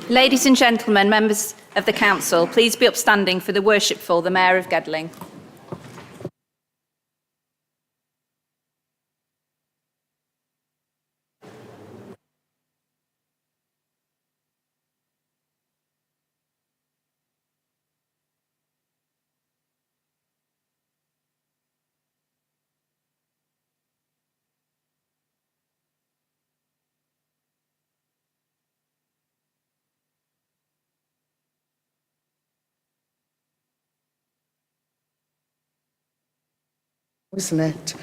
Ladies and gentlemen, members of the Council, please be upstanding for the worshipful, the Mayor of Gedling. Isn't it?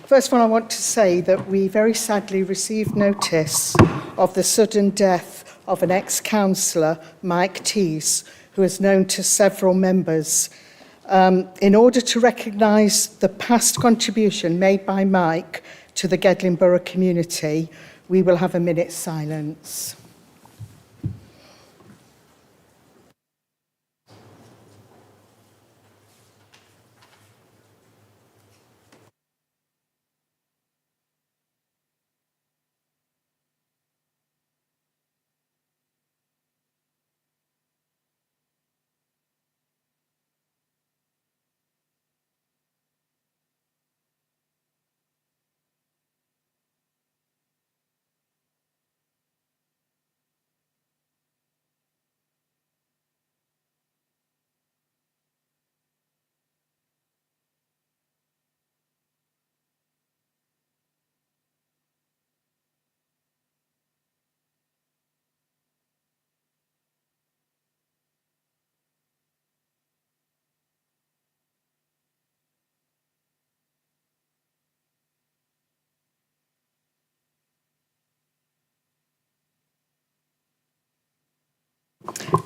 First of all, I want to say that we very sadly received notice of the sudden death of an ex-councillor, Mike Tees, who is known to several members. In order to recognise the past contribution made by Mike to the Gedling Borough community, we will have a minute's silence.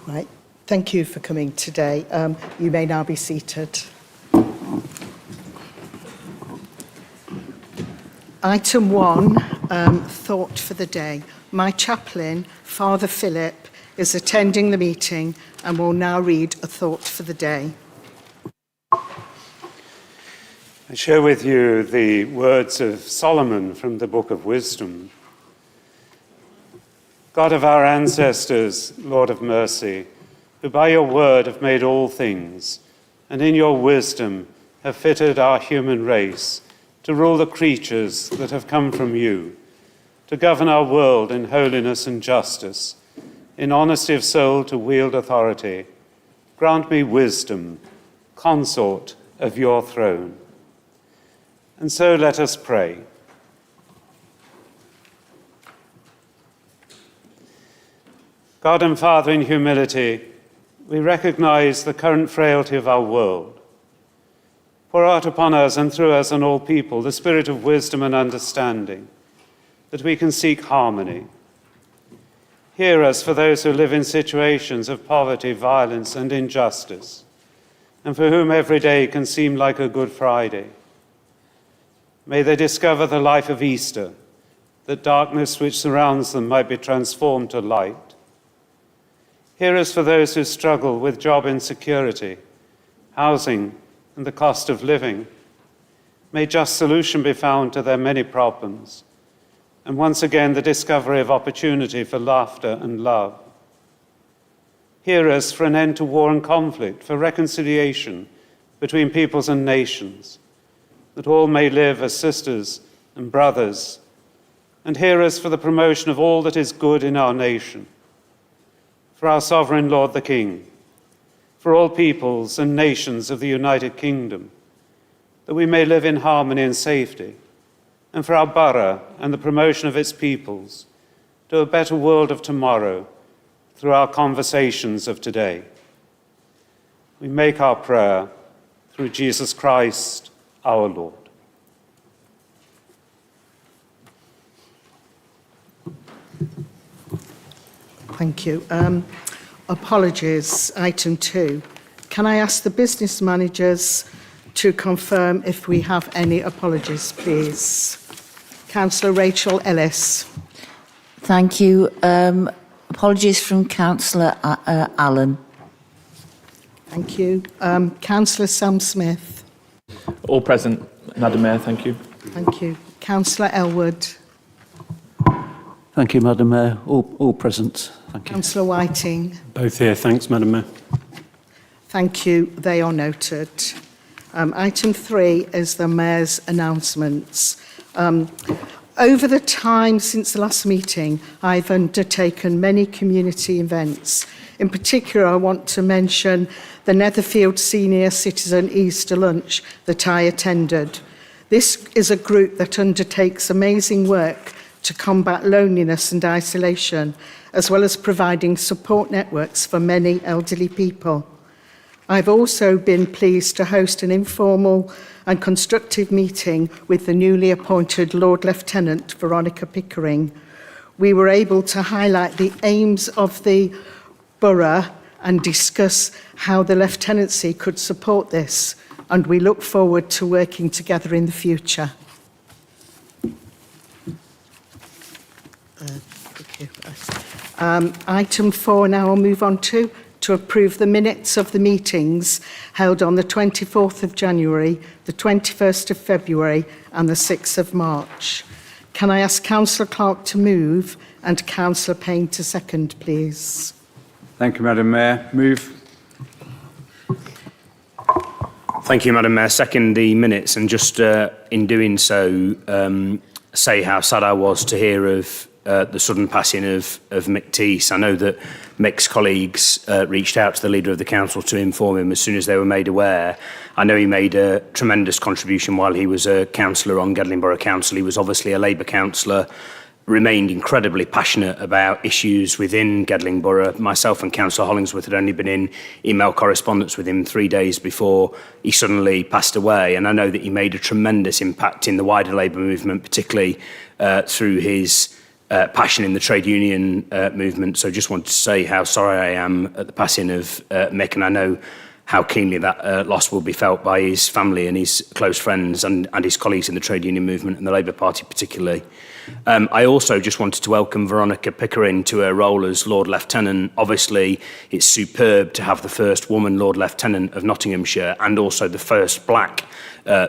Right. Thank you for coming today. You may now be seated. Item 1, thought for the day. My chaplain, Father Philip, is attending the meeting and will now read a thought for the day. I share with you the words of Solomon from the Book of Wisdom. God of our ancestors, Lord of mercy, who by your word have made all things, and in your wisdom have fitted our human race to rule the creatures that have come from you, to govern our world in holiness and justice, in honesty of soul to wield authority, grant me wisdom, consort of your throne. And so let us pray. God and Father, in humility, we recognize the current frailty of our world. Pour out upon us and through us and all people the spirit of wisdom and understanding, that we can seek harmony. Hear us for those who live in situations of poverty, violence, and injustice, and for whom every day can seem like a Good Friday. May they discover the life of Easter, that darkness which surrounds them might be transformed to light. Hear us for those who struggle with job insecurity, housing, and the cost of living. May just solution be found to their many problems, and once again the discovery of opportunity for laughter and love. Hear us for an end to war and conflict, for reconciliation between peoples and nations, that all may live as sisters and brothers. And hear us for the promotion of all that is good in our nation, for our sovereign Lord the King, for all peoples and nations of the United Kingdom, that we may live in harmony and safety, and for our borough and the promotion of its peoples to a better world of tomorrow through our conversations of today. We make our prayer through Jesus Christ, our Lord. Thank you. Apologies, item 2. Can I ask the business managers to confirm if we have any apologies, please? Councillor Rachel Ellis. Thank you. Apologies from Councillor Allen. Thank you. Councillor Sam Smith. All present, Madam Mayor, thank you. Thank you. Councillor Elwood. Thank you, Madam Mayor. All present. Thank you. Councillor Whiting. Both here. Thanks, Madam Mayor. Thank you. They are noted. Item 3 is the Mayor's announcements. Over the time since the last meeting, I've undertaken many community events. In particular, I want to mention the Netherfield Senior Citizen Easter Lunch that I attended. This is a group that undertakes amazing work to combat loneliness and isolation, as well as providing support networks for many elderly people. I've also been pleased to host an informal and constructive meeting with the newly appointed Lord Lieutenant Veronica Pickering. We were able to highlight the aims of the borough and discuss how the lieutenancy could support this, and we look forward to working together in the future. Item 4 now I'll move on to approve the minutes of the meetings held on the 24th of January, the 21st of February and the 6th of March. Can I ask Councillor Clark to move and Councillor Payne to second, please? Thank you, Madam Mayor. Move. Thank you, Madam Mayor. Second the minutes, and just in doing so, say how sad I was to hear of the sudden passing of Mick Teese. I know that Mick's colleagues reached out to the leader of the council to inform him as soon as they were made aware. I know he made a tremendous contribution while he was a councillor on Gedling Borough Council. He was obviously a Labour councillor, remained incredibly passionate about issues within Gedling Borough. Myself and Councillor Hollingsworth had only been in email correspondence with him 3 days before he suddenly passed away, and I know that he made a tremendous impact in the wider Labour movement, particularly through his passion in the trade union movement. So just wanted to say how sorry I am at the passing of Mick, and I know how keenly that loss will be felt by his family and his close friends and his colleagues in the trade union movement and the Labour Party particularly. I also just wanted to welcome Veronica Pickering to her role as Lord Lieutenant. Obviously, it's superb to have the first woman Lord Lieutenant of Nottinghamshire and also the first black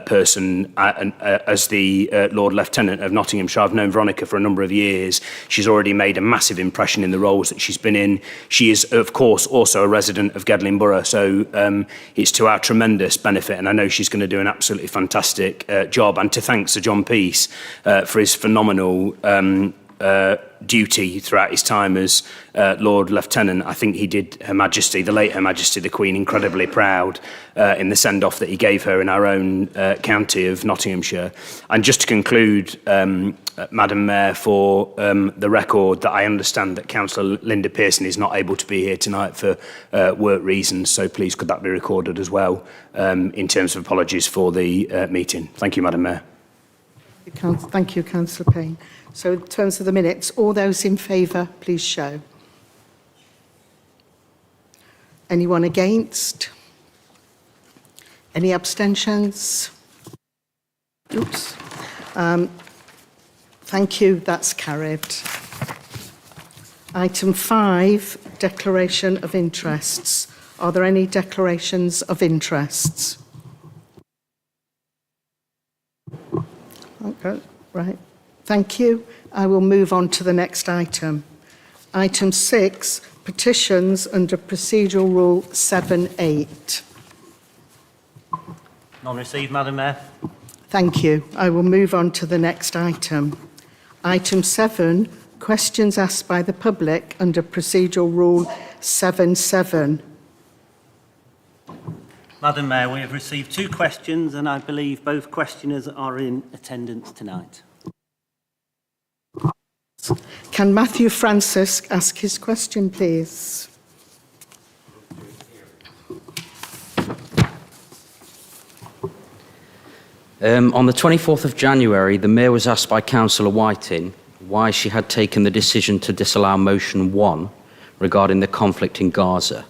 person as the Lord Lieutenant of Nottinghamshire. I've known Veronica for a number of years. She's already made a massive impression in the roles that she's been in. She is, of course, also a resident of Gedling Borough, so it's to our tremendous benefit, and I know she's going to do an absolutely fantastic job. And to thank Sir John Peace for his phenomenal duty throughout his time as Lord Lieutenant. I think he did Her Majesty, the late Her Majesty the Queen, incredibly proud in the send-off that he gave her in our own county of Nottinghamshire. And just to conclude, Madam Mayor, for the record, that I understand that Councillor Linda Pearson is not able to be here tonight for work reasons, so please could that be recorded as well in terms of apologies for the meeting. Thank you, Madam Mayor. Thank you, Councillor Payne. So in terms of the minutes, all those in favour, please show. Anyone against? Any abstentions? Oops. Thank you, that's carried. Item 5, declaration of interests. Are there any declarations of interests? Okay, right. Thank you. I will move on to the next item. Item 6, petitions under Procedural Rule 7.8. None received, Madam Mayor. Thank you. I will move on to the next item. Item 7, questions asked by the public under Procedural Rule 7.7. Madam Mayor, we have received 2 questions and I believe both questioners are in attendance tonight. Can Matthew Francis ask his question, please? On the 24th of January, the Mayor was asked by Councillor Whiting why she had taken the decision to disallow Motion 1 regarding the conflict in Gaza.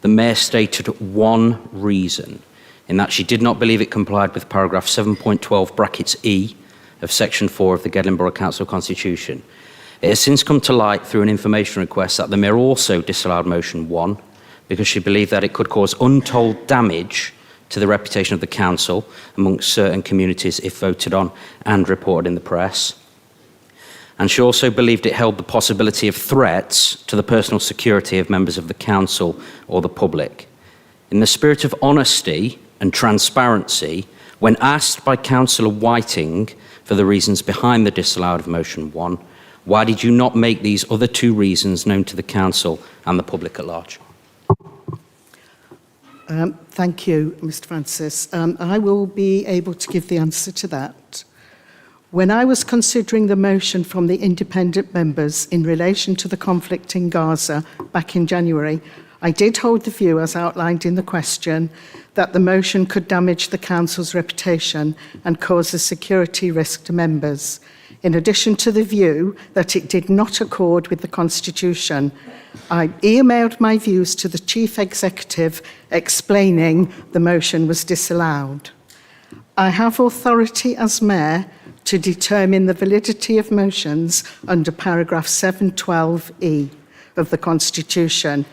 The Mayor stated one reason, in that she did not believe it complied with paragraph 7.12 brackets E of section 4 of the Gedling Borough Council Constitution. It has since come to light through an information request that the Mayor also disallowed Motion 1 because she believed that it could cause untold damage to the reputation of the council amongst certain communities if voted on and reported in the press. and she also believed it held the possibility of threats to the personal security of members of the council or the public. In the spirit of honesty and transparency, when asked by Councillor Whiting for the reasons behind the disallowed of motion 1, why did you not make these other 2 reasons known to the council and the public at large? Thank you, Mr. Francis. I will be able to give the answer to that. When I was considering the motion from the independent members in relation to the conflict in Gaza back in January, I did hold the view, as outlined in the question, that the motion could damage the council's reputation and cause a security risk to members, in addition to the view that it did not accord with the Constitution. I emailed my views to the Chief Executive explaining the motion was disallowed. I have authority as Mayor to determine the validity of motions under paragraph 712E of the Constitution.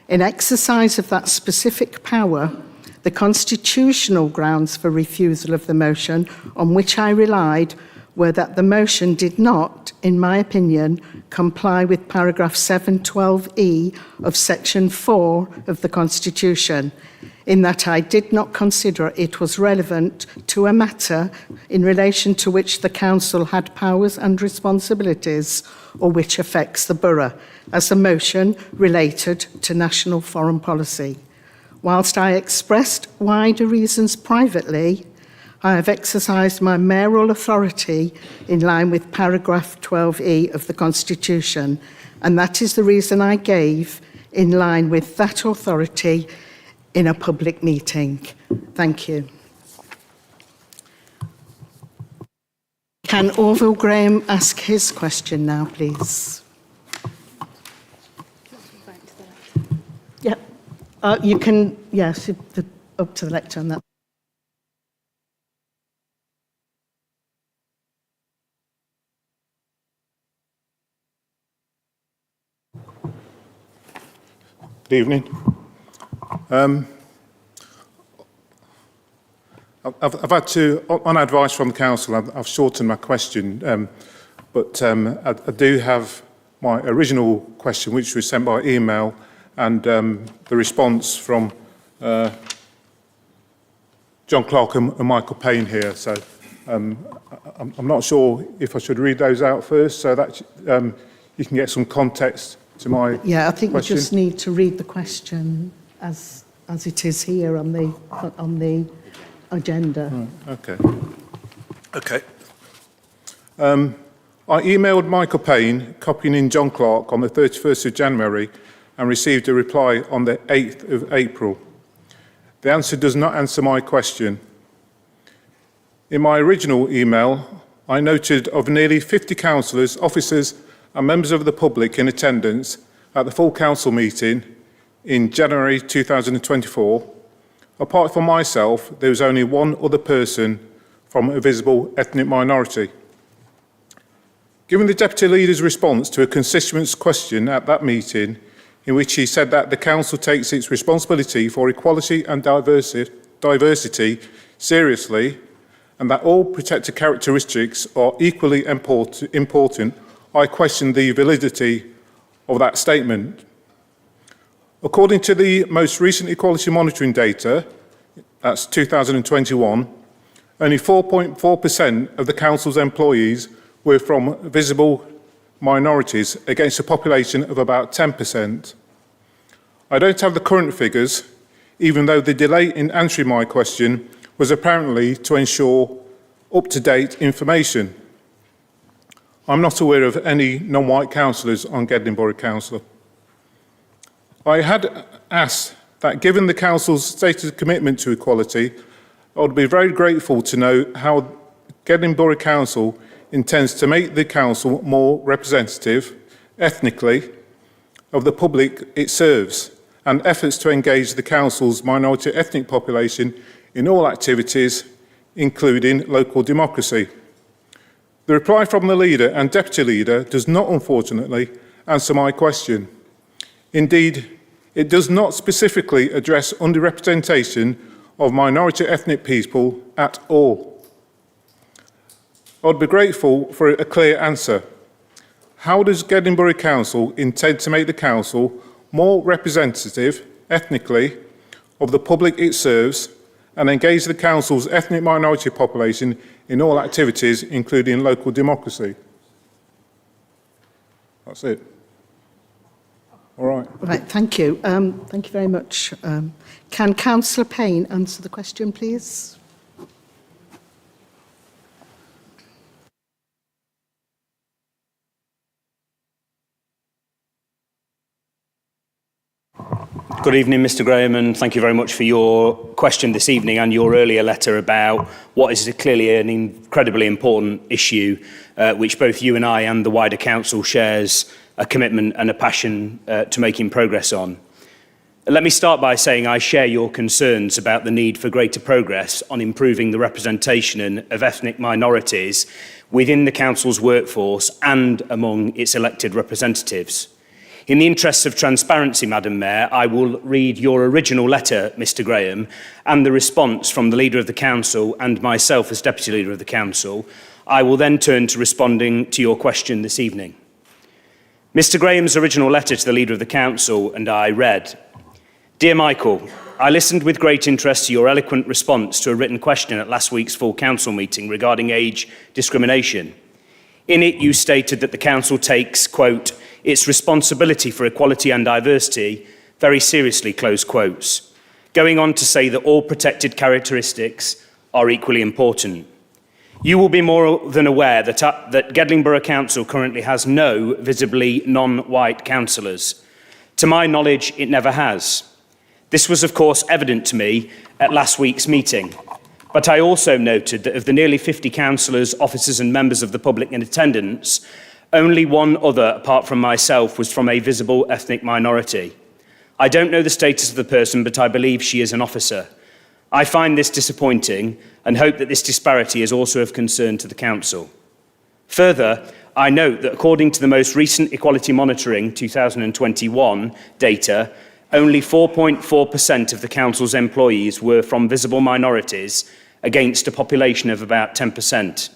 In exercise of that specific power, the constitutional grounds for refusal of the motion on which I relied were that the motion did not, in my opinion, comply with paragraph 712E of section 4 of the Constitution, in that I did not consider it was relevant to a matter in relation to which the council had powers and responsibilities or which affects the borough, as a motion related to national foreign policy. Whilst I expressed wider reasons privately, I have exercised my mayoral authority in line with paragraph 12E of the Constitution, and that is the reason I gave in line with that authority in a public meeting. Thank you. Can Orville Graham ask his question now, please? Yeah, you can, yes, up to the lectern. That. Good evening. I've had to, on advice from the council, I've shortened my question, but I do have my original question, which was sent by email, and the response from John Clark and Michael Payne here. So I'm not sure if I should read those out first, so that you can get some context to my Yeah, I think question. we just need to read the question as it is here on the agenda. Okay. I emailed Michael Payne, copying in John Clark, on the 31st of January and received a reply on the 8th of April. The answer does not answer my question. In my original email, I noted of nearly 50 councillors, officers and members of the public in attendance at the full council meeting in January 2024, apart from myself, there was only one other person from a visible ethnic minority. Given the Deputy Leader's response to a constituent's question at that meeting, in which he said that the Council takes its responsibility for equality and diversity seriously, and that all protected characteristics are equally important, I question the validity of that statement. According to the most recent equality monitoring data, that's 2021, only 4.4% of the Council's employees were from visible minorities against a population of about 10%. I don't have the current figures, even though the delay in answering my question was apparently to ensure up-to-date information. I'm not aware of any non-white councillors on Gedling Borough Council. I had asked that, given the Council's stated commitment to equality, I would be very grateful to know how Gedling Borough Council intends to make the Council more representative, ethnically, of the public it serves, and efforts to engage the Council's minority ethnic population in all activities, including local democracy. The reply from the Leader and Deputy Leader does not, unfortunately, answer my question. Indeed, it does not specifically address underrepresentation of minority ethnic people at all. I'd be grateful for a clear answer. How does Gedling Borough Council intend to make the council more representative, ethnically, of the public it serves and engage the council's ethnic minority population in all activities, including local democracy? That's it. All right. Right, thank you. Thank you very much. Can Councillor Payne answer the question, please? Good evening, Mr Graham, and thank you very much for your question this evening and your earlier letter about what is clearly an incredibly important issue, which both you and I and the wider council shares a commitment and a passion to making progress on. Let me start by saying I share your concerns about the need for greater progress on improving the representation of ethnic minorities within the council's workforce and among its elected representatives. In the interests of transparency, Madam Mayor, I will read your original letter, Mr Graham, and the response from the Leader of the Council and myself as Deputy Leader of the Council. I will then turn to responding to your question this evening. Mr Graham's original letter to the Leader of the Council, and I read, "Dear Michael, I listened with great interest to your eloquent response to a written question at last week's full council meeting regarding age discrimination. In it, you stated that the council takes, quote, its responsibility for equality and diversity very seriously, close quotes, going on to say that all protected characteristics are equally important. You will be more than aware that Gedling Borough Council currently has no visibly non-white councillors. To my knowledge, it never has. This was, of course, evident to me at last week's meeting, but I also noted that of the nearly 50 councillors, officers and members of the public in attendance, only one other, apart from myself, was from a visible ethnic minority. I don't know the status of the person, but I believe she is an officer. I find this disappointing and hope that this disparity is also of concern to the council. Further, I note that according to the most recent Equality Monitoring 2021 data, only 4.4% of the council's employees were from visible minorities against a population of about 10%.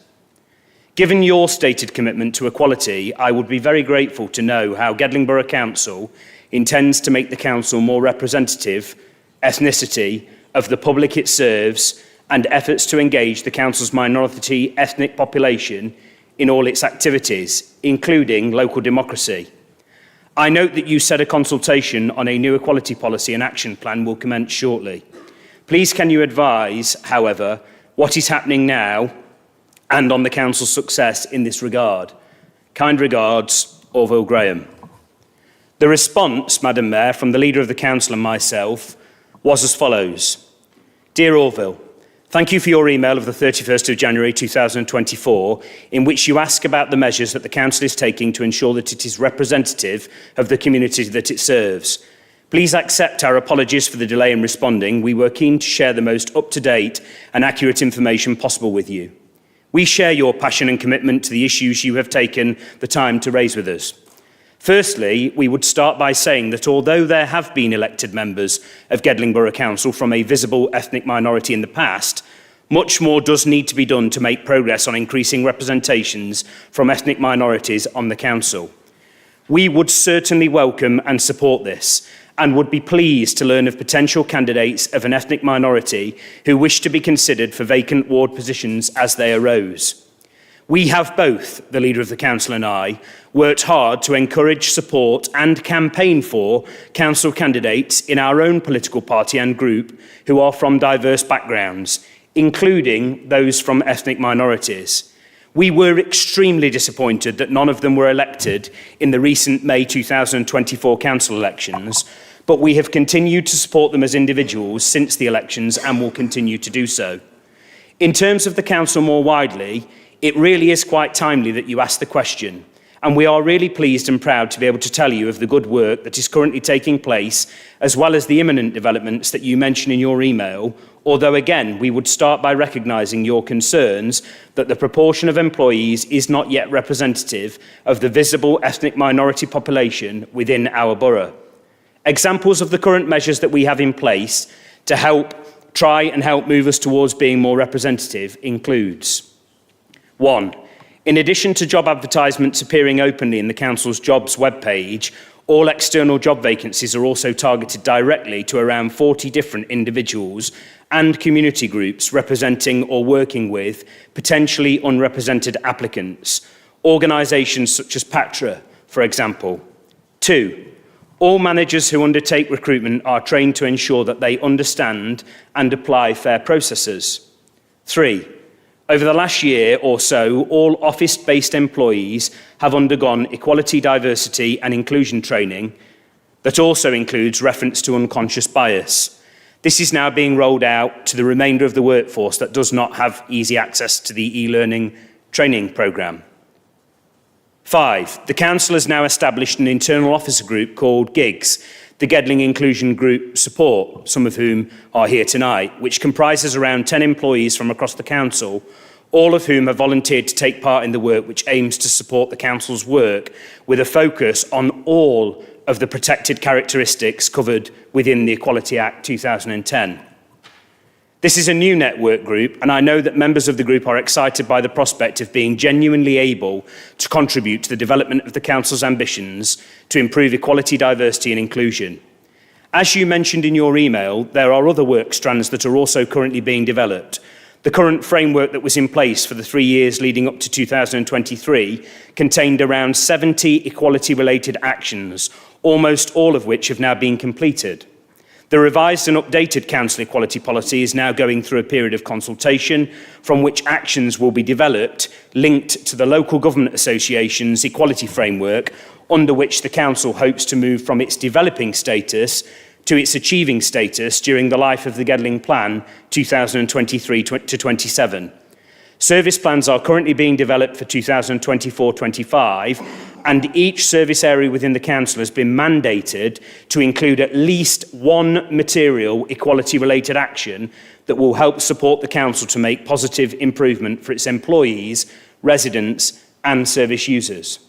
Given your stated commitment to equality, I would be very grateful to know how Gedling Borough Council intends to make the council more representative, ethnicity, of the public it serves and efforts to engage the council's minority ethnic population in all its activities, including local democracy. I note that you said a consultation on a new equality policy and action plan will commence shortly. Please can you advise, however, what is happening now and on the council's success in this regard? Kind regards, Orville Graham." The response, Madam Mayor, from the Leader of the Council and myself was as follows. "Dear Orville, thank you for your email of the 31st of January 2024, in which you ask about the measures that the council is taking to ensure that it is representative of the community that it serves. Please accept our apologies for the delay in responding. We were keen to share the most up-to-date and accurate information possible with you. We share your passion and commitment to the issues you have taken the time to raise with us. Firstly, we would start by saying that although there have been elected members of Gedling Borough Council from a visible ethnic minority in the past, much more does need to be done to make progress on increasing representations from ethnic minorities on the council. We would certainly welcome and support this, and would be pleased to learn of potential candidates of an ethnic minority who wish to be considered for vacant ward positions as they arose. We have both, the Leader of the Council and I, worked hard to encourage, support and campaign for council candidates in our own political party and group who are from diverse backgrounds, including those from ethnic minorities. We were extremely disappointed that none of them were elected in the recent May 2024 council elections, but we have continued to support them as individuals since the elections and will continue to do so. In terms of the council more widely, it really is quite timely that you ask the question, and we are really pleased and proud to be able to tell you of the good work that is currently taking place, as well as the imminent developments that you mention in your email, although again, we would start by recognising your concerns that the proportion of employees is not yet representative of the visible ethnic minority population within our borough. Examples of the current measures that we have in place to try and help move us towards being more representative includes: 1. In addition to job advertisements appearing openly in the Council's jobs webpage, all external job vacancies are also targeted directly to around 40 different individuals and community groups representing or working with potentially unrepresented applicants, organisations such as PATRA, for example. 2. All managers who undertake recruitment are trained to ensure that they understand and apply fair processes. 3. Over the last year or so, all office-based employees have undergone equality, diversity and inclusion training that also includes reference to unconscious bias. This is now being rolled out to the remainder of the workforce that does not have easy access to the e-learning training programme. 5. The Council has now established an internal officer group called GIGS, the Gedling Inclusion Group Support, some of whom are here tonight, which comprises around 10 employees from across the Council, all of whom have volunteered to take part in the work which aims to support the Council's work with a focus on all of the protected characteristics covered within the Equality Act 2010. This is a new network group, and I know that members of the group are excited by the prospect of being genuinely able to contribute to the development of the Council's ambitions to improve equality, diversity and inclusion. As you mentioned in your email, there are other work strands that are also currently being developed. The current framework that was in place for the 3 years leading up to 2023 contained around 70 equality-related actions, almost all of which have now been completed. The revised and updated Council Equality Policy is now going through a period of consultation from which actions will be developed linked to the Local Government Association's equality framework, under which the Council hopes to move from its developing status to its achieving status during the life of the Gedling Plan 2023 to 27. Service plans are currently being developed for 2024-25, and each service area within the Council has been mandated to include at least one material equality-related action that will help support the Council to make positive improvement for its employees, residents and service users.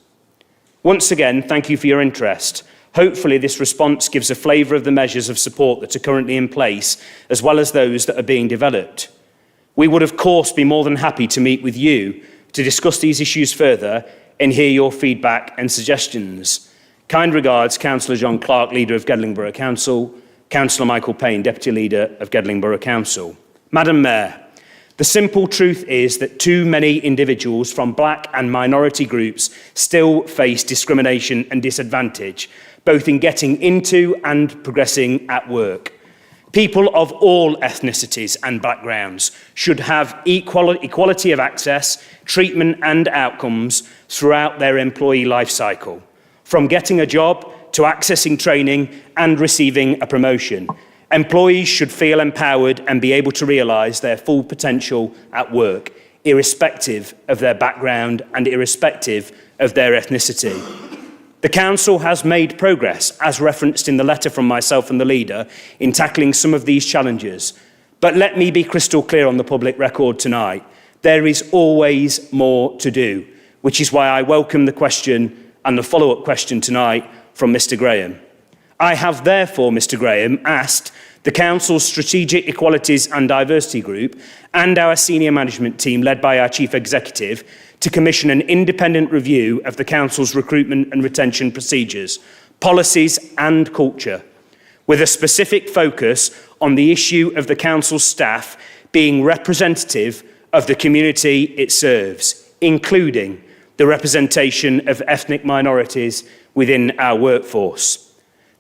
Once again, thank you for your interest. Hopefully this response gives a flavour of the measures of support that are currently in place, as well as those that are being developed. We would, of course, be more than happy to meet with you to discuss these issues further and hear your feedback and suggestions. Kind regards, Councillor John Clark, Leader of Gedling Borough Council, Councillor Michael Payne, Deputy Leader of Gedling Borough Council. Madam Mayor, the simple truth is that too many individuals from black and minority groups still face discrimination and disadvantage, both in getting into and progressing at work. People of all ethnicities and backgrounds should have equality of access, treatment and outcomes throughout their employee life cycle, from getting a job to accessing training and receiving a promotion. Employees should feel empowered and be able to realise their full potential at work, irrespective of their background and irrespective of their ethnicity. The Council has made progress, as referenced in the letter from myself and the Leader, in tackling some of these challenges. But let me be crystal clear on the public record tonight. There is always more to do, which is why I welcome the question and the follow-up question tonight from Mr Graham. I have therefore, Mr Graham, asked the Council's Strategic Equalities and Diversity Group and our senior management team, led by our Chief Executive, to commission an independent review of the Council's recruitment and retention procedures, policies and culture, with a specific focus on the issue of the Council's staff being representative of the community it serves, including the representation of ethnic minorities within our workforce.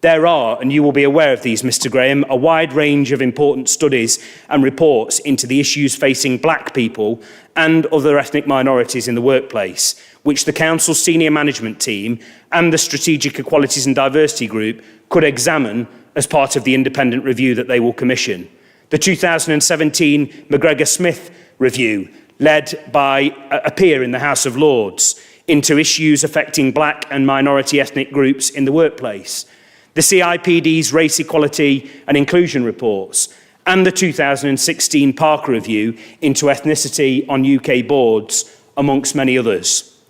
There are, and you will be aware of these, Mr Graham, a wide range of important studies and reports into the issues facing black people and other ethnic minorities in the workplace, which the Council's senior management team and the Strategic Equalities and Diversity Group could examine as part of the independent review that they will commission. The 2017 McGregor-Smith review, led by a peer in the House of Lords, into issues affecting black and minority ethnic groups in the workplace. The CIPD's Race Equality and Inclusion reports, and the 2016 Parker Review into ethnicity on UK boards, amongst many others.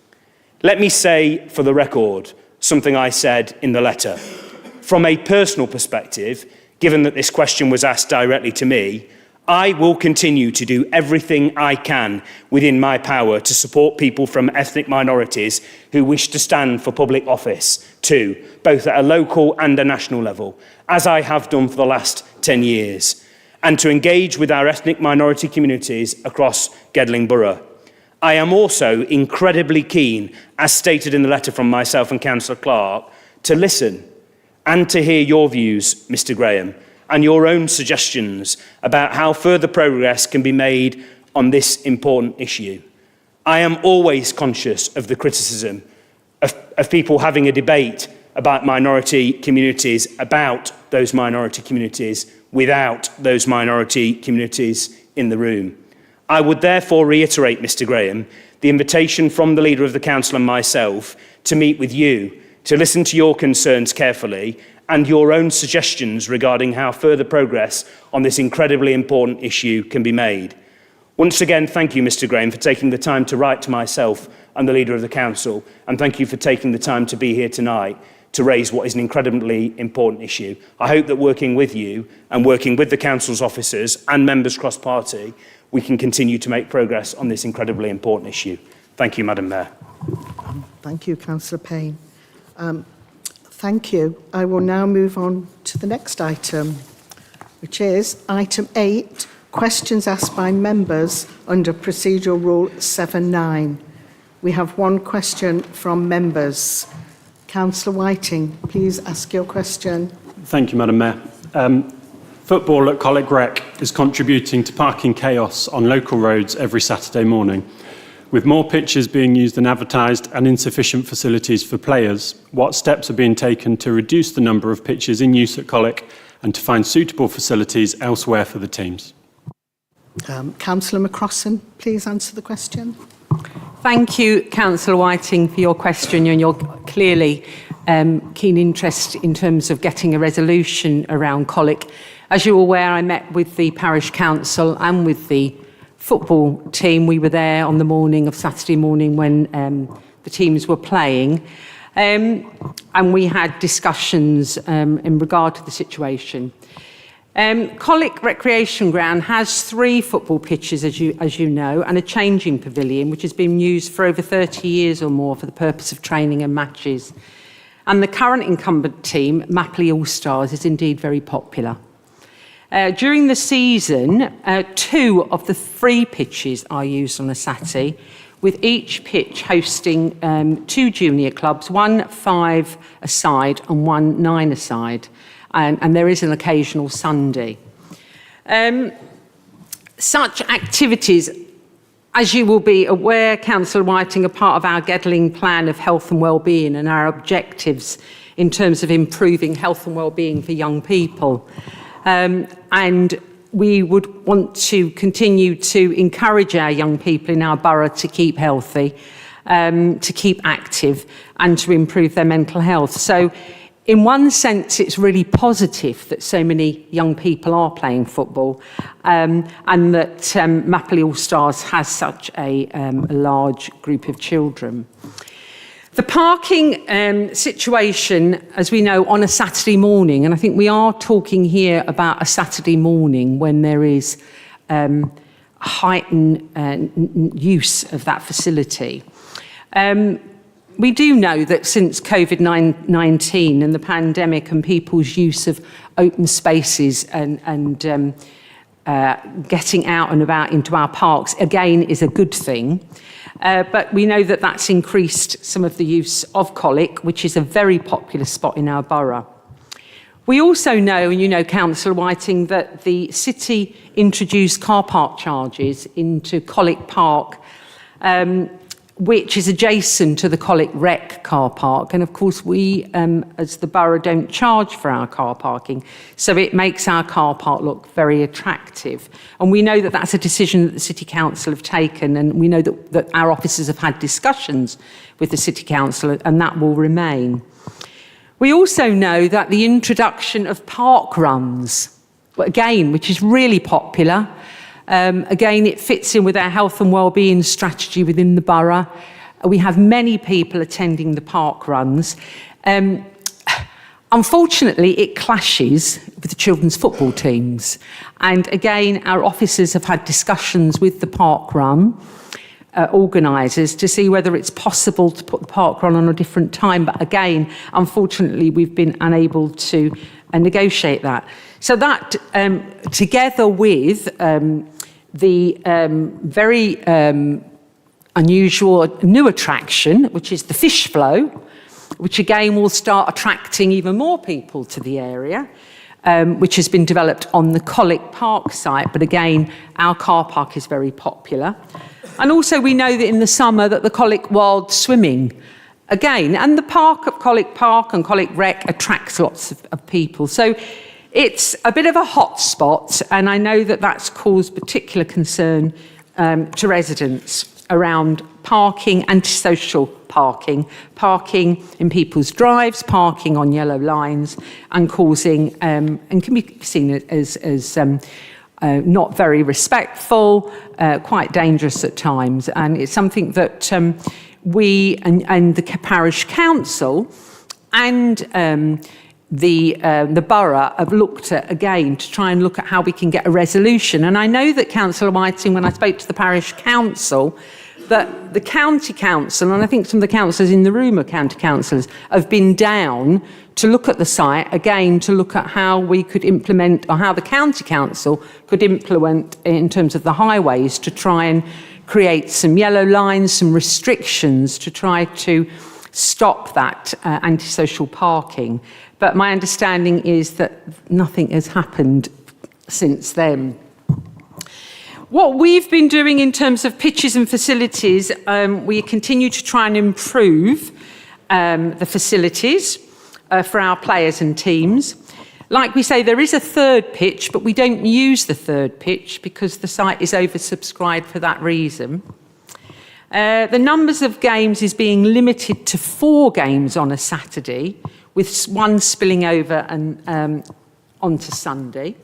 Let me say, for the record, something I said in the letter. From a personal perspective, given that this question was asked directly to me, I will continue to do everything I can within my power to support people from ethnic minorities who wish to stand for public office too, both at a local and a national level, as I have done for the last 10 years, and to engage with our ethnic minority communities across Gedling Borough. I am also incredibly keen, as stated in the letter from myself and Councillor Clark, to listen and to hear your views, Mr Graham, and your own suggestions about how further progress can be made on this important issue. I am always conscious of the criticism of people having a debate about minority communities, about those minority communities, without those minority communities in the room. I would therefore reiterate, Mr Graham, the invitation from the Leader of the Council and myself to meet with you, to listen to your concerns carefully and your own suggestions regarding how further progress on this incredibly important issue can be made. Once again, thank you, Mr Graham, for taking the time to write to myself and the Leader of the Council, and thank you for taking the time to be here tonight to raise what is an incredibly important issue. I hope that working with you and working with the Council's officers and members cross-party, we can continue to make progress on this incredibly important issue. Thank you, Madam Mayor. Thank you, Councillor Payne. Thank you. I will now move on to the next item, which is item 8, questions asked by members under Procedural Rule 7.9. We have one question from members. Councillor Whiting, please ask your question. Thank you, Madam Mayor. Football at Colic Rec is contributing to parking chaos on local roads every Saturday morning. With more pitches being used than advertised and insufficient facilities for players, what steps are being taken to reduce the number of pitches in use at Colic and to find suitable facilities elsewhere for the teams? Councillor McCrossan, please answer the question. Thank you, Councillor Whiting, for your question and your clearly keen interest in terms of getting a resolution around Colic. As you're aware, I met with the Parish Council and with the football team. We were there on the morning of Saturday morning when the teams were playing, and we had discussions in regard to the situation. Colic Recreation Ground has 3 football pitches, as you know, and a changing pavilion, which has been used for over 30 years or more for the purpose of training and matches. And the current incumbent team, Mapley All-Stars, is indeed very popular. During the season, 2 of the 3 pitches are used on a Saturday, with each pitch hosting 2 junior clubs, 1 5-a-side and 1 9-a-side. And there is an occasional Sunday. Such activities, as you will be aware, Councillor Whiting, are part of our Gedling plan of health and wellbeing and our objectives in terms of improving health and wellbeing for young people. And we would want to continue to encourage our young people in our borough to keep healthy, to keep active and to improve their mental health. So in one sense, it's really positive that so many young people are playing football and that Mapley All-Stars has such a large group of children. The parking situation, as we know, on a Saturday morning, and I think we are talking here about a Saturday morning when there is heightened use of that facility. We do know that since COVID-19 and the pandemic and people's use of open spaces and getting out and about into our parks, again, is a good thing. But we know that that's increased some of the use of Colic, which is a very popular spot in our borough. We also know, and you know, Councillor Whiting, that the city introduced car park charges into Colic Park, which is adjacent to the Colic Rec car park. And of course, we, as the borough, don't charge for our car parking. So it makes our car park look very attractive. And we know that that's a decision that the City Council have taken. And we know that our officers have had discussions with the City Council, and that will remain. We also know that the introduction of park runs, again, which is really popular. Again, it fits in with our health and wellbeing strategy within the borough. We have many people attending the park runs. Unfortunately, it clashes with the children's football teams. And again, our officers have had discussions with the park run organisers to see whether it's possible to put the park run on a different time. But again, unfortunately, we've been unable to negotiate that. So that, together with the very unusual new attraction, which is the fish flow, which again will start attracting even more people to the area, which has been developed on the Colic Park site. But again, our car park is very popular. And also we know that in the summer that the Colic Wild Swimming, again, and the park at Colic Park and Colic Rec attracts lots of people. So it's a bit of a hot spot, and I know that that's caused particular concern to residents around parking, antisocial parking, parking in people's drives, parking on yellow lines, and causing, and can be seen as not very respectful, quite dangerous at times. And it's something that we and the parish council and the borough have looked at again to try and look at how we can get a resolution. And I know that Councillor Whiting, when I spoke to the parish council, that the county council, and I think some of the councillors in the room are county councillors, have been down to look at the site, again, to look at how we could implement, or how the county council could implement in terms of the highways to try and create some yellow lines, some restrictions to try to stop that antisocial parking. But my understanding is that nothing has happened since then. What we've been doing in terms of pitches and facilities, we continue to try and improve the facilities for our players and teams. Like we say, there is a third pitch, but we don't use the third pitch because the site is oversubscribed for that reason. The numbers of games is being limited to 4 games on a Saturday, with 1 spilling over and onto Sunday.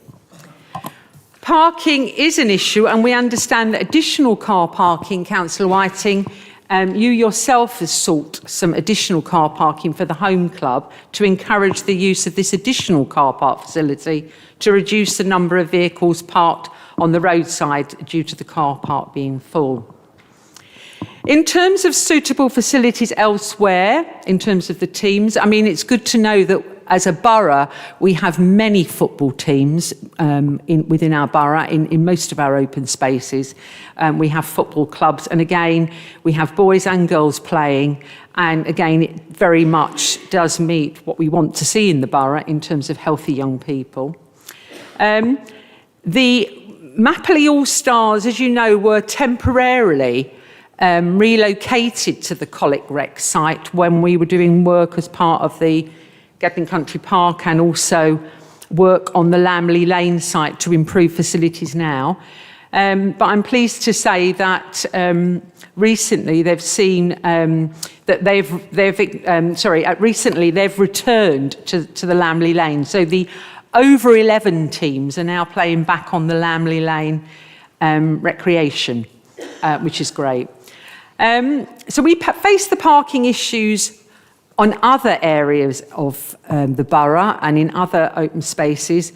Parking is an issue, and we understand that additional car parking, Councillor Whiting, you yourself have sought some additional car parking for the home club to encourage the use of this additional car park facility to reduce the number of vehicles parked on the roadside due to the car park being full. In terms of suitable facilities elsewhere, in terms of the teams, I mean, it's good to know that as a borough, we have many football teams within our borough, in most of our open spaces. We have football clubs, and again, we have boys and girls playing, and again, it very much does meet what we want to see in the borough in terms of healthy young people. The Mapley All-Stars, as you know, were temporarily relocated to the Colic Rec site when we were doing work as part of the Gedling Country Park and also work on the Lamley Lane site to improve facilities now. But I'm pleased to say that recently they've seen that recently they've returned to the Lamley Lane. So the over 11 teams are now playing back on the Lamley Lane recreation, which is great. So we face the parking issues on other areas of the borough and in other open spaces.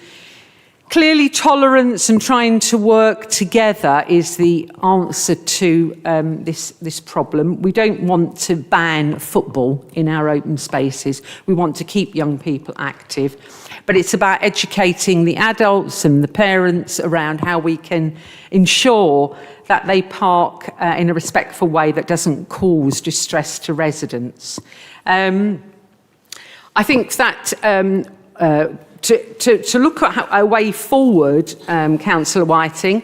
Clearly, tolerance and trying to work together is the answer to this problem. We don't want to ban football in our open spaces. We want to keep young people active. But it's about educating the adults and the parents around how we can ensure that they park in a respectful way that doesn't cause distress to residents. I think that to look at a way forward, Councillor Whiting,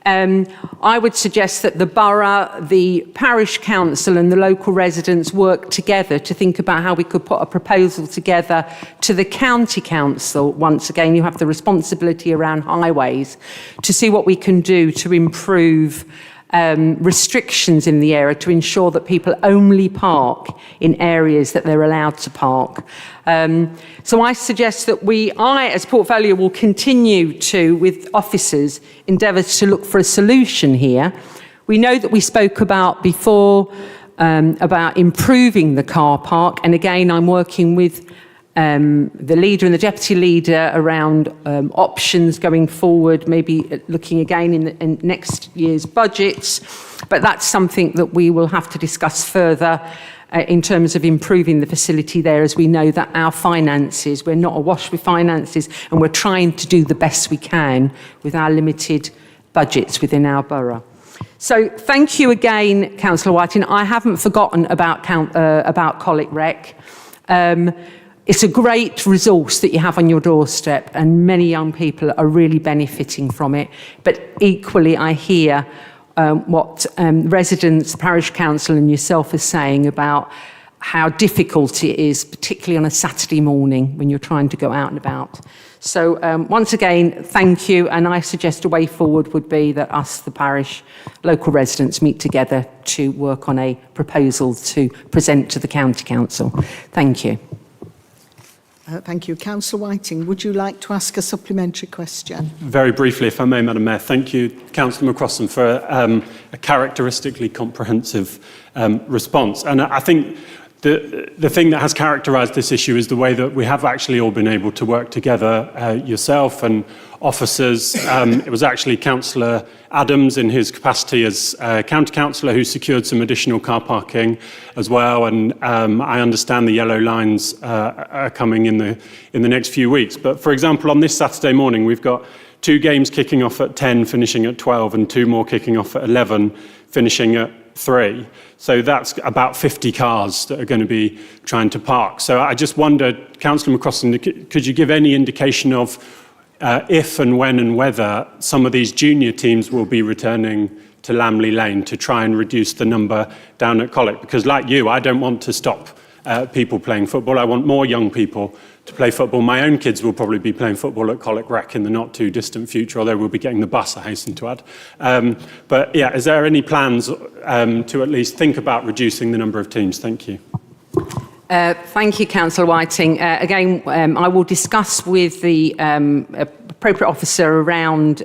I would suggest that the borough, the parish council and the local residents work together to think about how we could put a proposal together to the county council. Once again, you have the responsibility around highways to see what we can do to improve restrictions in the area to ensure that people only park in areas that they're allowed to park. So I suggest that I as portfolio will continue to, with officers, endeavour to look for a solution here. We know that we spoke about before about improving the car park, and again I'm working with the leader and the deputy leader around options going forward, maybe looking again in next year's budgets. But that's something that we will have to discuss further in terms of improving the facility there, as we know that our finances, we're not awash with finances, and we're trying to do the best we can with our limited budgets within our borough. So thank you again, Councillor Whiting. I haven't forgotten about Colic Rec. It's a great resource that you have on your doorstep, and many young people are really benefiting from it. But equally, I hear what residents, parish council and yourself are saying about how difficult it is, particularly on a Saturday morning when you're trying to go out and about. So once again, thank you, and I suggest a way forward would be that us, the parish, local residents, meet together to work on a proposal to present to the County Council. Thank you. Thank you. Councillor Whiting, would you like to ask a supplementary question? Very briefly, if I may, Madam Mayor. Thank you, Councillor McCrossan, for a characteristically comprehensive response. And I think the thing that has characterised this issue is the way that we have actually all been able to work together, yourself and officers. It was actually Councillor Adams in his capacity as County Councillor who secured some additional car parking as well. And I understand the yellow lines are coming in the next few weeks. But for example, on this Saturday morning, we've got 2 games kicking off at 10, finishing at 12, and 2 more kicking off at 11, finishing at 3. So that's about 50 cars that are going to be trying to park. So I just wondered, Councillor McCrossan, could you give any indication of if and when and whether some of these junior teams will be returning to Lamley Lane to try and reduce the number down at Colic? Because like you, I don't want to stop people playing football. I want more young people to play football. My own kids will probably be playing football at Colic Rec in the not too distant future, although we'll be getting the bus, I hasten to add. But yeah, is there any plans to at least think about reducing the number of teams? Thank you. Thank you, Councillor Whiting. Again, I will discuss with the appropriate officer around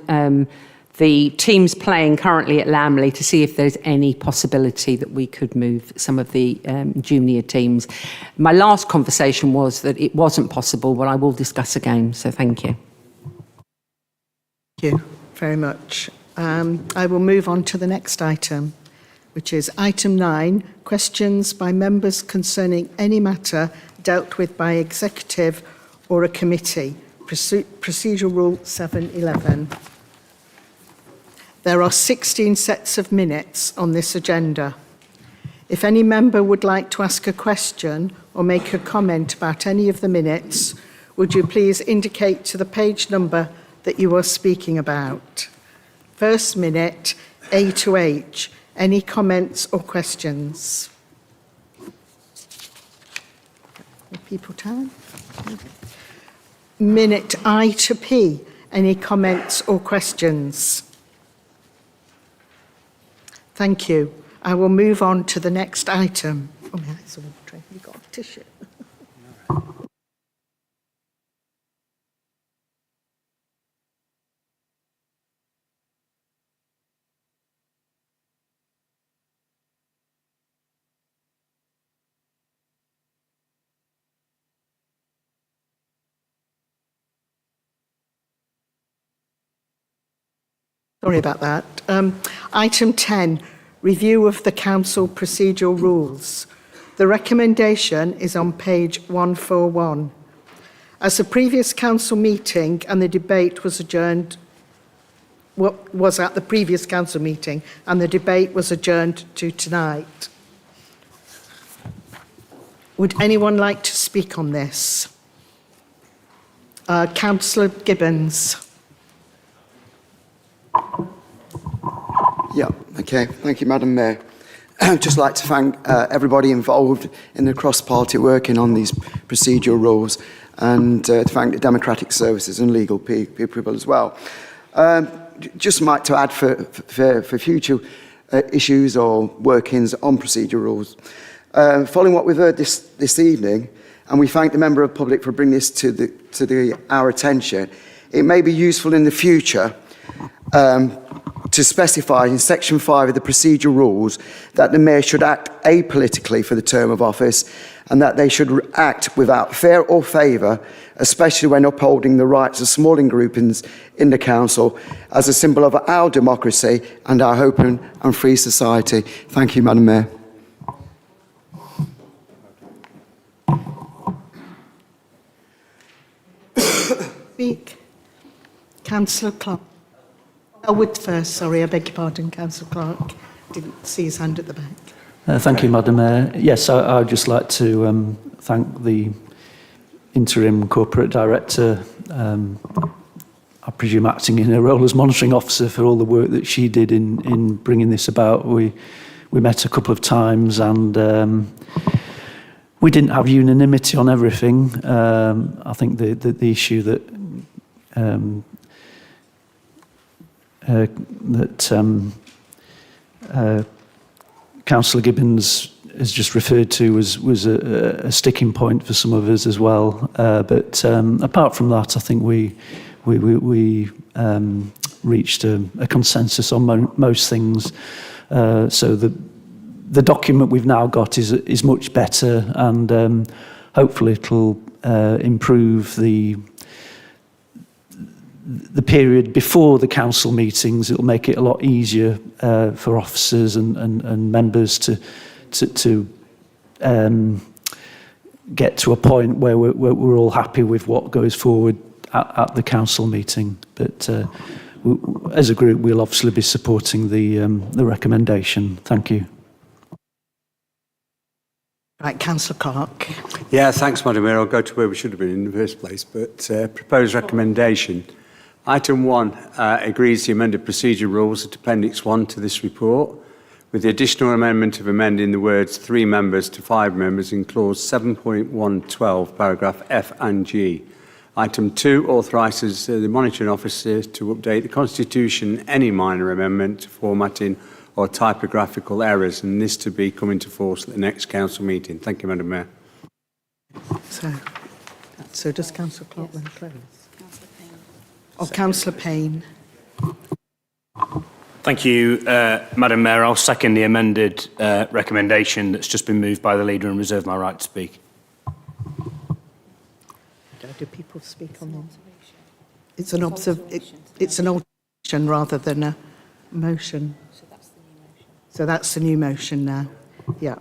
the teams playing currently at Lamley to see if there's any possibility that we could move some of the junior teams. My last conversation was that it wasn't possible, but I will discuss again, so thank you. Thank you very much. I will move on to the next item, which is item 9, questions by members concerning any matter dealt with by executive or a committee, procedural rule 711. There are 16 sets of minutes on this agenda. If any member would like to ask a question or make a comment about any of the minutes, would you please indicate to the page number that you are speaking about? First minute, A to H. Any comments or questions? Give people time. Minute I to P. Any comments or questions? Thank you. I will move on to the next item. Oh, yeah, it's a water. Have you got a tissue? Sorry about that. Item 10, review of the council procedural rules. The recommendation is on page 141. As the previous council meeting and the debate was adjourned, was at the previous council meeting and the debate was adjourned to tonight. Would anyone like to speak on this? Councillor Gibbons. Yeah, okay. Thank you, Madam Mayor. I'd just like to thank everybody involved in the cross-party working on these procedural rules, and to thank the Democratic Services and legal people as well. Just might to add for future issues or workings on procedural rules. Following what we've heard this evening, and we thank the Member of Public for bringing this to our attention, it may be useful in the future to specify in Section 5 of the procedural rules that the Mayor should act apolitically for the term of office and that they should act without fear or favour, especially when upholding the rights of smaller groupings in the Council as a symbol of our democracy and our open and free society. Thank you, Madam Mayor. Speak. Councillor Clark. Wood first, sorry, I beg your pardon, Councillor Clark. Didn't see his hand at the back. Thank you, Madam Mayor. Yes, I would just like to thank the interim corporate director, I presume acting in her role as monitoring officer, for all the work that she did in bringing this about. We met a couple of times and we didn't have unanimity on everything. I think the issue that Councillor Gibbons has just referred to was a sticking point for some of us as well. But apart from that, I think we reached a consensus on most things. So the document we've now got is much better, and hopefully it'll improve the period before the council meetings. It'll make it a lot easier for officers and members to get to a point where we're all happy with what goes forward at the council meeting. But as a group, we'll obviously be supporting the recommendation. Thank you. Right, Councillor Clark. Yeah, thanks, Madam Mayor. I'll go to where we should have been in the first place. But proposed recommendation. Item 1 agrees the amended procedure rules at Appendix 1 to this report, with the additional amendment of amending the words 3 members to 5 members in clause 7.112, paragraph F and G. Item 2 authorises the monitoring officer to update the Constitution any minor amendment, formatting or typographical errors, and this to be come into force at the next council meeting. Thank you, Madam Mayor. So does Councillor Clark then close? Or Councillor Payne. Thank you, Madam Mayor. I'll second the amended recommendation that's just been moved by the leader and reserve my right to speak. Do people speak on that? It's an observation rather than a motion. So that's the new motion now. Yeah.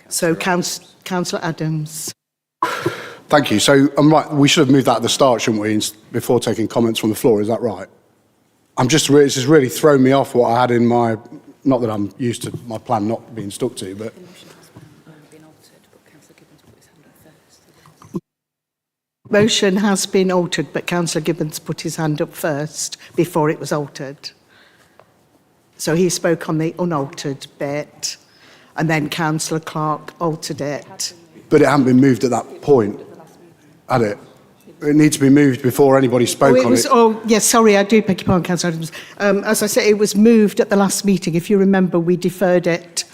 So Councillor Adams. Thank you. So I'm right. We should have moved that at the start, shouldn't we, before taking comments from the floor? Is that right? This has really thrown me off what I had in my. Not that I'm used to my plan not being stuck to, but. Motion has been altered, but Councillor Gibbons put his hand up first before it was altered. So he spoke on the unaltered bit, and then Councillor Clark altered it. But it hadn't been moved at that point, had it? It needs to be moved before anybody spoke on it. Oh, yes, sorry, I do beg your pardon, Councillor Adams. As I said, it was moved at the last meeting. If you remember, we deferred it.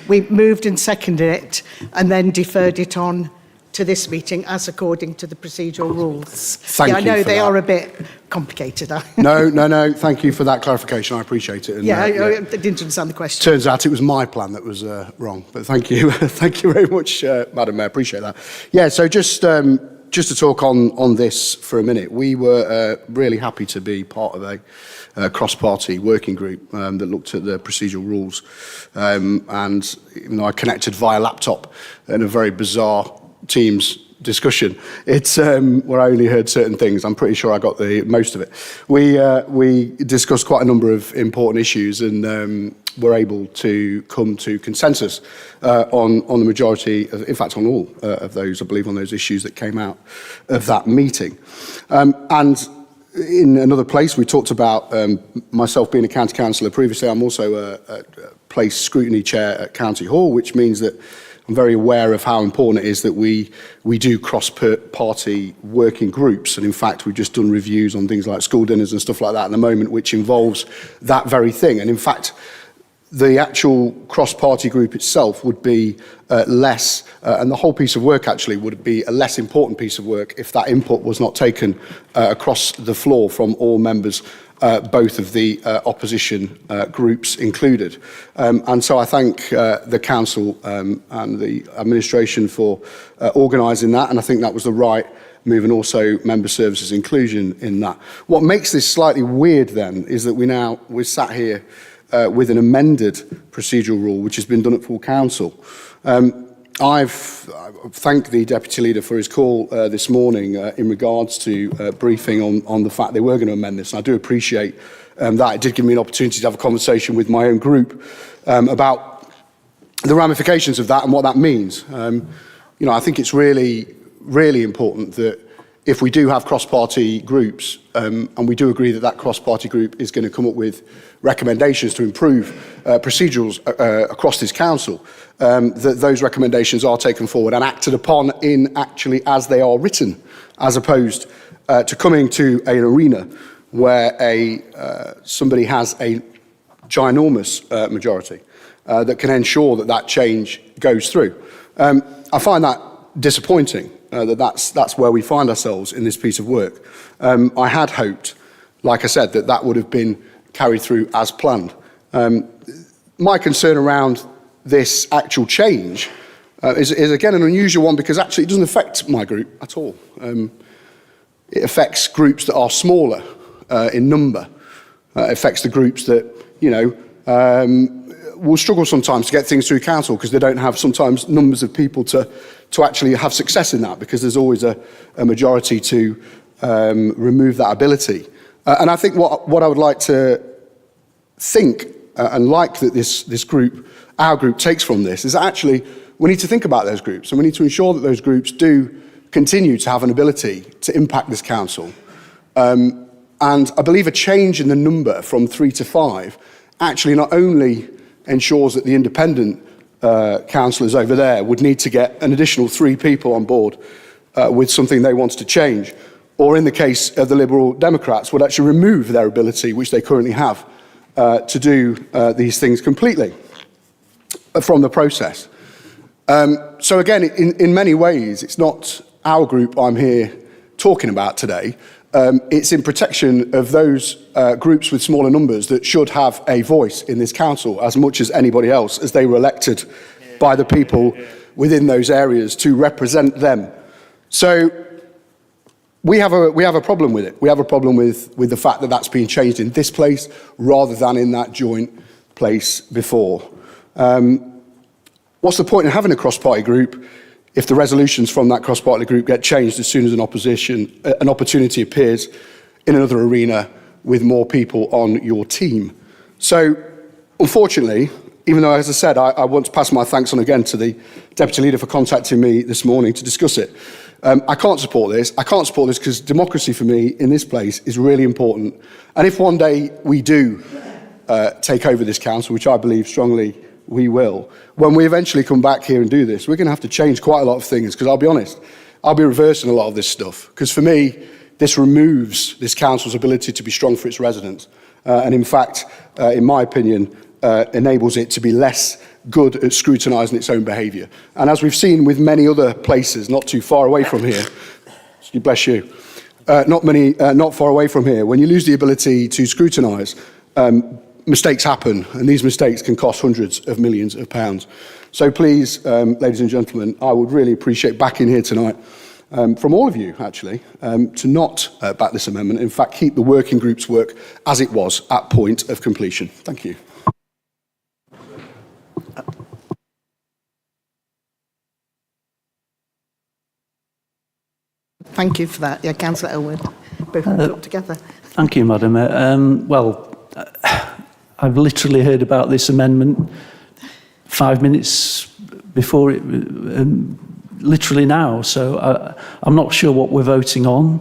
We moved and seconded it, and then deferred it on to this meeting as according to the procedural rules. Thank you. I know for they that. are a bit complicated. No. Thank you for that clarification. I appreciate it. And, I didn't understand the question. Turns out it was my plan that was wrong. But thank you. Thank you very much, Madam Mayor. Appreciate that. Yeah, so just to talk on this for a minute, we were really happy to be part of a cross-party working group that looked at the procedural rules. And even though I connected via laptop in a very bizarre Teams discussion, it's where I only heard certain things. I'm pretty sure I got the most of it. We discussed quite a number of important issues and were able to come to consensus on the majority, in fact on all of those, I believe, on those issues that came out of that meeting. And in another place, we talked about myself being a county councillor previously. I'm also a place scrutiny chair at County Hall, which means that I'm very aware of how important it is that we do cross-party working groups. And in fact, we've just done reviews on things like school dinners and stuff like that at the moment, which involves that very thing. And in fact, the actual cross-party group itself would be less, and the whole piece of work actually would be a less important piece of work if that input was not taken across the floor from all members, both of the opposition groups included. And so I thank the council and the administration for organising that, and I think that was the right move, and also member services inclusion in that. What makes this slightly weird then is that we're sat here with an amended procedural rule which has been done at full council. I've thanked the Deputy Leader for his call this morning in regards to briefing on the fact they were going to amend this, and I do appreciate that. It did give me an opportunity to have a conversation with my own group about the ramifications of that and what that means. You know, I think it's really important that if we do have cross-party groups, and we do agree that that cross-party group is going to come up with recommendations to improve procedurals across this council, that those recommendations are taken forward and acted upon in actually as they are written, as opposed to coming to an arena where somebody has a ginormous majority that can ensure that that change goes through. I find that disappointing. That's where we find ourselves in this piece of work. I had hoped, like I said, that would have been carried through as planned. My concern around this actual change is again an unusual one, because actually it doesn't affect my group at all. It affects groups that are smaller in number. It affects the groups that, you know, will struggle sometimes to get things through council because they don't have sometimes numbers of people to actually have success in that, because there's always a majority to remove that ability. And I think what I would like to think and like that this group, our group, takes from this is that actually we need to think about those groups, and we need to ensure that those groups do continue to have an ability to impact this council. And I believe a change in the number from 3 to 5 actually not only ensures that the independent councillors over there would need to get an additional 3 people on board with something they wanted to change, or in the case of the Liberal Democrats, would actually remove their ability, which they currently have, to do these things completely from the process. So again, in many ways, it's not our group I'm here talking about today. It's in protection of those groups with smaller numbers that should have a voice in this council as much as anybody else, as they were elected by the people within those areas to represent them. So we have a problem with it. We have a problem with the fact that that's being changed in this place rather than in that joint place before. What's the point in having a cross-party group if the resolutions from that cross-party group get changed as soon as an opportunity appears in another arena with more people on your team? So, unfortunately, even though, as I said, I want to pass my thanks on again to the Deputy Leader for contacting me this morning to discuss it, I can't support this. I can't support this because democracy for me in this place is really important. And if one day we do take over this council, which I believe strongly we will, when we eventually come back here and do this, we're going to have to change quite a lot of things, because I'll be honest, I'll be reversing a lot of this stuff, because for me, this removes this council's ability to be strong for its residents, and in fact, in my opinion, enables it to be less good at scrutinising its own behaviour. And as we've seen with many other places not too far away from here, bless you, not far away from here, when you lose the ability to scrutinise, mistakes happen, and these mistakes can cost hundreds of millions of pounds. So please, ladies and gentlemen, I would really appreciate back in here tonight, from all of you actually, to not back this amendment, in fact keep the working group's work as it was at point of completion. Thank you. Thank you for that. Yeah, Councillor Elwood, both up together. Thank you, Madam Mayor. Well, I've literally heard about this amendment 5 minutes before it, literally now, so I'm not sure what we're voting on.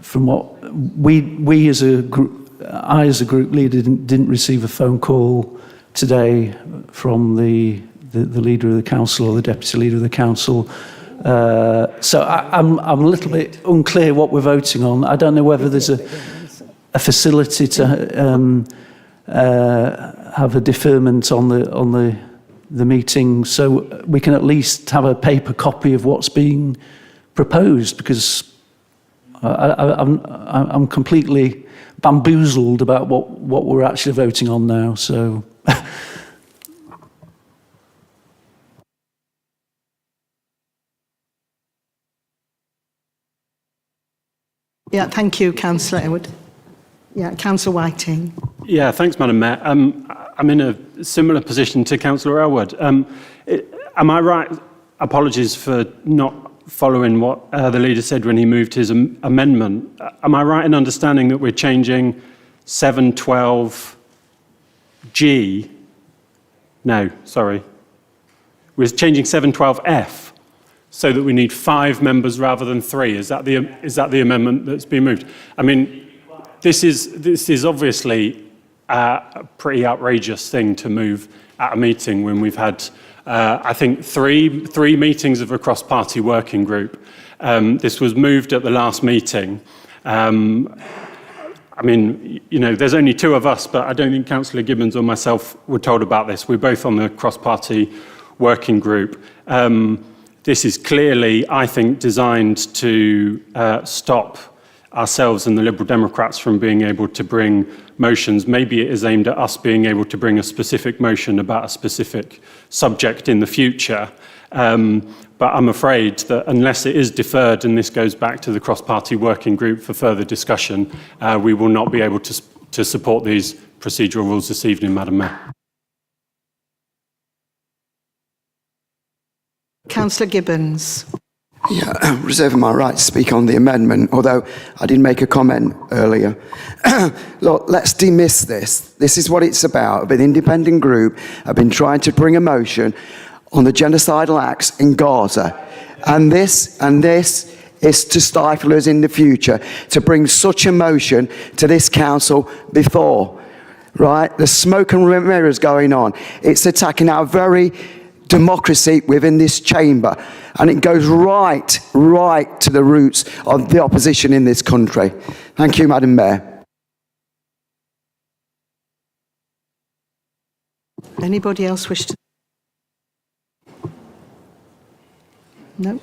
From what we as a group, I as a group leader didn't receive a phone call today from the leader of the council or the deputy leader of the council. So I'm a little bit unclear what we're voting on. I don't know whether there's a facility to have a deferment on the meeting, so we can at least have a paper copy of what's being proposed, because I'm completely bamboozled about what we're actually voting on now. So. Yeah, thank you, Councillor Edward. Yeah, Councillor Whiting. Yeah, thanks, Madam Mayor. I'm in a similar position to Councillor Elwood. Am I right? Apologies for not following what the leader said when he moved his amendment. Am I right in understanding that we're changing 712G? No, sorry. We're changing 712F so that we need 5 members rather than 3. Is that the amendment that's been moved? I mean, this is obviously a pretty outrageous thing to move at a meeting when we've had, I think, three meetings of a cross-party working group. This was moved at the last meeting. I mean, you know, there's only 2 of us, but I don't think Councillor Gibbons or myself were told about this. We're both on the cross-party working group. This is clearly, I think, designed to stop ourselves and the Liberal Democrats from being able to bring motions. Maybe it is aimed at us being able to bring a specific motion about a specific subject in the future. But I'm afraid that unless it is deferred and this goes back to the cross-party working group for further discussion, we will not be able to support these procedural rules this evening, Madam Mayor. Councillor Gibbons. Yeah, reserving my right to speak on the amendment, although I did make a comment earlier. Look, let's dismiss this. This is what it's about. An independent group have been trying to bring a motion on the genocidal acts in Gaza. And this is to stifle us in the future, to bring such a motion to this council before. Right? The smoke and mirrors going on. It's attacking our very democracy within this chamber, and it goes right to the roots of the opposition in this country. Thank you, Madam Mayor. Anybody else wish to? No.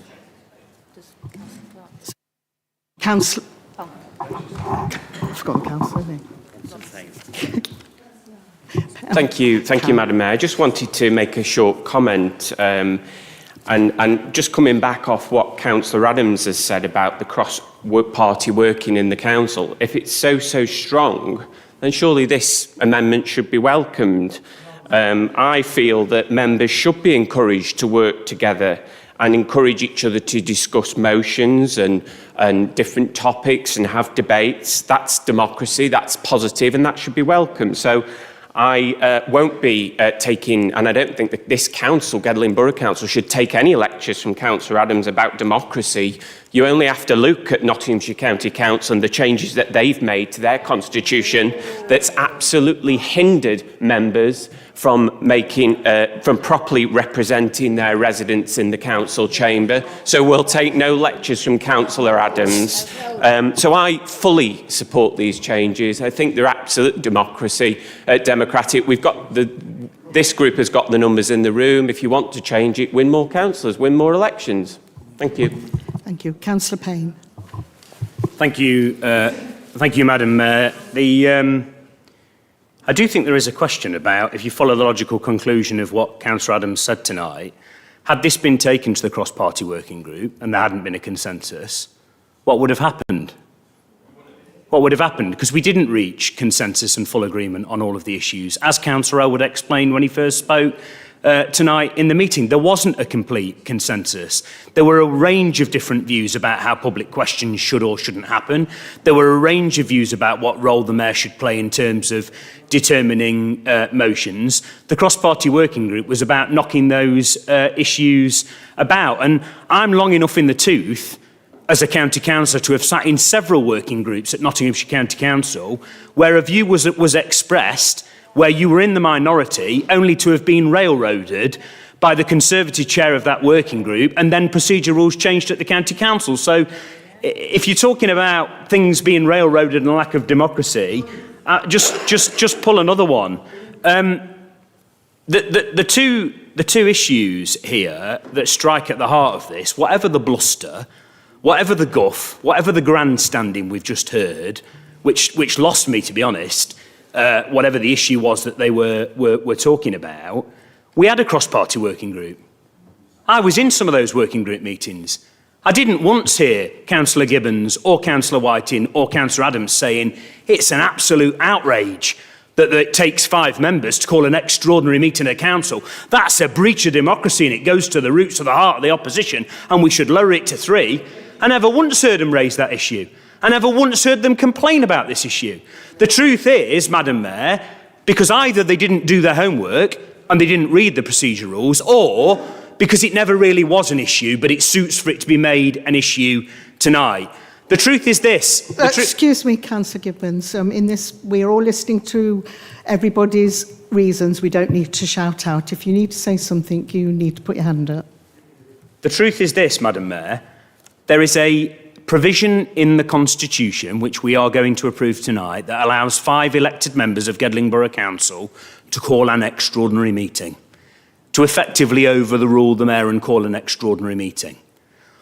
Councillor. I've forgotten Councillor. Thank you, Madam Mayor. I just wanted to make a short comment, and just coming back off what Councillor Adams has said about the cross-party working in the council. If it's so strong, then surely this amendment should be welcomed. I feel that members should be encouraged to work together and encourage each other to discuss motions and different topics and have debates. That's democracy, that's positive, and that should be welcomed. So I won't be taking, and I don't think that this council, Gedling Borough Council, should take any lectures from Councillor Adams about democracy. You only have to look at Nottinghamshire County Council and the changes that they've made to their constitution that's absolutely hindered members from from properly representing their residents in the council chamber. So we'll take no lectures from Councillor Adams. So I fully support these changes. I think they're absolute democratic. We've got this group has got the numbers in the room. If you want to change it, win more councillors, win more elections. Thank you. Thank you. Councillor Payne. Thank you, Madam Mayor. I do think there is a question about, if you follow the logical conclusion of what Councillor Adams said tonight, had this been taken to the cross-party working group and there hadn't been a consensus, what would have happened? What would have happened? Because we didn't reach consensus and full agreement on all of the issues. As Councillor Elwood explained when he first spoke tonight in the meeting, there wasn't a complete consensus. There were a range of different views about how public questions should or shouldn't happen. There were a range of views about what role the Mayor should play in terms of determining motions. The cross-party working group was about knocking those issues about. And I'm long enough in the tooth as a county councillor to have sat in several working groups at Nottinghamshire County Council where a view was expressed where you were in the minority, only to have been railroaded by the Conservative chair of that working group, and then procedure rules changed at the County Council. So if you're talking about things being railroaded and a lack of democracy, just pull another one. The two issues here that strike at the heart of this, whatever the bluster, whatever the guff, whatever the grandstanding we've just heard, which lost me, to be honest, whatever the issue was that they were talking about, we had a cross-party working group. I was in some of those working group meetings. I didn't once hear Councillor Gibbons or Councillor Whiting or Councillor Adams saying it's an absolute outrage that it takes 5 members to call an extraordinary meeting of council. That's a breach of democracy and it goes to the roots of the heart of the opposition and we should lower it to 3. I never once heard them raise that issue. I never once heard them complain about this issue. The truth is, Madam Mayor, because either they didn't do their homework and they didn't read the procedure rules, or because it never really was an issue, but it suits for it to be made an issue tonight. The truth is this. Excuse me, Councillor Gibbons. In this, we are all listening to everybody's reasons. We don't need to shout out. If you need to say something, you need to put your hand up. The truth is this, Madam Mayor. There is a provision in the Constitution, which we are going to approve tonight, that allows 5 elected members of Gedling Borough Council to call an extraordinary meeting, to effectively overrule the Mayor and call an extraordinary meeting.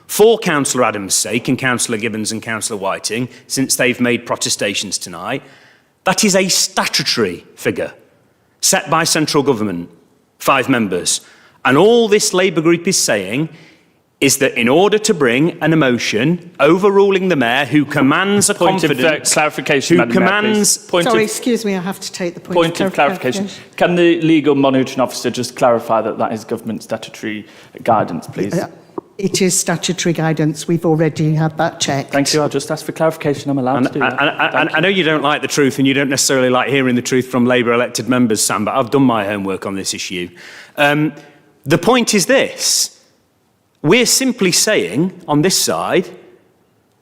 For Councillor Adams' sake and Councillor Gibbons and Councillor Whiting, since they've made protestations tonight, that is a statutory figure set by central government, 5 members. And all this Labour group is saying is that in order to bring an emotion overruling the Mayor who commands a confidence... clarification, who commands... Sorry, excuse me, I have to take the point of clarification. Can the legal monitoring officer just clarify that that is government statutory guidance, please? It is statutory guidance. We've already had that checked. Thank you. I'll just ask for clarification. I'm allowed to do that. I know you don't like the truth and you don't necessarily like hearing the truth from Labour elected members, Sam, but I've done my homework on this issue. The point is this. We're simply saying, on this side,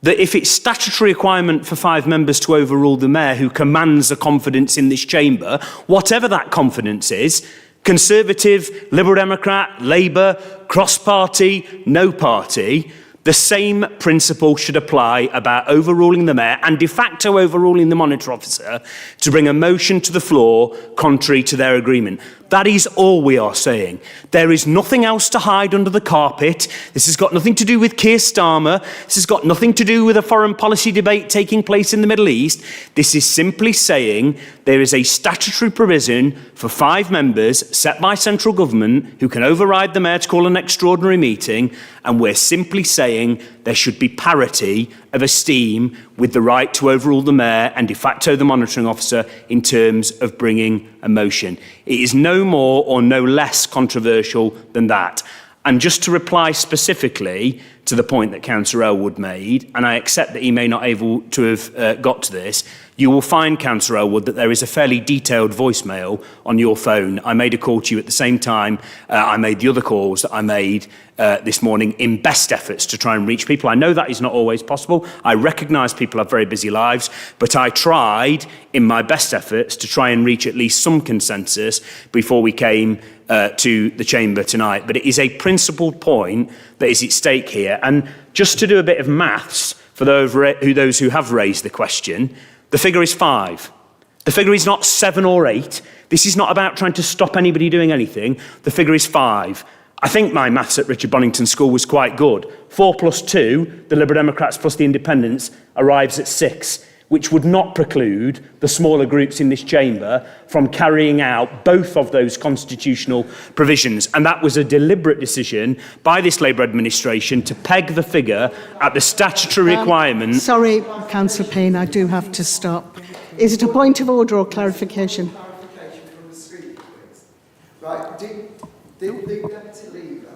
that if it's statutory requirement for 5 members to overrule the Mayor who commands a confidence in this chamber, whatever that confidence is, Conservative, Liberal Democrat, Labour, cross-party, no party, the same principle should apply about overruling the Mayor and de facto overruling the monitor officer to bring a motion to the floor contrary to their agreement. That is all we are saying. There is nothing else to hide under the carpet. This has got nothing to do with Keir Starmer. This has got nothing to do with a foreign policy debate taking place in the Middle East. This is simply saying there is a statutory provision for 5 members set by central government who can override the Mayor to call an extraordinary meeting, and we're simply saying there should be parity of esteem with the right to overrule the Mayor and de facto the monitoring officer in terms of bringing a motion. It is no more or no less controversial than that. And just to reply specifically to the point that Councillor Elwood made, and I accept that he may not be able to have got to this, you will find, Councillor Elwood, that there is a fairly detailed voicemail on your phone. I made a call to you at the same time I made the other calls that I made this morning in best efforts to try and reach people. I know that is not always possible. I recognise people have very busy lives, but I tried in my best efforts to try and reach at least some consensus before we came to the chamber tonight. But it is a principled point that is at stake here. And just to do a bit of maths for those who have raised the question, the figure is 5. The figure is not 7 or 8. This is not about trying to stop anybody doing anything. The figure is 5. I think my maths at Richard Bonington School was quite good. 4 plus 2, the Liberal Democrats plus the Independents, arrives at 6, which would not preclude the smaller groups in this chamber from carrying out both of those constitutional provisions. And that was a deliberate decision by this Labour administration to peg the figure at the statutory requirement. Sorry, Councillor Payne, I do have to stop. Is it a point of order or clarification? Right, did the Deputy Leader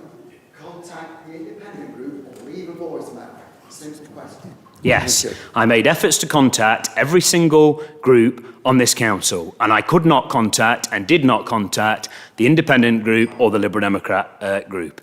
contact the independent group or leave a voicemail? Simple question. Yes, I made efforts to contact every single group on this council, and I could not contact and did not contact the independent group or the Liberal Democrat group.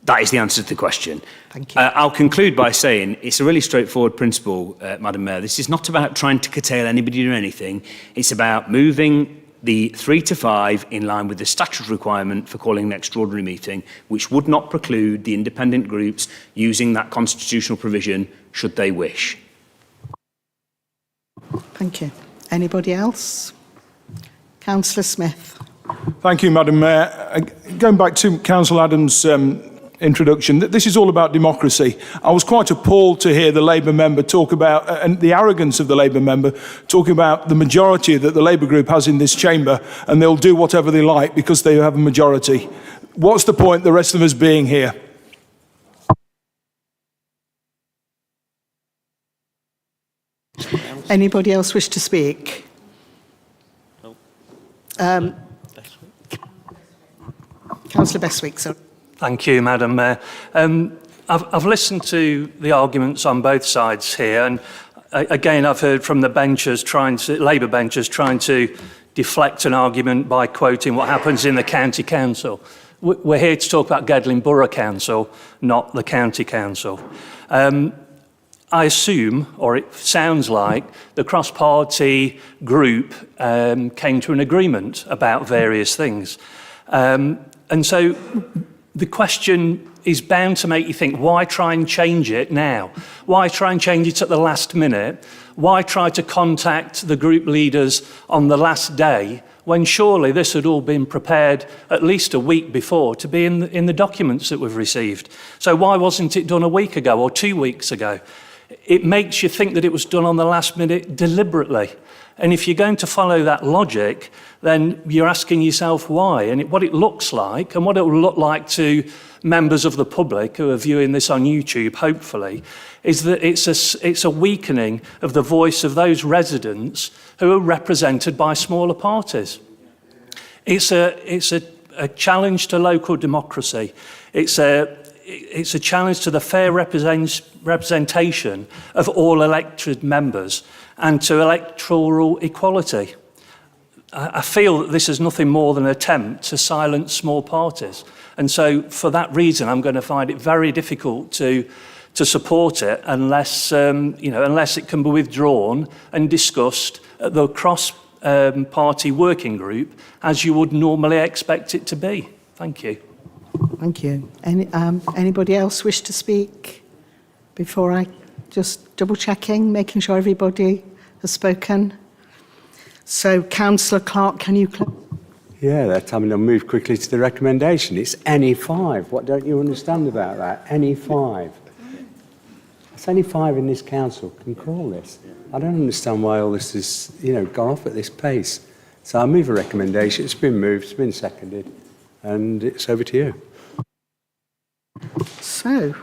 That is the answer to the question. Thank you. I'll conclude by saying it's a really straightforward principle, Madam Mayor. This is not about trying to curtail anybody or anything. It's about moving the 3 to 5 in line with the statutory requirement for calling an extraordinary meeting, which would not preclude the independent groups using that constitutional provision should they wish. Thank you. Anybody else? Councillor Smith. Thank you, Madam Mayor. Going back to Councillor Adams' introduction, this is all about democracy. I was quite appalled to hear the Labour member talk about, and the arrogance of the Labour member, talking about the majority that the Labour group has in this chamber, and they'll do whatever they like because they have a majority. What's the point the rest of us being here? Anybody else wish to speak? Councillor Bestwick, sir. Thank you, Madam Mayor. I've listened to the arguments on both sides here, and again, I've heard from the benchers Labour benchers trying to deflect an argument by quoting what happens in the county council. We're here to talk about Gedling Borough Council, not the county council. I assume, or it sounds like, the cross-party group came to an agreement about various things. And so the question is bound to make you think, why try and change it now? Why try and change it at the last minute? Why try to contact the group leaders on the last day when surely this had all been prepared at least a week before to be in the documents that we've received? So why wasn't it done a week ago or 2 weeks ago? It makes you think that it was done on the last minute deliberately. And if you're going to follow that logic, then you're asking yourself why. And what it looks like, and what it will look like to members of the public who are viewing this on YouTube, hopefully, is that it's a weakening of the voice of those residents who are represented by smaller parties. It's a challenge to local democracy. It's a challenge to the fair representation of all elected members and to electoral equality. I feel that this is nothing more than an attempt to silence small parties. And so for that reason, I'm going to find it very difficult to support it unless, unless it can be withdrawn and discussed at the cross-party working group as you would normally expect it to be. Thank you. Thank you. Anybody else wish to speak before I just double checking, making sure everybody has spoken? So, Councillor Clark, can you... Yeah, they're telling me to move quickly to the recommendation. It's any 5. What don't you understand about that? Any 5. It's only 5 in this council can call this. I don't understand why all this is, gone off at this pace. So I move a recommendation. It's been moved, it's been seconded, and it's over to you. So,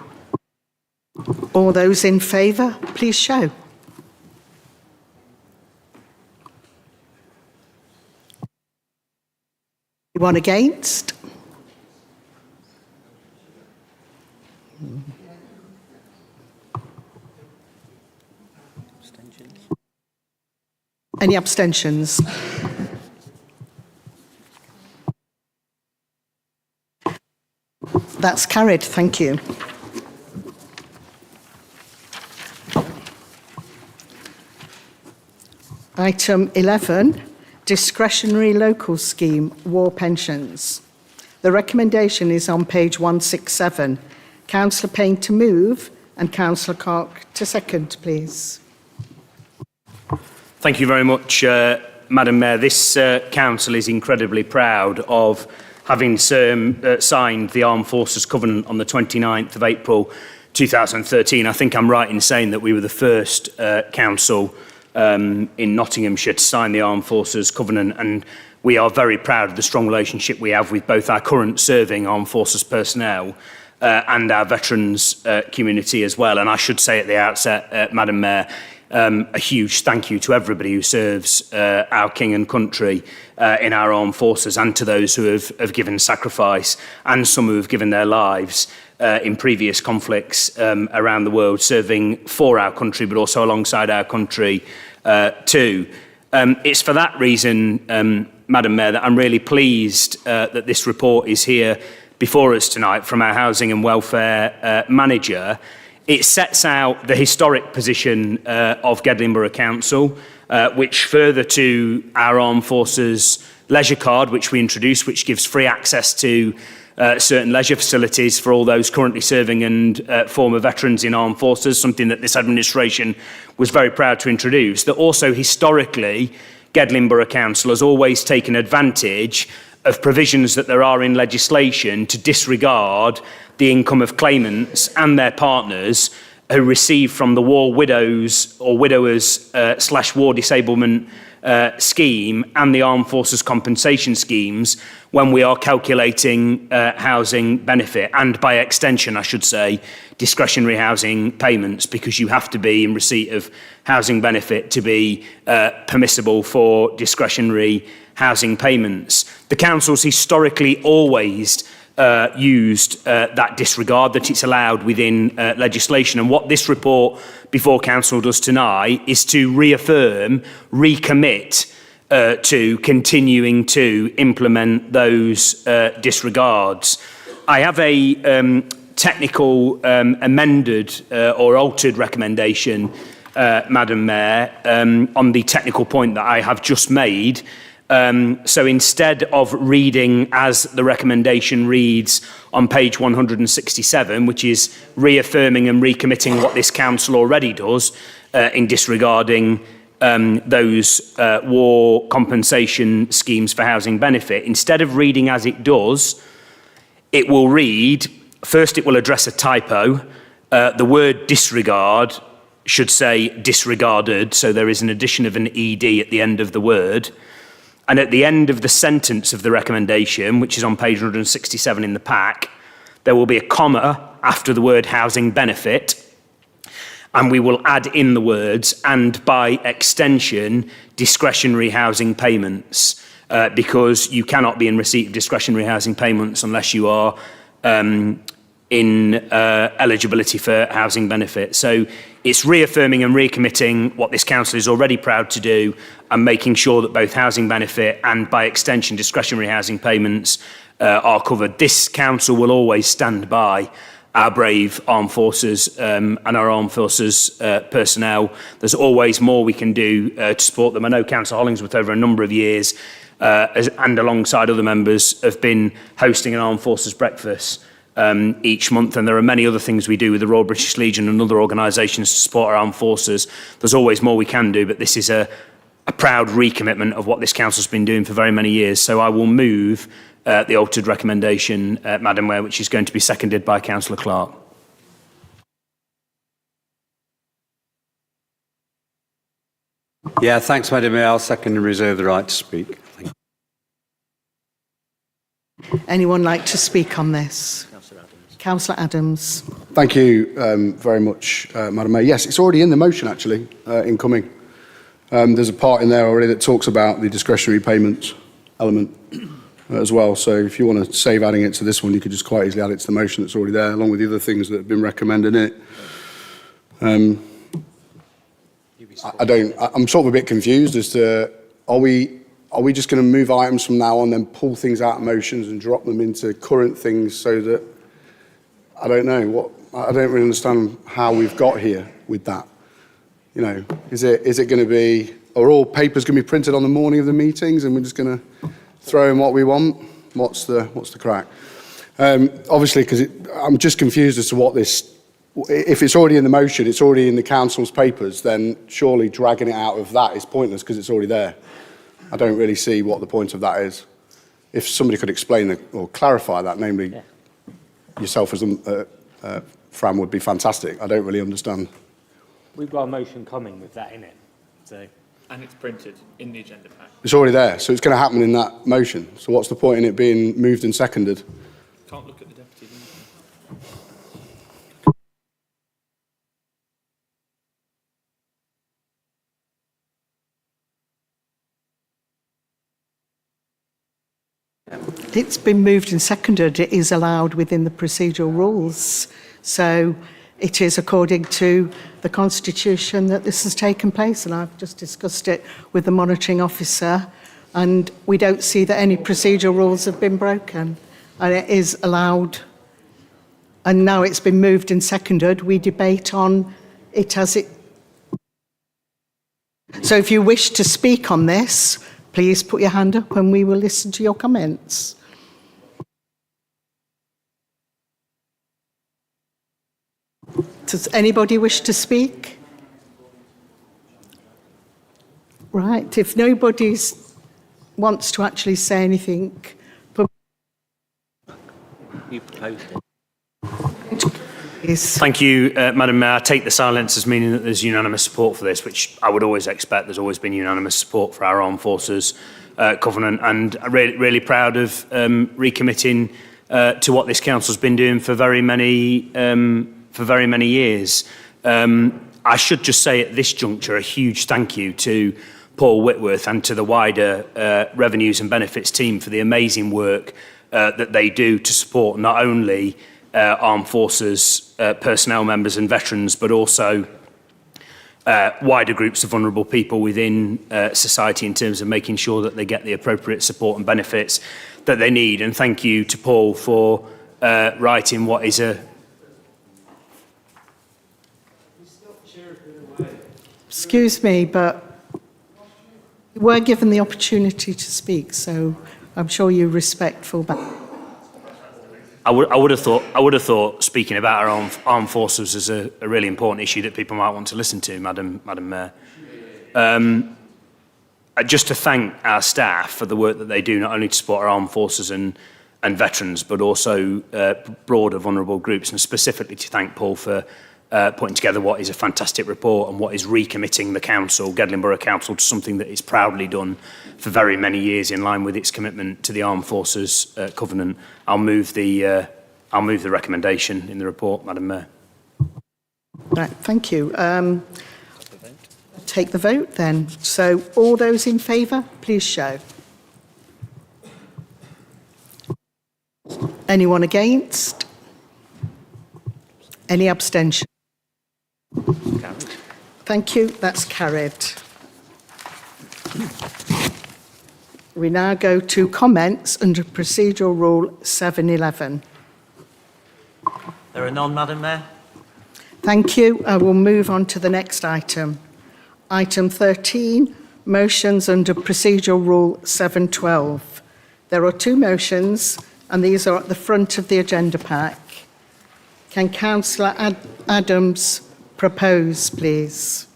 all those in favour, please show. Anyone against? Any abstentions? That's carried, thank you. Item 11, discretionary local scheme, war pensions. The recommendation is on page 167. Councillor Payne to move and Councillor Clark to second, please. Thank you very much, Madam Mayor. This council is incredibly proud of having signed the Armed Forces Covenant on the 29th of April 2013. I think I'm right in saying that we were the first council in Nottinghamshire to sign the Armed Forces Covenant, and we are very proud of the strong relationship we have with both our current serving Armed Forces personnel and our veterans community as well. And I should say at the outset, Madam Mayor, a huge thank you to everybody who serves our king and country in our armed forces, and to those who have given sacrifice, and some who have given their lives in previous conflicts around the world, serving for our country, but also alongside our country too. It's for that reason, Madam Mayor, that I'm really pleased that this report is here before us tonight from our Housing and Welfare Manager. It sets out the historic position of Gedling Borough Council, which further to our Armed Forces leisure card, which we introduced, which gives free access to certain leisure facilities for all those currently serving and former veterans in armed forces, something that this administration was very proud to introduce. That also historically, Gedling Borough Council has always taken advantage of provisions that there are in legislation to disregard the income of claimants and their partners who receive from the War Widows or Widowers / War Disablement scheme and the Armed Forces compensation schemes when we are calculating housing benefit, and by extension, I should say, discretionary housing payments, because you have to be in receipt of housing benefit to be permissible for discretionary housing payments. The council's historically always used that disregard, that it's allowed within legislation. And what this report before council does tonight is to reaffirm, recommit to continuing to implement those disregards. I have a technical amended or altered recommendation, Madam Mayor, on the technical point that I have just made. So instead of reading as the recommendation reads on page 167, which is reaffirming and recommitting what this council already does in disregarding those war compensation schemes for housing benefit, instead of reading as it does, it will read, first it will address a typo. The word disregard should say disregarded, so there is an addition of an ED at the end of the word. And at the end of the sentence of the recommendation, which is on page 167 in the pack, there will be a comma after the word housing benefit, and we will add in the words, and by extension, discretionary housing payments, because you cannot be in receipt of discretionary housing payments unless you are in eligibility for housing benefit. So it's reaffirming and recommitting what this council is already proud to do, and making sure that both housing benefit and, by extension, discretionary housing payments are covered. This council will always stand by our brave armed forces and our armed forces personnel. There's always more we can do to support them. I know Councillor Hollingsworth, over a number of years, and alongside other members, have been hosting an armed forces breakfast each month, and there are many other things we do with the Royal British Legion and other organisations to support our armed forces. There's always more we can do, but this is a proud recommitment of what this council's been doing for very many years. So I will move the altered recommendation, Madam Mayor, which is going to be seconded by Councillor Clark. Yeah, thanks, Madam Mayor. I'll second and reserve the right to speak. Thank you. Anyone like to speak on this? Councillor Adams. Thank you very much, Madam Mayor. Yes, it's already in the motion, actually, incoming. There's a part in there already that talks about the discretionary payments element as well. So if you want to save adding it to this one, you could just quite easily add it to the motion that's already there, along with the other things that have been recommended in it. I'm sort of a bit confused as to, are we just going to move items from now on, then pull things out of motions and drop them into current things so that, I don't know, I don't really understand how we've got here with that. You know, is it going to be, are all papers going to be printed on the morning of the meetings and we're just going to throw in what we want? What's the crack? Obviously, because I'm just confused as to what this, if it's already in the motion, it's already in the council's papers, then surely dragging it out of that is pointless because it's already there. I don't really see what the point of that is. If somebody could explain or clarify that, namely yourself as Fran, would be fantastic. I don't really understand. We've got a motion coming with that in it. So. And it's printed in the agenda pack. It's already there, so it's going to happen in that motion. So what's the point in it being moved and seconded? Can't look at the deputy. It's been moved and seconded. It is allowed within the procedural rules. So it is according to the Constitution that this has taken place, and I've just discussed it with the monitoring officer, and we don't see that any procedural rules have been broken, and it is allowed. And now it's been moved and seconded, we debate on it as it. So if you wish to speak on this, please put your hand up and we will listen to your comments. Does anybody wish to speak? Right, if nobody wants to actually say anything, You proposed it. please. Thank you, Madam Mayor. I take the silence as meaning that there's unanimous support for this, which I would always expect. There's always been unanimous support for our Armed Forces Covenant, and I'm really proud of recommitting to what this council's been doing for very many years. I should just say at this juncture a huge thank you to Paul Whitworth and to the wider Revenues and Benefits team for the amazing work that they do to support not only Armed Forces personnel members and veterans, but also wider groups of vulnerable people within society in terms of making sure that they get the appropriate support and benefits that they need. And thank you to Paul for writing what is a... Excuse me, but you were given the opportunity to speak, so I'm sure you're respectful. I would have thought speaking about our armed forces is a really important issue that people might want to listen to, Madam Mayor. Just to thank our staff for the work that they do, not only to support our armed forces and veterans, but also broader vulnerable groups, and specifically to thank Paul for putting together what is a fantastic report and what is recommitting the council, Gedling Borough Council, to something that it's proudly done for very many years in line with its commitment to the Armed Forces Covenant. I'll move the recommendation in the report, Madam Mayor. Right, thank you. Take the vote then. So all those in favour, please show. Anyone against? Any abstention? Thank you, that's carried. We now go to comments under Procedural Rule 711. There are none, Madam Mayor. Thank you. I will move on to the next item. Item 13, motions under Procedural Rule 712. There are two motions, and these are at the front of the agenda pack. Can Councillor Adams propose, please?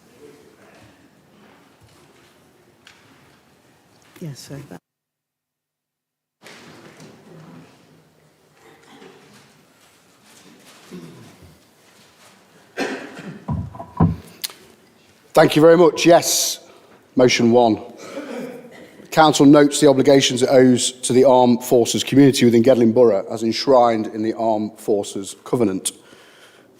Yes, sir. Thank you very much. Yes. Motion 1. The Council notes the obligations it owes to the Armed Forces community within Gedling Borough as enshrined in the Armed Forces Covenant.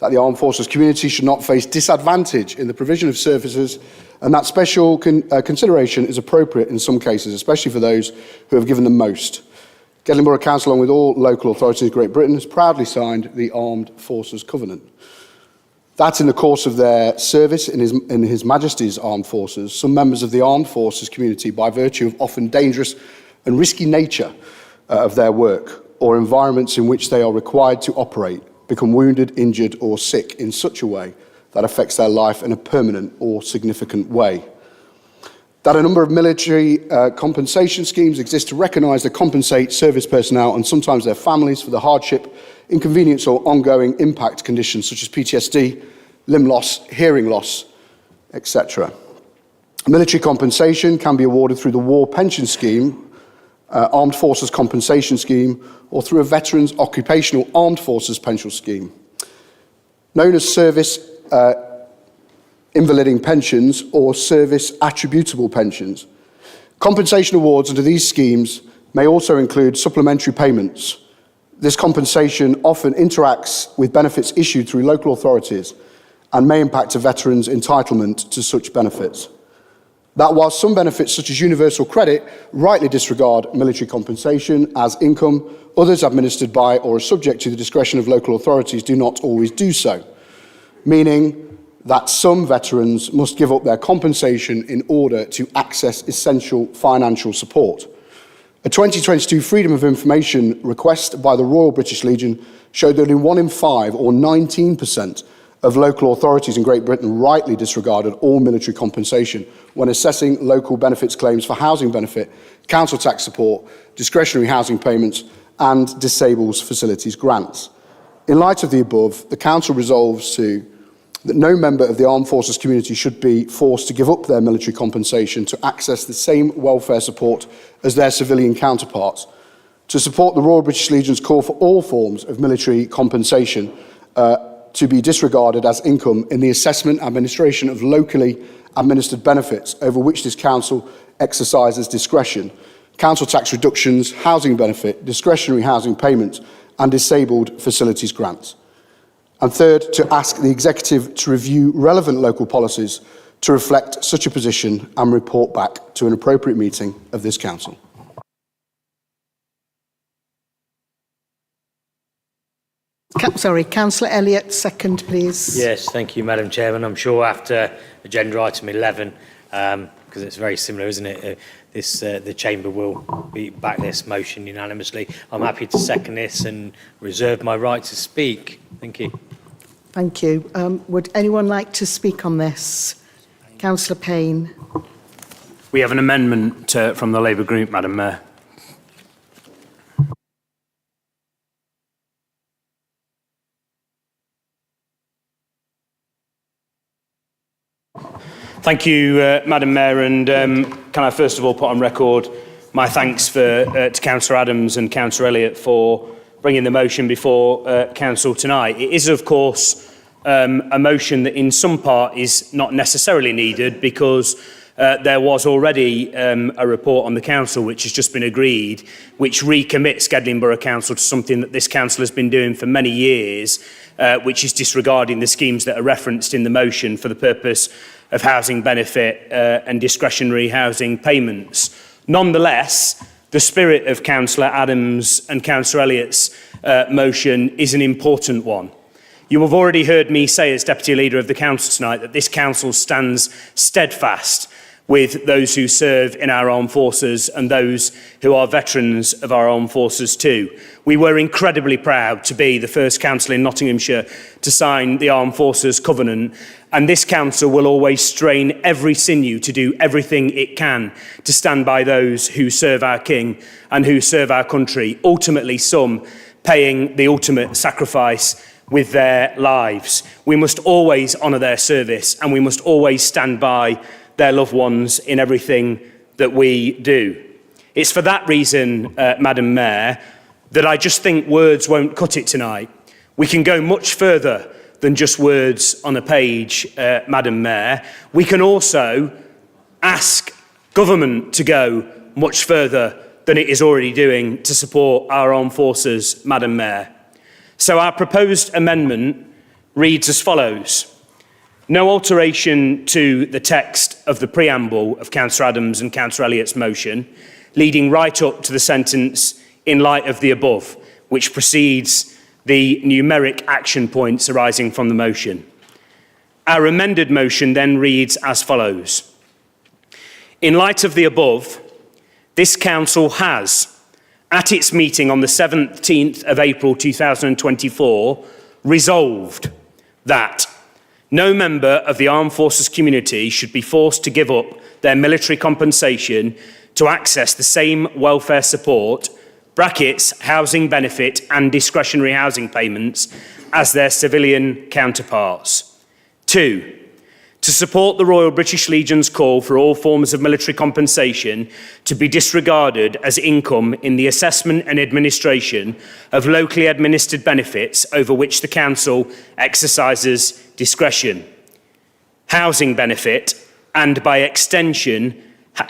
That the Armed Forces community should not face disadvantage in the provision of services, and that special consideration is appropriate in some cases, especially for those who have given the most. Gedling Borough Council, along with all local authorities in Great Britain, has proudly signed the Armed Forces Covenant. That in the course of their service in His Majesty's Armed Forces, some members of the Armed Forces community, by virtue of often dangerous and risky nature of their work or environments in which they are required to operate, become wounded, injured or sick in such a way that affects their life in a permanent or significant way. That a number of military compensation schemes exist to recognise and compensate service personnel and sometimes their families for the hardship, inconvenience or ongoing impact conditions such as PTSD, limb loss, hearing loss, etc. Military compensation can be awarded through the War Pension Scheme, Armed Forces Compensation Scheme, or through a Veterans Occupational Armed Forces Pension Scheme. Known as service invaliding pensions or service attributable pensions. Compensation awards under these schemes may also include supplementary payments. This compensation often interacts with benefits issued through local authorities and may impact a veteran's entitlement to such benefits. That while some benefits such as universal credit rightly disregard military compensation as income, others administered by or are subject to the discretion of local authorities do not always do so, meaning that some veterans must give up their compensation in order to access essential financial support. A 2022 Freedom of Information request by the Royal British Legion showed that only 1 in 5, or 19%, of local authorities in Great Britain rightly disregarded all military compensation when assessing local benefits claims for housing benefit, council tax support, discretionary housing payments and disabled facilities grants. In light of the above, the Council resolves to that no member of the armed forces community should be forced to give up their military compensation to access the same welfare support as their civilian counterparts, to support the Royal British Legion's call for all forms of military compensation to be disregarded as income in the assessment and administration of locally administered benefits over which this council exercises discretion, council tax reductions, housing benefit, discretionary housing payments and disabled facilities grants. And third, to ask the Executive to review relevant local policies to reflect such a position and report back to an appropriate meeting of this council. Councillor Elliott, second, please. Yes, thank you, Madam Chairman. I'm sure after agenda item 11, because it's very similar, isn't it? The Chamber will back this motion unanimously. I'm happy to second this and reserve my right to speak. Thank you. Thank you. Would anyone like to speak on this? Councillor Payne. We have an amendment from the Labour Group, Madam Mayor. Thank you, Madam Mayor, and can I first of all put on record my thanks to Councillor Adams and Councillor Elliott for bringing the motion before Council tonight. It is, of course, a motion that in some part is not necessarily needed because there was already a report on the Council which has just been agreed, which recommits Gedling Borough Council to something that this Council has been doing for many years, which is disregarding the schemes that are referenced in the motion for the purpose of housing benefit and discretionary housing payments. Nonetheless, the spirit of Councillor Adams and Councillor Elliott's motion is an important one. You have already heard me say as Deputy Leader of the Council tonight that this Council stands steadfast with those who serve in our armed forces and those who are veterans of our armed forces too. We were incredibly proud to be the first council in Nottinghamshire to sign the Armed Forces Covenant, and this council will always strain every sinew to do everything it can to stand by those who serve our King and who serve our country, ultimately some paying the ultimate sacrifice with their lives. We must always honour their service and we must always stand by their loved ones in everything that we do. It's for that reason, Madam Mayor, that I just think words won't cut it tonight. We can go much further than just words on a page, Madam Mayor. We can also ask government to go much further than it is already doing to support our armed forces, Madam Mayor. So our proposed amendment reads as follows. No alteration to the text of the preamble of Councillor Adams and Councillor Elliott's motion, leading right up to the sentence in light of the above, which precedes the numeric action points arising from the motion. Our amended motion then reads as follows. In light of the above, this Council has, at its meeting on the 17th of April 2024, resolved that no member of the armed forces community should be forced to give up their military compensation to access the same welfare support, brackets, housing benefit and discretionary housing payments as their civilian counterparts. 2. To support the Royal British Legion's call for all forms of military compensation to be disregarded as income in the assessment and administration of locally administered benefits over which the Council exercises discretion. Housing benefit and, by extension,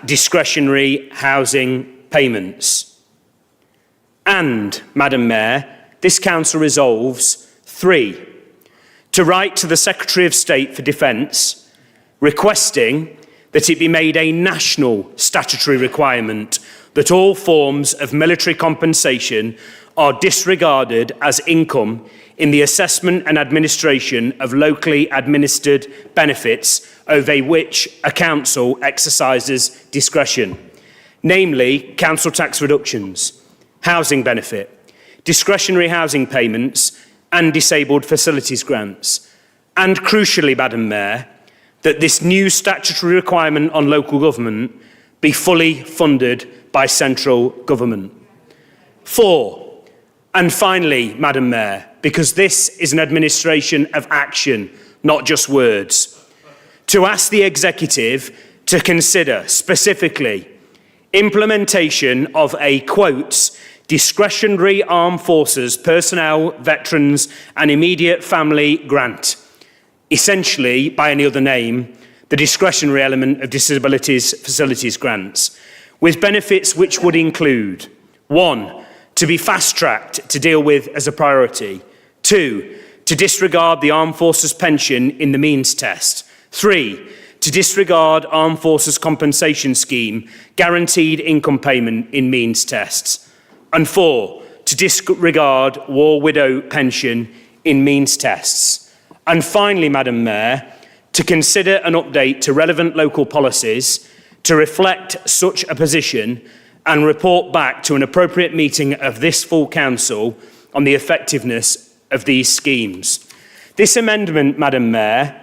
discretionary housing payments. And, Madam Mayor, this Council resolves 3. To write to the Secretary of State for Defence requesting that it be made a national statutory requirement that all forms of military compensation are disregarded as income in the assessment and administration of locally administered benefits over which a council exercises discretion, namely council tax reductions, housing benefit, discretionary housing payments and disabled facilities grants. And crucially, Madam Mayor, that this new statutory requirement on local government be fully funded by central government. 4, and finally, Madam Mayor, because this is an administration of action, not just words. To ask the executive to consider specifically implementation of a, quote, discretionary armed forces personnel, veterans and immediate family grant, essentially, by any other name, the discretionary element of disabilities facilities grants, with benefits which would include 1, to be fast-tracked to deal with as a priority, 2, to disregard the Armed Forces pension in the means test, 3, to disregard Armed Forces compensation scheme guaranteed income payment in means tests, and 4, to disregard war widow pension in means tests. And finally, Madam Mayor, to consider an update to relevant local policies to reflect such a position and report back to an appropriate meeting of this full council on the effectiveness of these schemes. This amendment, Madam Mayor,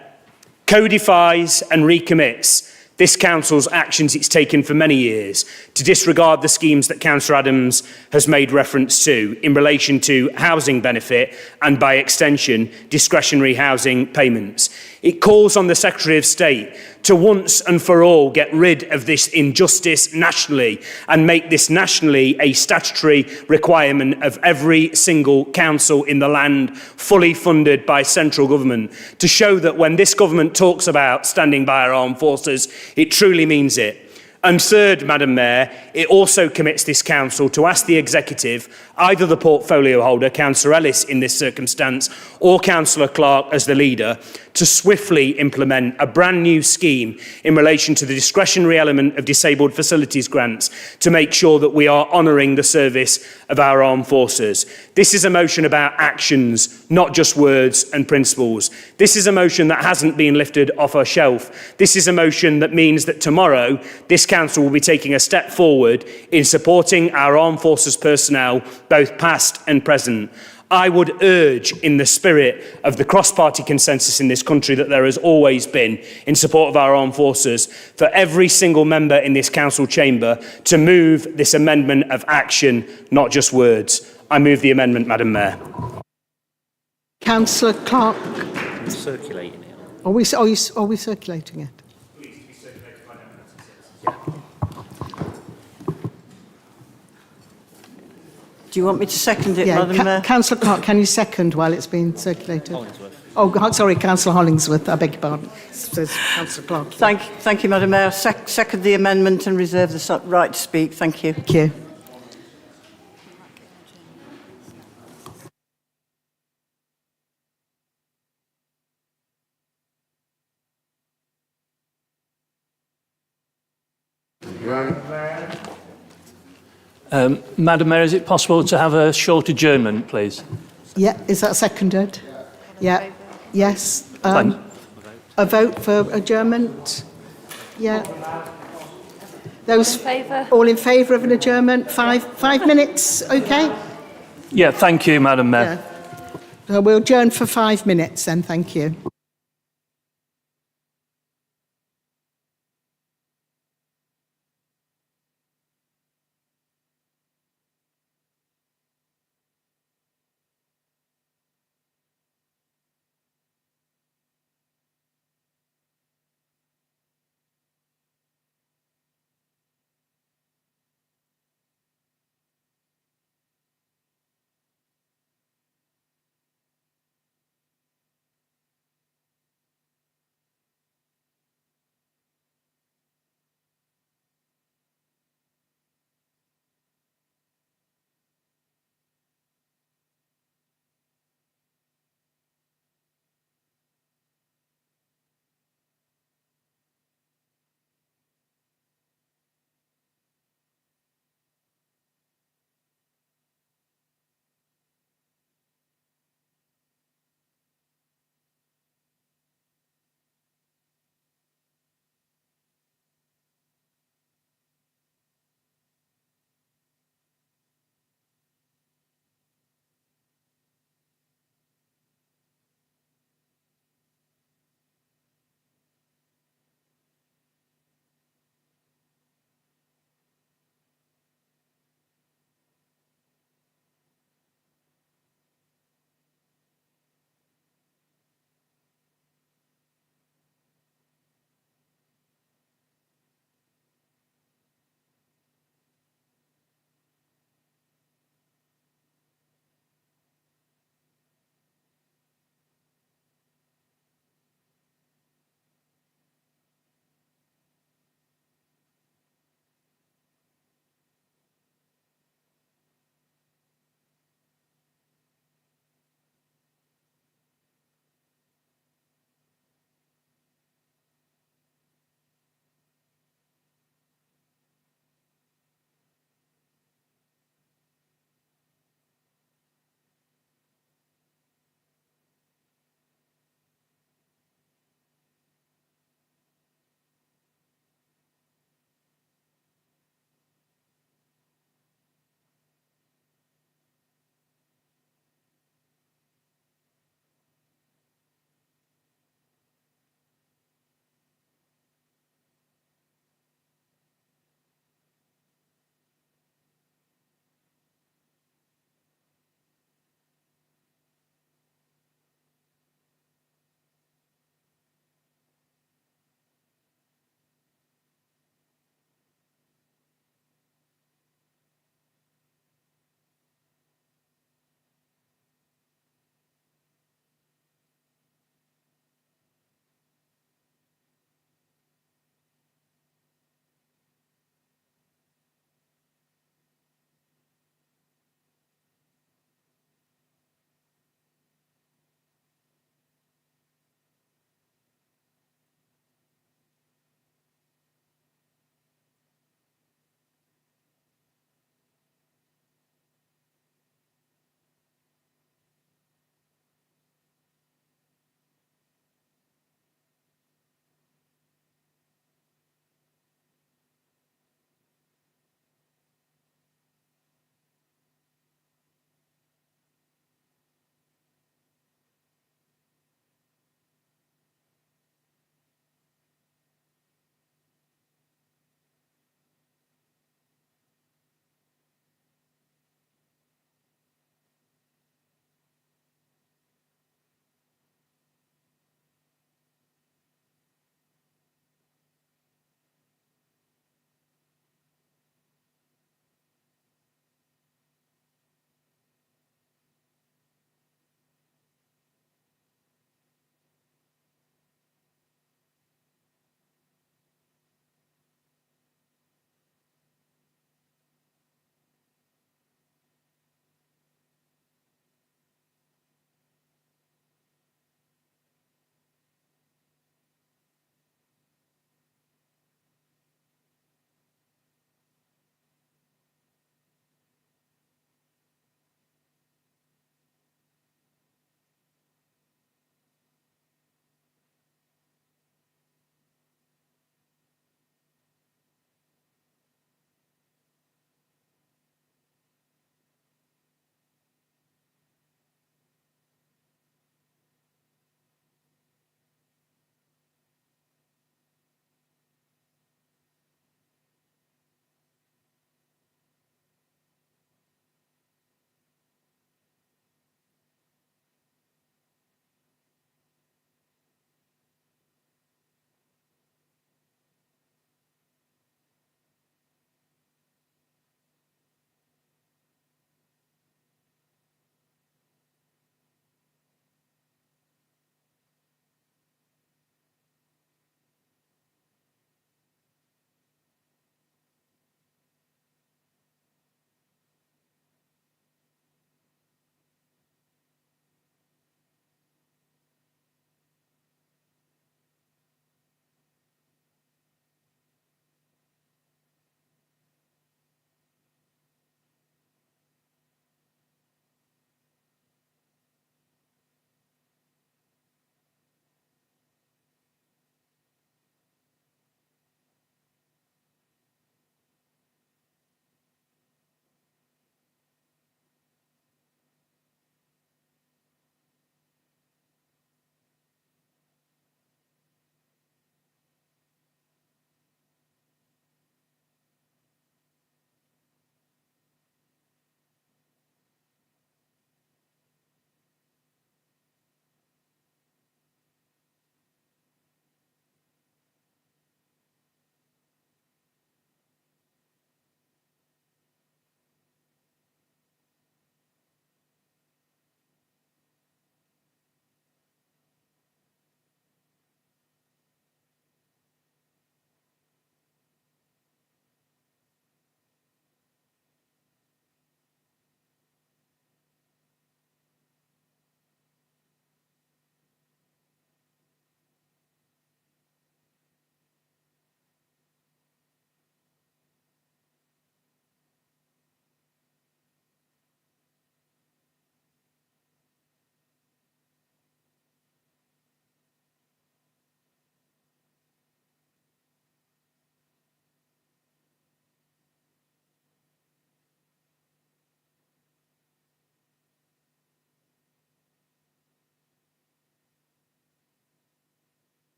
codifies and recommits this council's actions it's taken for many years to disregard the schemes that Councillor Adams has made reference to in relation to housing benefit and, by extension, discretionary housing payments. It calls on the Secretary of State to once and for all get rid of this injustice nationally and make this nationally a statutory requirement of every single council in the land, fully funded by central government, to show that when this government talks about standing by our armed forces, it truly means it. And third, Madam Mayor, it also commits this council to ask the executive, either the portfolio holder, Councillor Ellis in this circumstance, or Councillor Clark as the leader, to swiftly implement a brand new scheme in relation to the discretionary element of disabled facilities grants to make sure that we are honouring the service of our armed forces. This is a motion about actions, not just words and principles. This is a motion that hasn't been lifted off a shelf. This is a motion that means that tomorrow this council will be taking a step forward in supporting our armed forces personnel, both past and present. I would urge, in the spirit of the cross-party consensus in this country that there has always been in support of our armed forces, for every single member in this council chamber to move this amendment of action, not just words. I move the amendment, Madam Mayor. Councillor Clark. Circulating it. Are we circulating it? Do you want me to second it, Madam Mayor? Councillor Clark, can you second while it's being circulated? Hollingsworth. Oh, sorry, Councillor Hollingsworth. I beg your pardon. Says Councillor Clark. Thank you, Madam Mayor. Second the amendment and reserve the right to speak. Thank you. Thank you. Madam Mayor, is it possible to have a short adjournment, please? Yeah, is that seconded? Yeah. Yes. A vote for adjournment? Yeah. Those all in favour of an adjournment? 5 minutes, okay? Yeah, thank you, Madam Mayor. Yeah. So we'll adjourn for 5 minutes then, thank you.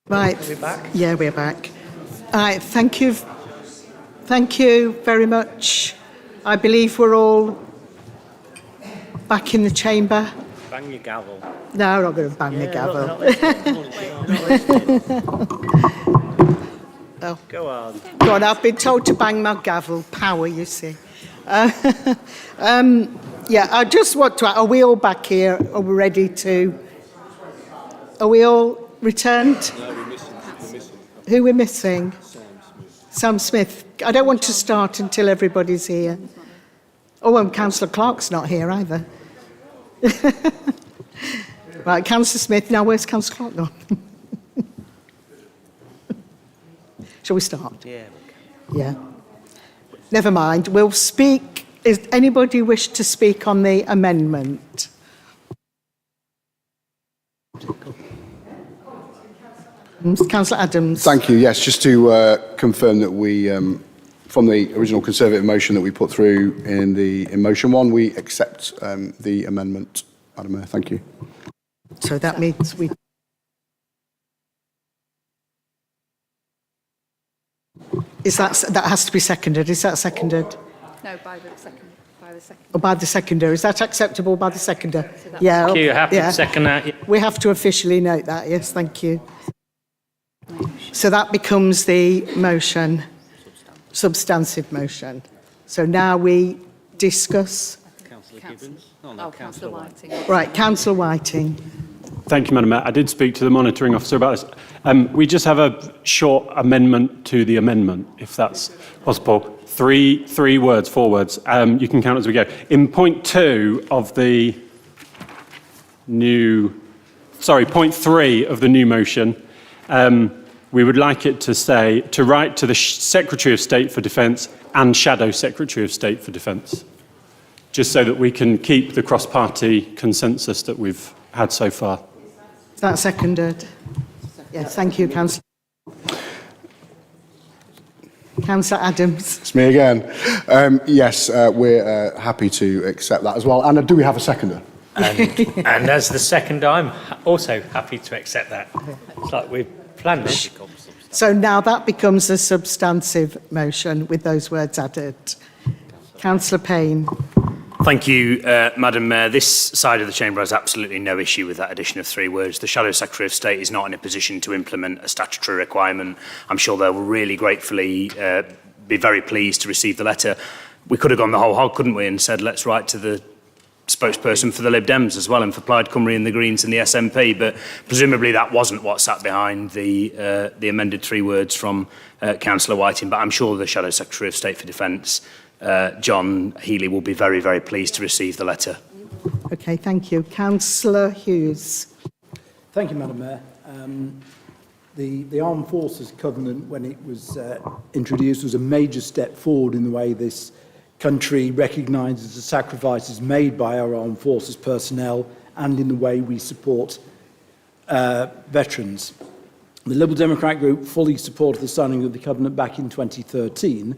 Right. Are we back? Yeah, we're back. All right, thank you. Thank you very much. I believe we're all back in the chamber. Bang your gavel. No, I'm not going to bang the gavel. Oh. Go on. Go on, I've been told to bang my gavel. Power, you see. Yeah, I just want to... Are we all back here? Are we ready to... Are we all returned? No, we're missing. Who we're missing? Sam Smith. I don't want to start until everybody's here. Oh, and Councillor Clark's not here either. Right, Councillor Smith. Now, where's Councillor Clark gone? Shall we start? Yeah. Yeah. Never mind. We'll speak. Is anybody wish to speak on the amendment? Councillor Adams. Thank you. Yes, just to confirm that we, from the original Conservative motion that we put through in motion one, we accept the amendment, Madam Mayor. Thank you. So that means we... that has to be seconded? Is that seconded? No, by the second. Or by the seconder? Is that acceptable by the seconder? Yeah. Thank you. Happy to second that. We have to officially note that. Yes, thank you. So that becomes the motion, substantive motion. So now we discuss. Councillor Gibbons. Councillor Whiting. Right, Councillor Whiting. Thank you, Madam Mayor. I did speak to the monitoring officer about this. We just have a short amendment to the amendment, if that's possible. Three words, 4 words. You can count as we go. In point 2 of the new, point 3 of the new motion, we would like it to say, to write to the Secretary of State for Defence and Shadow Secretary of State for Defence, just so that we can keep the cross-party consensus that we've had so far. Is that seconded? Yes, thank you, Councillor. Councillor Adams. It's me again. Yes, we're happy to accept that as well. And do we have a seconder? And as the second, I'm also happy to accept that. It's like we've planned it. So now that becomes a substantive motion with those words added. Councillor Payne. Thank you, Madam Mayor. This side of the chamber has absolutely no issue with that addition of 3 words. The Shadow Secretary of State is not in a position to implement a statutory requirement. I'm sure they will really gratefully be very pleased to receive the letter. We could have gone the whole hog, couldn't we, and said, let's write to the spokesperson for the Lib Dems as well, and for Plaid Cymru and the Greens and the SNP, but presumably that wasn't what sat behind the amended 3 words from Councillor Whiting, but I'm sure the Shadow Secretary of State for Defence, John Healy, will be very, very pleased to receive the letter. Okay, thank you. Councillor Hughes. Thank you, Madam Mayor. The Armed Forces Covenant, when it was introduced, was a major step forward in the way this country recognises the sacrifices made by our armed forces personnel and in the way we support veterans. The Liberal Democrat Group fully supported the signing of the Covenant back in 2013,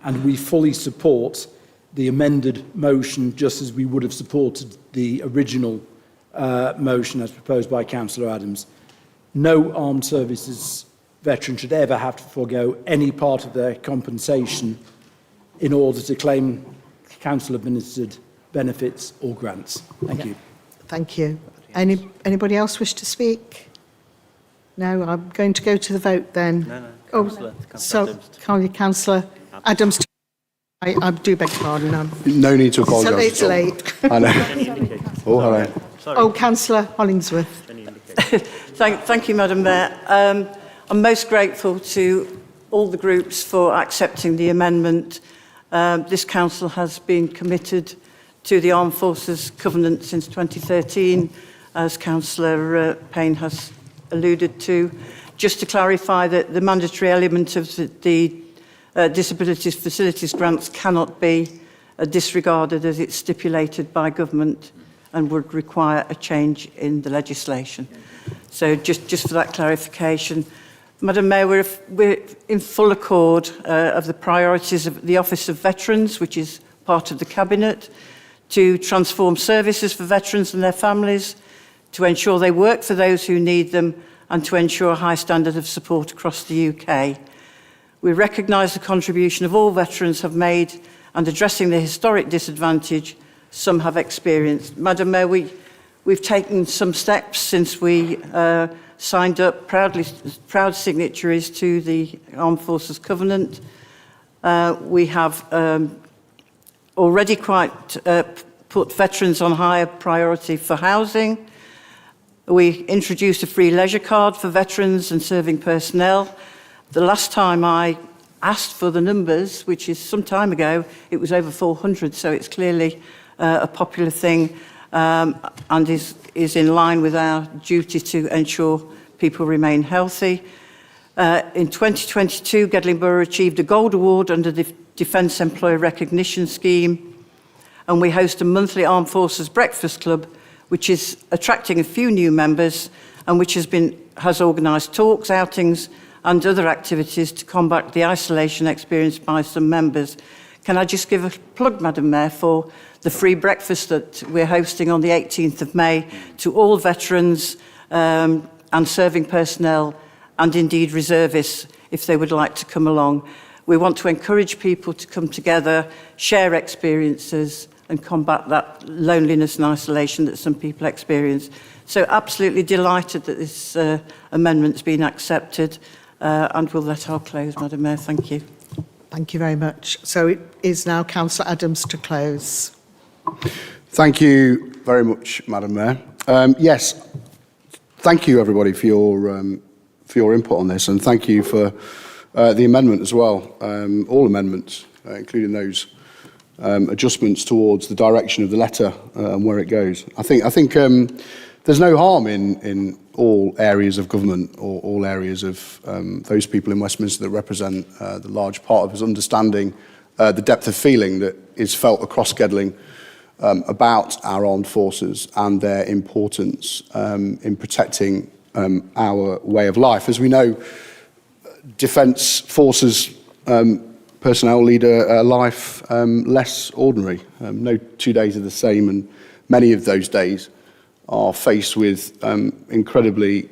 and we fully support the amended motion just as we would have supported the original motion as proposed by Councillor Adams. No armed services veteran should ever have to forego any part of their compensation in order to claim council-administered benefits or grants. Thank you. Thank you. Anybody else wish to speak? No, I'm going to go to the vote then. No, Councillor Adams. I do beg your pardon. No need to apologise. It's late. I know. Oh, hello. Oh, Councillor Hollingsworth. Thank you, Madam Mayor. I'm most grateful to all the groups for accepting the amendment. This council has been committed to the Armed Forces Covenant since 2013, as Councillor Payne has alluded to. Just to clarify that the mandatory element of the disabilities facilities grants cannot be disregarded as it's stipulated by government and would require a change in the legislation. So just for that clarification. Madam Mayor, we're in full accord of the priorities of the Office of Veterans, which is part of the Cabinet, to transform services for veterans and their families, to ensure they work for those who need them, and to ensure a high standard of support across the UK. We recognise the contribution of all veterans have made and addressing the historic disadvantage some have experienced. Madam Mayor, we've taken some steps since we signed up proud signatories to the Armed Forces Covenant. We have already put veterans on higher priority for housing. We introduced a free leisure card for veterans and serving personnel. The last time I asked for the numbers, which is some time ago, it was over 400, so it's clearly a popular thing and is in line with our duty to ensure people remain healthy. In 2022, Gedling Borough achieved a Gold Award under the Defence Employer Recognition Scheme, and we host a monthly Armed Forces Breakfast Club, which is attracting a few new members and which has organised talks, outings and other activities to combat the isolation experienced by some members. Can I just give a plug, Madam Mayor, for the free breakfast that we're hosting on the 18th of May to all veterans and serving personnel and indeed reservists if they would like to come along. We want to encourage people to come together, share experiences and combat that loneliness and isolation that some people experience. So absolutely delighted that this amendment's been accepted and we'll let our close, Madam Mayor. Thank you. Thank you very much. So it is now Councillor Adams to close. Thank you very much, Madam Mayor. Yes, thank you everybody for your input on this, and thank you for the amendment as well. All amendments, including those adjustments towards the direction of the letter and where it goes. I think there's no harm in all areas of government or all areas of those people in Westminster that represent the large part of us understanding the depth of feeling that is felt across Gedling about our armed forces and their importance in protecting our way of life. As we know, Defence Forces personnel lead a life less ordinary. No 2 days are the same, and many of those days are faced with incredibly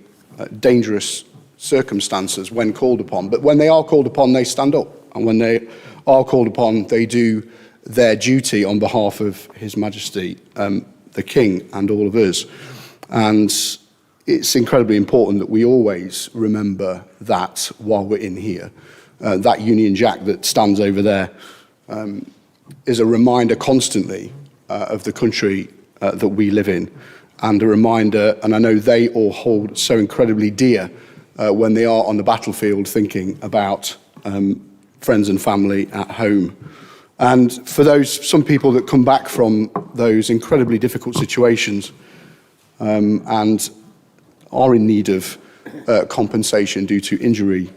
dangerous circumstances when called upon. But when they are called upon, they stand up. And when they are called upon, they do their duty on behalf of His Majesty, the King, and all of us. And it's incredibly important that we always remember that while we're in here. That Union Jack that stands over there is a reminder constantly of the country that we live in, and a reminder, and I know they all hold so incredibly dear when they are on the battlefield thinking about friends and family at home. And for some people that come back from those incredibly difficult situations and are in need of compensation due to injury,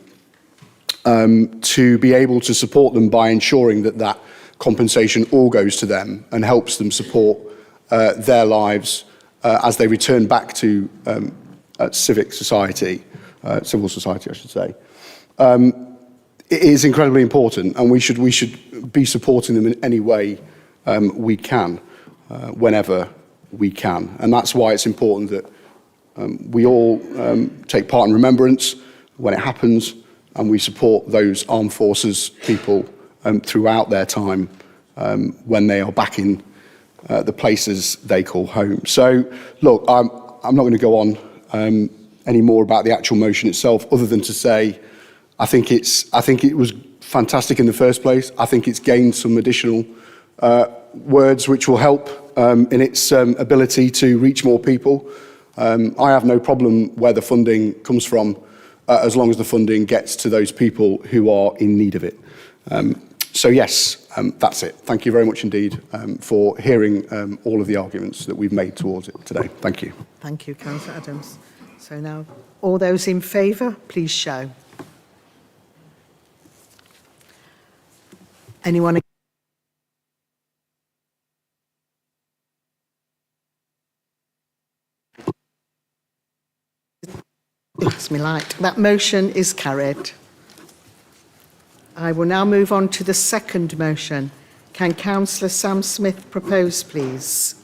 to be able to support them by ensuring that compensation all goes to them and helps them support their lives as they return back to civil society, I should say. It is incredibly important, and we should be supporting them in any way we can, whenever we can. And that's why it's important that we all take part in remembrance when it happens, and we support those armed forces people throughout their time when they are back in the places they call home. So, look, I'm not going to go on any more about the actual motion itself, other than to say I think it was fantastic in the first place. I think it's gained some additional words which will help in its ability to reach more people. I have no problem where the funding comes from, as long as the funding gets to those people who are in need of it. So yes, that's it. Thank you very much indeed for hearing all of the arguments that we've made towards it today. Thank you. Thank you, Councillor Adams. So now, all those in favour, please show. Anyone against? It's me light. That motion is carried. I will now move on to the second motion. Can Councillor Sam Smith propose, please?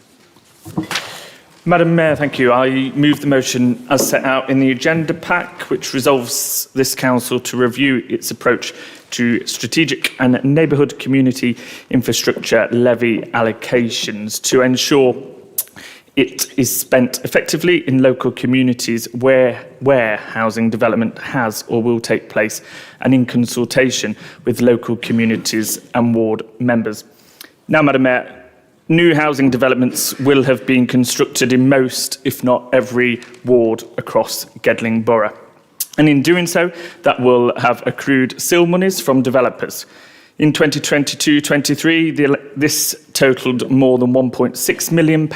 Madam Mayor, thank you. I move the motion as set out in the agenda pack, which resolves this council to review its approach to strategic and neighbourhood community infrastructure levy allocations to ensure it is spent effectively in local communities where housing development has or will take place, and in consultation with local communities and ward members. Now, Madam Mayor, new housing developments will have been constructed in most, if not every, ward across Gedling Borough. And in doing so, that will have accrued SIL monies from developers. In 2022-23, this totalled more than £1.6 million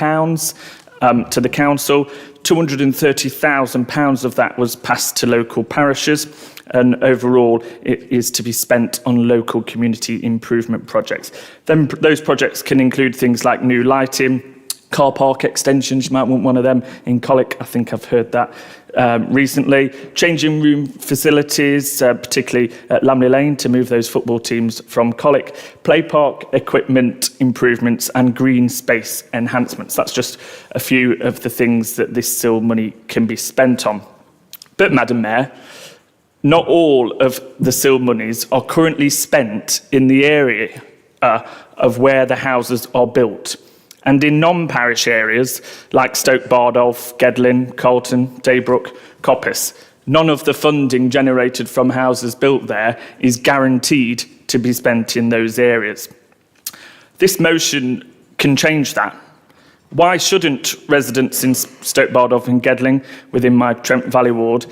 to the council. £230,000 of that was passed to local parishes, and overall it is to be spent on local community improvement projects. Then those projects can include things like new lighting, car park extensions, you might want one of them in Colic, I think I've heard that recently. Changing room facilities, particularly at Lamley Lane to move those football teams from Colic. Play park equipment improvements and green space enhancements. That's just a few of the things that this SIL money can be spent on. But Madam Mayor, not all of the SIL monies are currently spent in the area of where the houses are built. And in non-parish areas like Stoke Bardolph, Gedling, Carlton, Daybrook, Coppice, none of the funding generated from houses built there is guaranteed to be spent in those areas. This motion can change that. Why shouldn't residents in Stoke Bardolph and Gedling within my Trent Valley ward,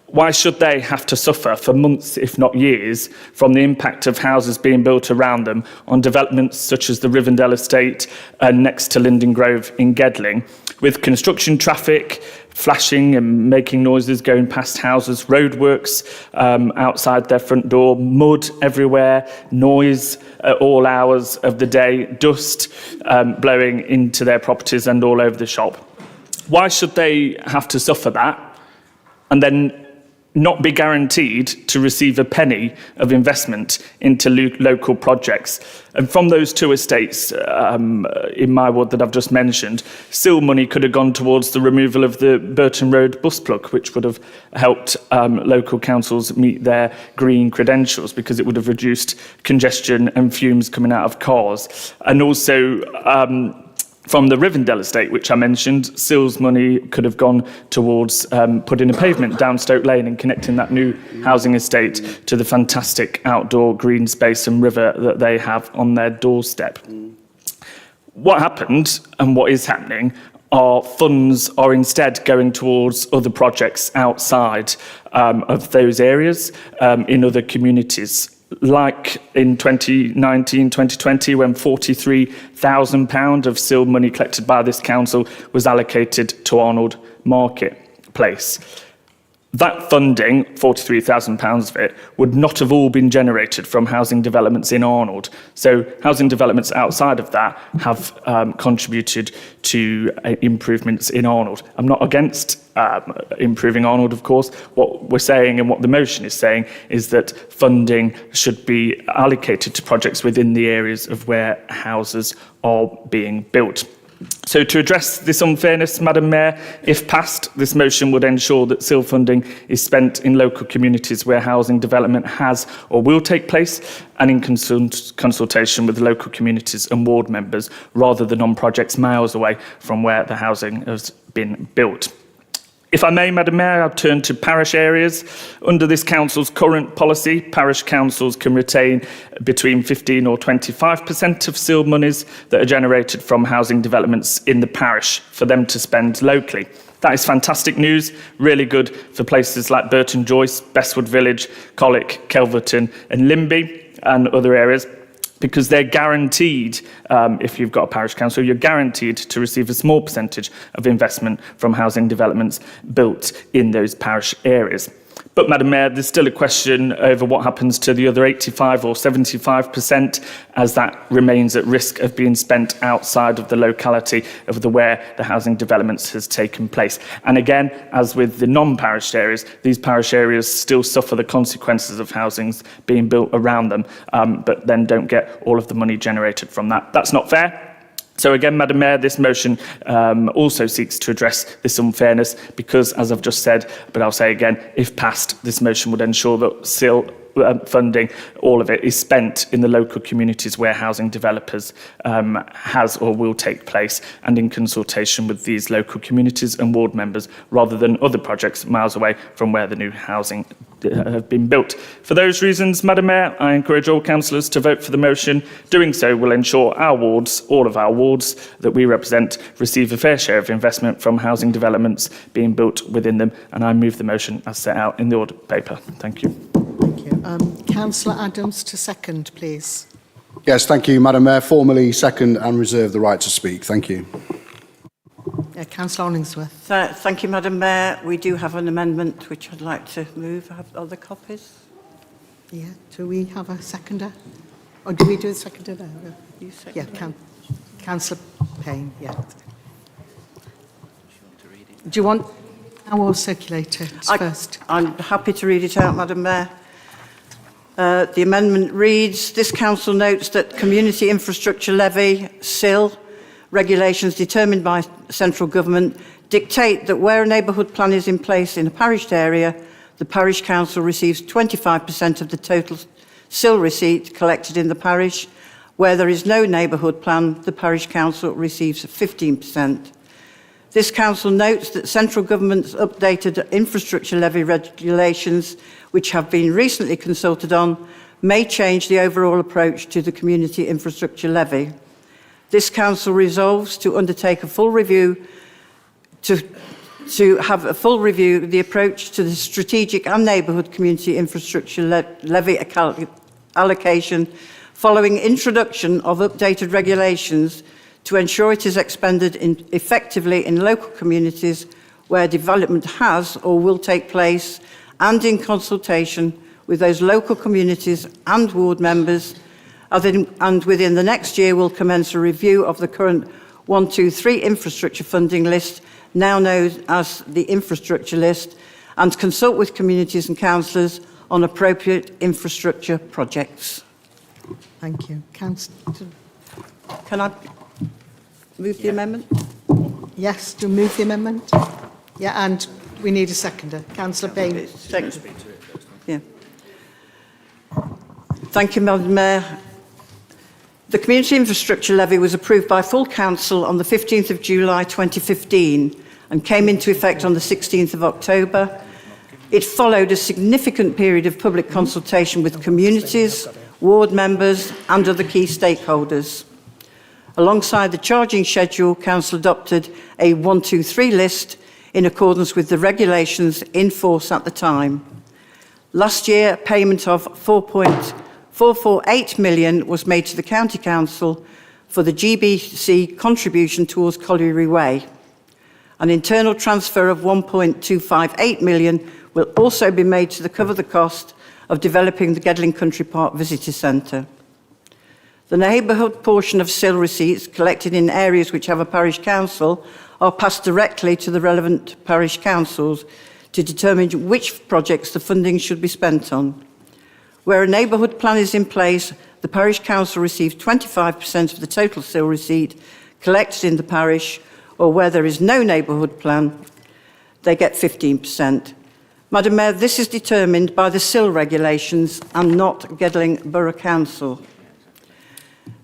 why should they have to suffer for months, if not years, from the impact of houses being built around them on developments such as the Rivendell estate and next to Linden Grove in Gedling, with construction traffic, flashing and making noises going past houses, roadworks outside their front door, mud everywhere, noise at all hours of the day, dust blowing into their properties and all over the shop? Why should they have to suffer that and then not be guaranteed to receive a penny of investment into local projects? And from those two estates in my ward that I've just mentioned, SIL money could have gone towards the removal of the Burton Road bus plug, which would have helped local councils meet their green credentials, because it would have reduced congestion and fumes coming out of cars. And also from the Rivendell estate, which I mentioned, SIL's money could have gone towards putting a pavement down Stoke Lane and connecting that new housing estate to the fantastic outdoor green space and river that they have on their doorstep. What happened and what is happening are funds are instead going towards other projects outside of those areas in other communities. Like in 2019-2020, when £43,000 of SIL money collected by this council was allocated to Arnold Marketplace. That funding, £43,000 of it, would not have all been generated from housing developments in Arnold. So housing developments outside of that have contributed to improvements in Arnold. I'm not against improving Arnold, of course. What we're saying and what the motion is saying is that funding should be allocated to projects within the areas of where houses are being built. So to address this unfairness, Madam Mayor, if passed, this motion would ensure that SIL funding is spent in local communities where housing development has or will take place, and in consultation with local communities and ward members, rather than on projects miles away from where the housing has been built. If I may, Madam Mayor, I'll turn to parish areas. Under this council's current policy, parish councils can retain between 15 or 25% of SIL monies that are generated from housing developments in the parish for them to spend locally. That is fantastic news, really good for places like Burton Joyce, Bestwood Village, Colic, Kelverton and Limby and other areas, because they're guaranteed, if you've got a parish council, you're guaranteed to receive a small percentage of investment from housing developments built in those parish areas. But, Madam Mayor, there's still a question over what happens to the other 85 or 75%, as that remains at risk of being spent outside of the locality of where the housing developments has taken place. And again, as with the non-parish areas, these parish areas still suffer the consequences of housings being built around them, but then don't get all of the money generated from that. That's not fair. So again, Madam Mayor, this motion also seeks to address this unfairness because, as I've just said, but I'll say again, if passed, this motion would ensure that SIL funding, all of it, is spent in the local communities where housing developers has or will take place, and in consultation with these local communities and ward members, rather than other projects miles away from where the new housing have been built. For those reasons, Madam Mayor, I encourage all councillors to vote for the motion. Doing so will ensure our wards, all of our wards that we represent, receive a fair share of investment from housing developments being built within them, and I move the motion as set out in the order paper. Thank you. Thank you. Councillor Adams to second, please. Yes, thank you, Madam Mayor. Formally second and reserve the right to speak. Thank you. Councillor Hollingsworth. Thank you, Madam Mayor. We do have an amendment which I'd like to move. I have other copies. Yeah, do we have a seconder? Or do we do a seconder now? You second. Yeah, Councillor Payne, yeah. Do you want our circulator first? I'm happy to read it out, Madam Mayor. The amendment reads, this council notes that Community Infrastructure Levy, SIL, regulations determined by central government dictate that where a neighbourhood plan is in place in a parish area, the parish council receives 25% of the total SIL receipt collected in the parish. Where there is no neighbourhood plan, the parish council receives 15%. This council notes that central government's updated infrastructure levy regulations, which have been recently consulted on, may change the overall approach to the community infrastructure levy. This council resolves to undertake a full review, to have a full review of the approach to the strategic and neighbourhood community infrastructure levy allocation following introduction of updated regulations to ensure it is expended effectively in local communities where development has or will take place, and in consultation with those local communities and ward members, and within the next year will commence a review of the current 1, 2, 3 infrastructure funding list, now known as the infrastructure list, and consult with communities and councillors on appropriate infrastructure projects. Thank you. Can I move the amendment? Yes, to move the amendment? Yeah, and we need a seconder. Councillor Payne. Yeah. Thank you, Madam Mayor. The Community Infrastructure Levy was approved by full council on the 15th of July 2015 and came into effect on the 16th of October. It followed a significant period of public consultation with communities, ward members and other key stakeholders. Alongside the charging schedule, council adopted a 1, 2, 3 list in accordance with the regulations in force at the time. Last year, a payment of 4.448 million was made to the County Council for the GBC contribution towards Colliery Way. An internal transfer of 1.258 million will also be made to cover the cost of developing the Gedling Country Park Visitor Centre. The neighbourhood portion of SIL receipts collected in areas which have a parish council are passed directly to the relevant parish councils to determine which projects the funding should be spent on. Where a neighbourhood plan is in place, the parish council receives 25% of the total SIL receipt collected in the parish, or where there is no neighbourhood plan, they get 15%. Madam Mayor, this is determined by the SIL regulations and not Gedling Borough Council.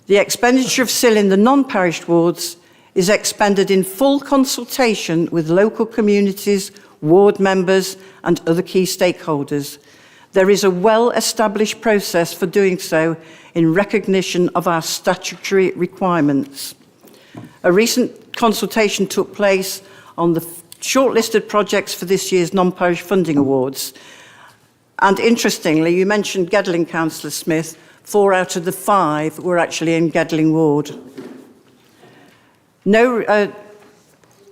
The expenditure of SIL in the non-parish wards is expended in full consultation with local communities, ward members and other key stakeholders. There is a well-established process for doing so in recognition of our statutory requirements. A recent consultation took place on the shortlisted projects for this year's non-parish funding awards. And interestingly, you mentioned Gedling, Councillor Smith. 4 out of the 5 were actually in Gedling Ward.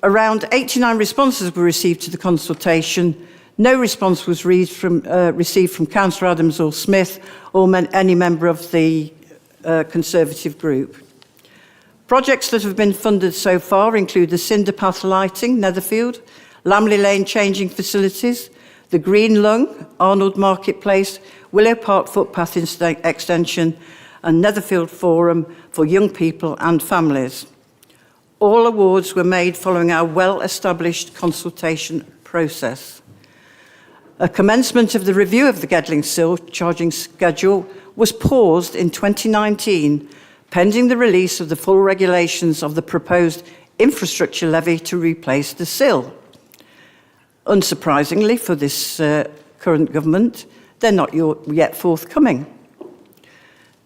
Around 89 responses were received to the consultation. No response was received from Councillor Adams or Smith or any member of the Conservative group. Projects that have been funded so far include the cinder path lighting, Netherfield, Lamley Lane changing facilities, the Green Lung, Arnold Marketplace, Willow Park footpath extension, and Netherfield Forum for young people and families. All awards were made following our well-established consultation process. A commencement of the review of the Gedling Sill charging schedule was paused in 2019, pending the release of the full regulations of the proposed infrastructure levy to replace the sill. Unsurprisingly for this current government, they're not yet forthcoming.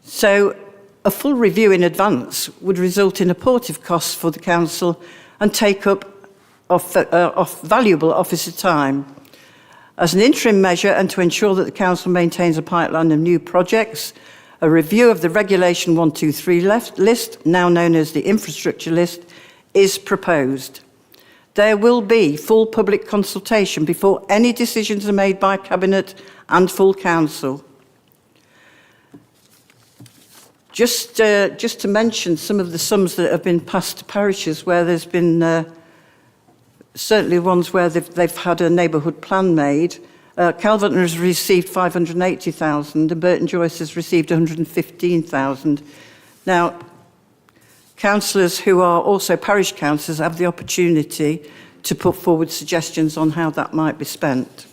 So a full review in advance would result in abortive costs for the council and take up of valuable officer time. As an interim measure and to ensure that the council maintains a pipeline of new projects, a review of the Regulation 123 list, now known as the infrastructure list, is proposed. There will be full public consultation before any decisions are made by Cabinet and full council. Just to mention some of the sums that have been passed to parishes where there's been certainly ones where they've had a neighbourhood plan made. Calverton has received 580,000 and Burton Joyce has received 115,000. Now, councillors who are also parish councillors have the opportunity to put forward suggestions on how that might be spent.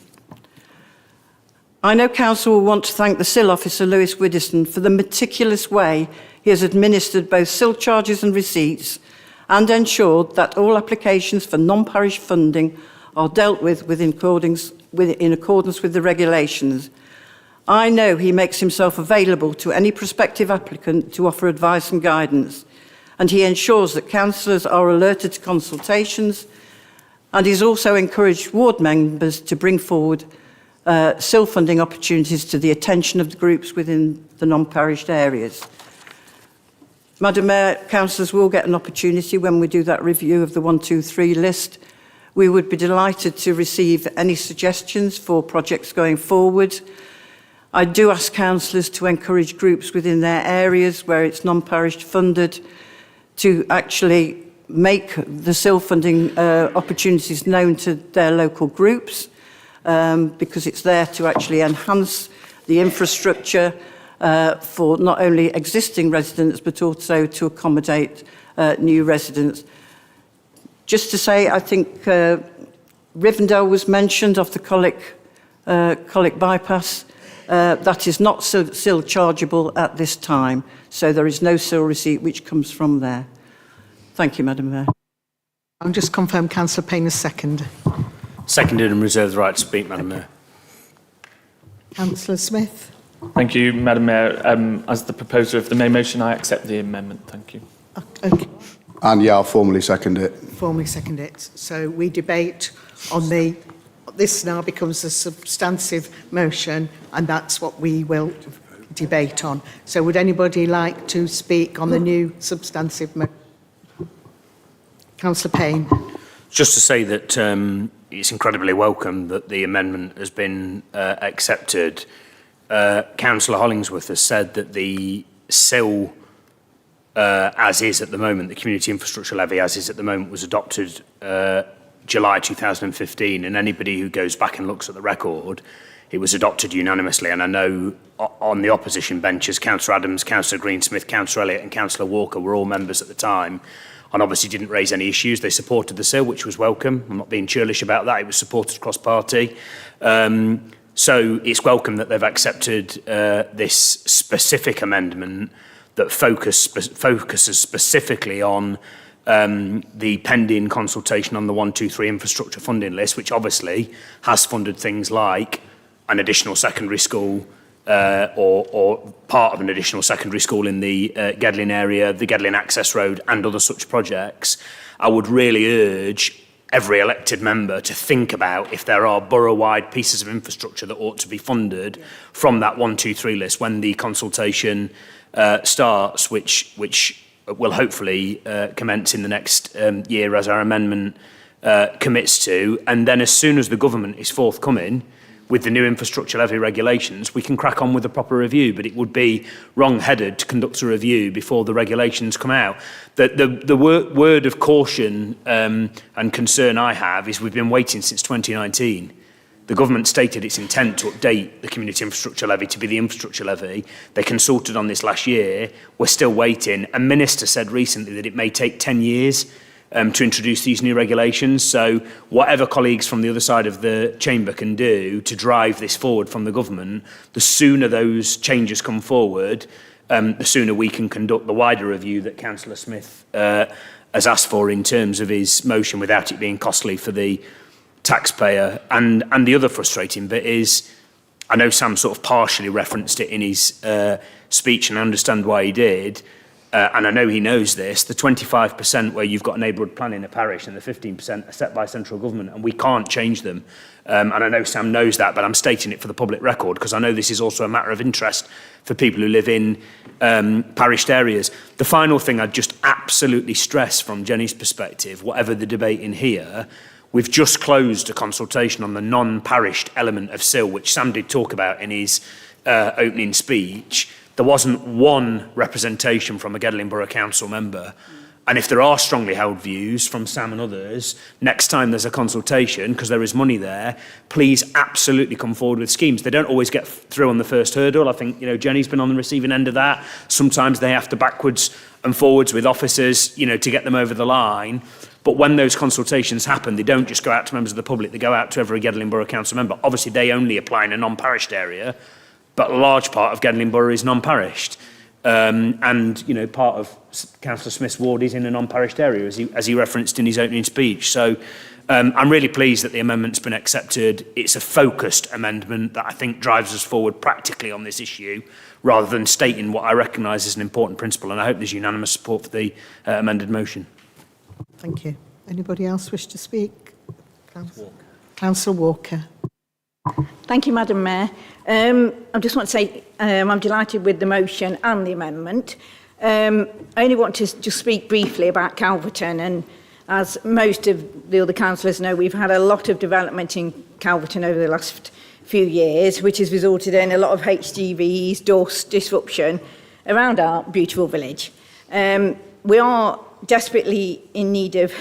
I know council will want to thank the SIL officer, Lewis Widdowson, for the meticulous way he has administered both SIL charges and receipts and ensured that all applications for non-parish funding are dealt with in accordance with the regulations. I know he makes himself available to any prospective applicant to offer advice and guidance, and he ensures that councillors are alerted to consultations, and he's also encouraged ward members to bring forward SIL funding opportunities to the attention of the groups within the non-parished areas. Madam Mayor, councillors will get an opportunity when we do that review of the 123 list. We would be delighted to receive any suggestions for projects going forward. I do ask councillors to encourage groups within their areas where it's non-parish funded to actually make the SIL funding opportunities known to their local groups, because it's there to actually enhance the infrastructure for not only existing residents but also to accommodate new residents. Just to say, I think Rivendell was mentioned off the Colic bypass. That is not SIL chargeable at this time, so there is no SIL receipt which comes from there. Thank you, Madam Mayor. I'll just confirm Councillor Payne is second. Seconded and reserve the right to speak, Madam Mayor. Councillor Smith. Thank you, Madam Mayor. As the proposer of the main motion, I accept the amendment. Thank you. Okay. And yeah, I'll formally second it. Formally second it. So we debate on this now becomes a substantive motion, and that's what we will debate on. So would anybody like to speak on the new substantive motion? Councillor Payne. Just to say that it's incredibly welcome that the amendment has been accepted. Councillor Hollingsworth has said that the SIL, as is at the moment, the Community Infrastructure Levy, as is at the moment, was adopted July 2015, and anybody who goes back and looks at the record, it was adopted unanimously. And I know on the opposition benches, Councillor Adams, Councillor Greensmith, Councillor Elliott and Councillor Walker were all members at the time, and obviously didn't raise any issues. They supported the SIL, which was welcome. I'm not being churlish about that. It was supported across party. So it's welcome that they've accepted this specific amendment that focuses specifically on the pending consultation on the 123 infrastructure funding list, which obviously has funded things like an additional secondary school or part of an additional secondary school in the Gedling area, the Gedling Access Road and other such projects. I would really urge every elected member to think about if there are borough-wide pieces of infrastructure that ought to be funded from that 123 list when the consultation starts, which will hopefully commence in the next year as our amendment commits to, and then as soon as the government is forthcoming with the new infrastructure levy regulations, we can crack on with a proper review. But it would be wrong-headed to conduct a review before the regulations come out. The word of caution and concern I have is we've been waiting since 2019. The government stated its intent to update the community infrastructure levy to be the infrastructure levy. They consulted on this last year. We're still waiting. A minister said recently that it may take 10 years to introduce these new regulations. So whatever colleagues from the other side of the chamber can do to drive this forward from the government, the sooner those changes come forward, the sooner we can conduct the wider review that Councillor Smith has asked for in terms of his motion without it being costly for the taxpayer. And the other frustrating bit is, I know Sam sort of partially referenced it in his speech, and I understand why he did, and I know he knows this, the 25% where you've got a neighbourhood plan in a parish and the 15% are set by central government, and we can't change them. And I know Sam knows that, but I'm stating it for the public record because I know this is also a matter of interest for people who live in parished areas. The final thing I'd just absolutely stress from Jenny's perspective, whatever the debate in here, we've just closed a consultation on the non-parished element of SIL, which Sam did talk about in his opening speech. There wasn't one representation from a Gedling Borough Council member. And if there are strongly held views from Sam and others, next time there's a consultation, because there is money there, please absolutely come forward with schemes. They don't always get through on the first hurdle. I think, Jenny's been on the receiving end of that. Sometimes they have to backwards and forwards with officers, to get them over the line. But when those consultations happen, they don't just go out to members of the public, they go out to every Gedling Borough Council member. Obviously, they only apply in a non-parished area, but a large part of Gedling Borough is non-parished. And, part of Councillor Smith's ward is in a non-parished area, as he referenced in his opening speech. So I'm really pleased that the amendment's been accepted. It's a focused amendment that I think drives us forward practically on this issue, rather than stating what I recognise as an important principle. And I hope there's unanimous support for the amended motion. Thank you. Anybody else wish to speak? Councillor Walker. Thank you, Madam Mayor. I just want to say I'm delighted with the motion and the amendment. I only want to just speak briefly about Calverton, and as most of the other councillors know, we've had a lot of development in Calverton over the last few years, which has resulted in a lot of HGVs, dust, disruption around our beautiful village. We are desperately in need of,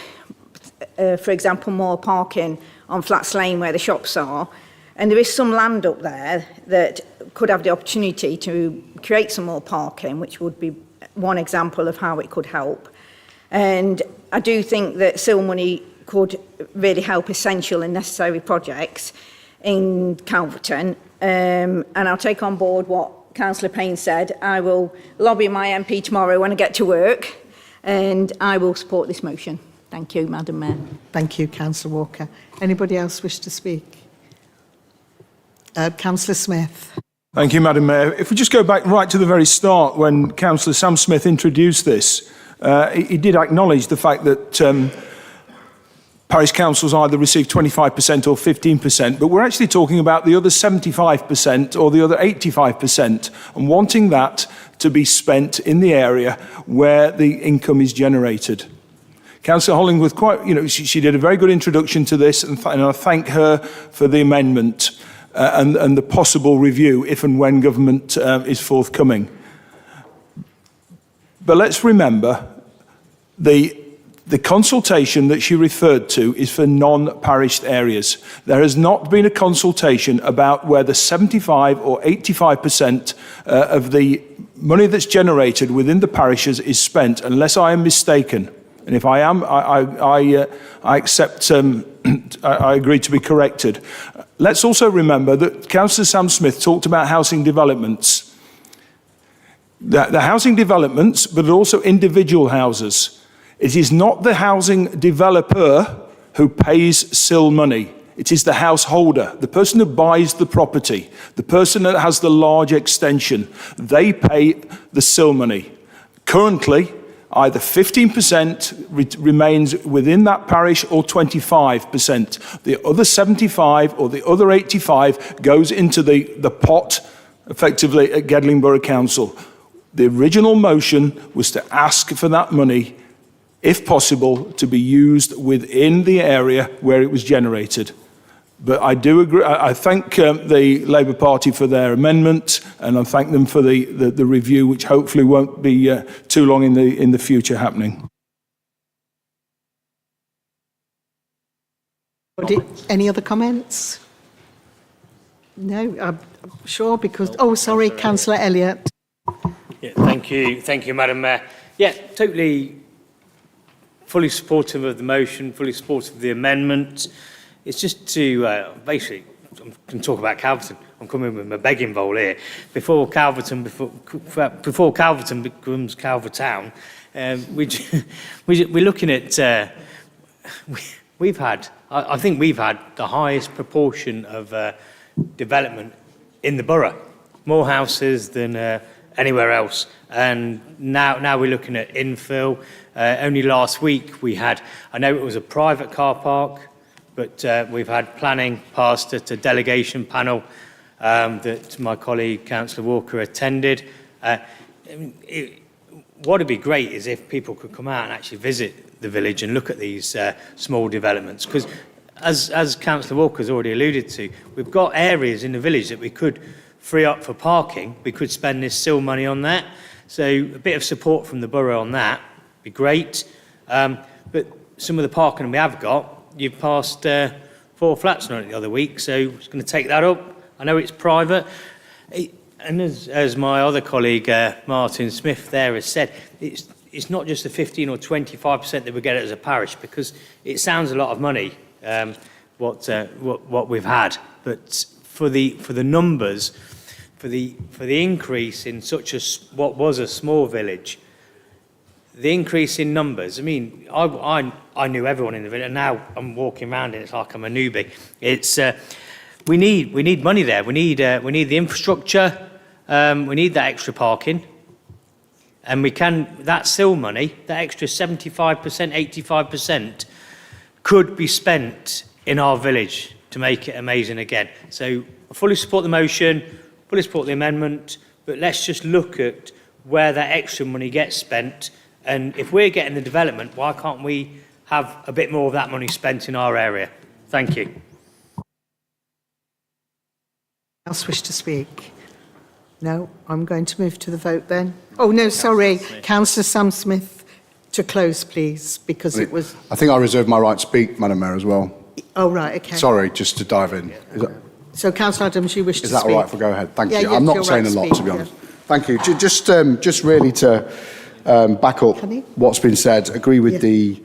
for example, more parking on Flats Lane where the shops are. And there is some land up there that could have the opportunity to create some more parking, which would be one example of how it could help. And I do think that SIL money could really help essential and necessary projects in Calverton. And I'll take on board what Councillor Payne said. I will lobby my MP tomorrow when I get to work, and I will support this motion. Thank you, Madam Mayor. Thank you, Councillor Walker. Anybody else wish to speak? Councillor Smith. Thank you, Madam Mayor. If we just go back right to the very start, when Councillor Sam Smith introduced this, he did acknowledge the fact that parish councils either receive 25% or 15%, but we're actually talking about the other 75% or the other 85%, and wanting that to be spent in the area where the income is generated. Councillor Hollingworth, she did a very good introduction to this, and I thank her for the amendment. And the possible review if and when government is forthcoming. But let's remember, the consultation that she referred to is for non-parished areas. There has not been a consultation about whether 75 or 85% of the money that's generated within the parishes is spent, unless I am mistaken. And if I am, I accept, I agree to be corrected. Let's also remember that Councillor Sam Smith talked about housing developments. The housing developments, but also individual houses. It is not the housing developer who pays SIL money. It is the householder, the person who buys the property, the person that has the large extension. They pay the SIL money. Currently, either 15% remains within that parish or 25%. The other 75 or the other 85 goes into the pot, effectively, at Gedling Borough Council. The original motion was to ask for that money if possible, to be used within the area where it was generated. But I do agree. I thank the Labour Party for their amendment, and I thank them for the review, which hopefully won't be too long in the future happening. Any other comments? No, I'm sure because... Oh, sorry, Councillor Elliott. Yeah, thank you, Madam Mayor. Yeah, totally, fully supportive of the motion, fully supportive of the amendment. It's just to basically, I can talk about Calverton. I'm coming with my begging bowl here. Before Calverton becomes Calvertown, we're looking at. We've had, I think we've had the highest proportion of development in the borough, more houses than anywhere else. And now we're looking at infill. Only last week we had, I know it was a private car park, but we've had planning passed at a delegation panel that my colleague Councillor Walker attended. What would be great is if people could come out and actually visit the village and look at these small developments, because as Councillor Walker's already alluded to, we've got areas in the village that we could free up for parking. We could spend this SIL money on that. So a bit of support from the borough on that would be great. But some of the parking we have got, you've passed 4 flats on it the other week, so it's going to take that up. I know it's private. And as my other colleague, Martin Smith there has said, it's not just the 15 or 25% that we get as a parish, because it sounds a lot of money, what we've had. But for the numbers, for the increase in what was a small village, the increase in numbers, I mean, I knew everyone in the village, and now I'm walking around and it's like I'm a newbie. It's we need money there. We need the infrastructure. We need that extra parking, and that SIL money, that extra 75%, 85%, could be spent in our village to make it amazing again. So I fully support the motion, fully support the amendment, but let's just look at where that extra money gets spent. And if we're getting the development, why can't we have a bit more of that money spent in our area? Thank you. Else wish to speak? No, I'm going to move to the vote then. Oh, no, sorry. Councillor Sam Smith, to close, please, because it was... I think I reserve my right to speak, Madam Mayor, as well. Oh, right, OK. Sorry, just to dive in. So, Councillor Adams, you wish to speak? Is that all right if I go ahead? Thank you. Yeah, I'm not you're saying right a lot, speak, to be honest. Thank you. Just really to back up what's been said, agree with the...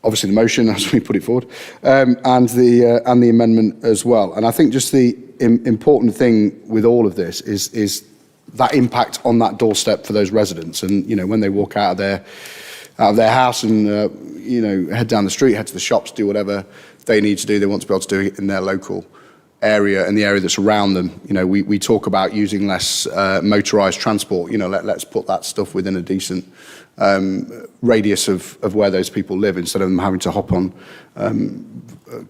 obviously the motion as we put it forward, and the amendment as well. And I think just the important thing with all of this is that impact on that doorstep for those residents. And you know, when they walk out of their house and you know, head down the street, head to the shops, do whatever they need to do, they want to be able to do it in their local area and the area that's around them. You know, we talk about using less motorised transport. You know, let's put that stuff within a decent radius of where those people live, instead of them having to hop on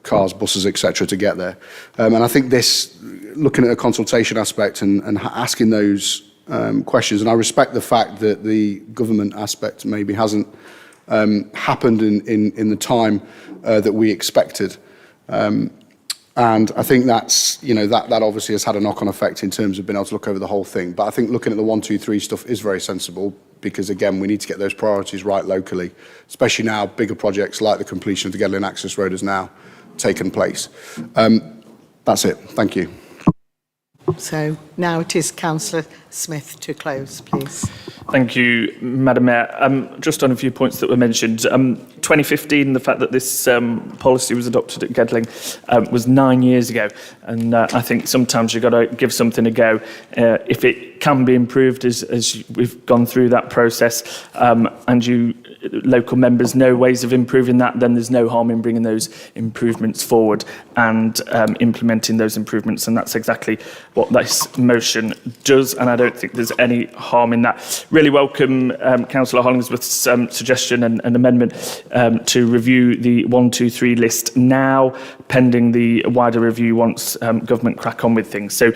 cars, buses, etc. to get there. And I think this, looking at a consultation aspect and asking those questions, and I respect the fact that the government aspect maybe hasn't happened in the time that we expected. And I think that's, you know, that obviously has had a knock-on effect in terms of being able to look over the whole thing. But I think looking at the 1, 2, 3 stuff is very sensible, because again, we need to get those priorities right locally, especially now bigger projects like the completion of the Gedling Access Road has now taken place. That's it. Thank you. So now it is Councillor Smith to close, please. Thank you, Madam Mayor. Just on a few points that were mentioned. 2015, the fact that this policy was adopted at Gedling was 9 years ago. And I think sometimes you've got to give something a go. If it can be improved as we've gone through that process, and you local members know ways of improving that, then there's no harm in bringing those improvements forward and implementing those improvements. And that's exactly what this motion does. And I don't think there's any harm in that. Really welcome Councillor Hollingsworth's suggestion and amendment to review the 1, 2, 3 list now, pending the wider review once government crack on with things. So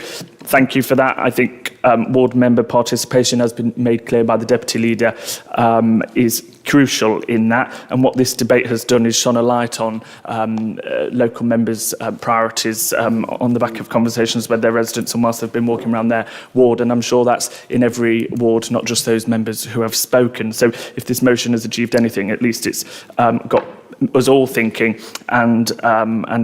thank you for that. I think ward member participation has been made clear by the deputy leader is crucial in that, and what this debate has done is shone a light on local members' priorities on the back of conversations with their residents and whilst they've been walking around their ward, and I'm sure that's in every ward, not just those members who have spoken. So if this motion has achieved anything, at least it's got us all thinking, and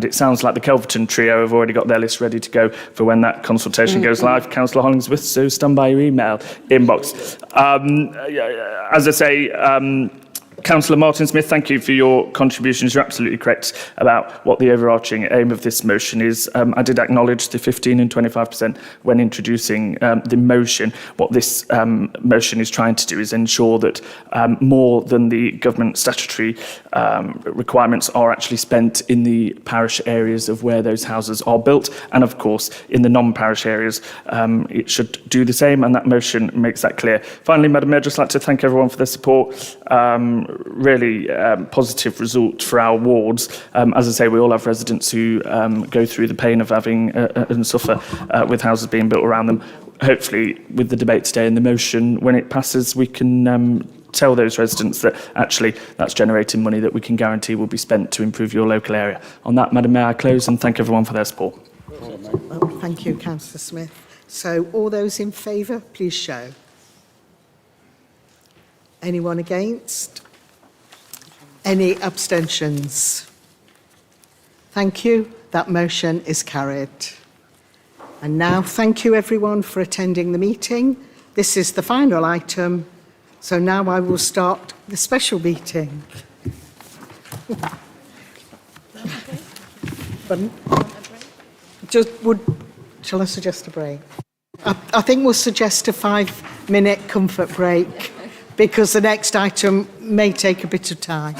it sounds like the Kelverton trio have already got their list ready to go for when that consultation goes live. Councillor Hollingsworth, so stand by your email inbox. As I say, Councillor Martin Smith, thank you for your contributions. You're absolutely correct about what the overarching aim of this motion is. I did acknowledge the 15 and 25% when introducing the motion. What this motion is trying to do is ensure that more than the government statutory requirements are actually spent in the parish areas of where those houses are built. And of course, in the non-parish areas, it should do the same, and that motion makes that clear. Finally, Madam Mayor, I'd just like to thank everyone for their support. Really positive result for our wards. As I say, we all have residents who go through the pain of having and suffer with houses being built around them. Hopefully, with the debate today and the motion, when it passes, we can tell those residents that actually that's generating money that we can guarantee will be spent to improve your local area. On that, Madam Mayor, I close and thank everyone for their support. Well, thank you, Councillor Smith. So all those in favour, please show. Anyone against? Any abstentions? Thank you. That motion is carried. And now, thank you everyone for attending the meeting. This is the final item. So now I will start the special meeting. Shall I suggest a break? I think we'll suggest a 5-minute comfort break, because the next item may take a bit of time.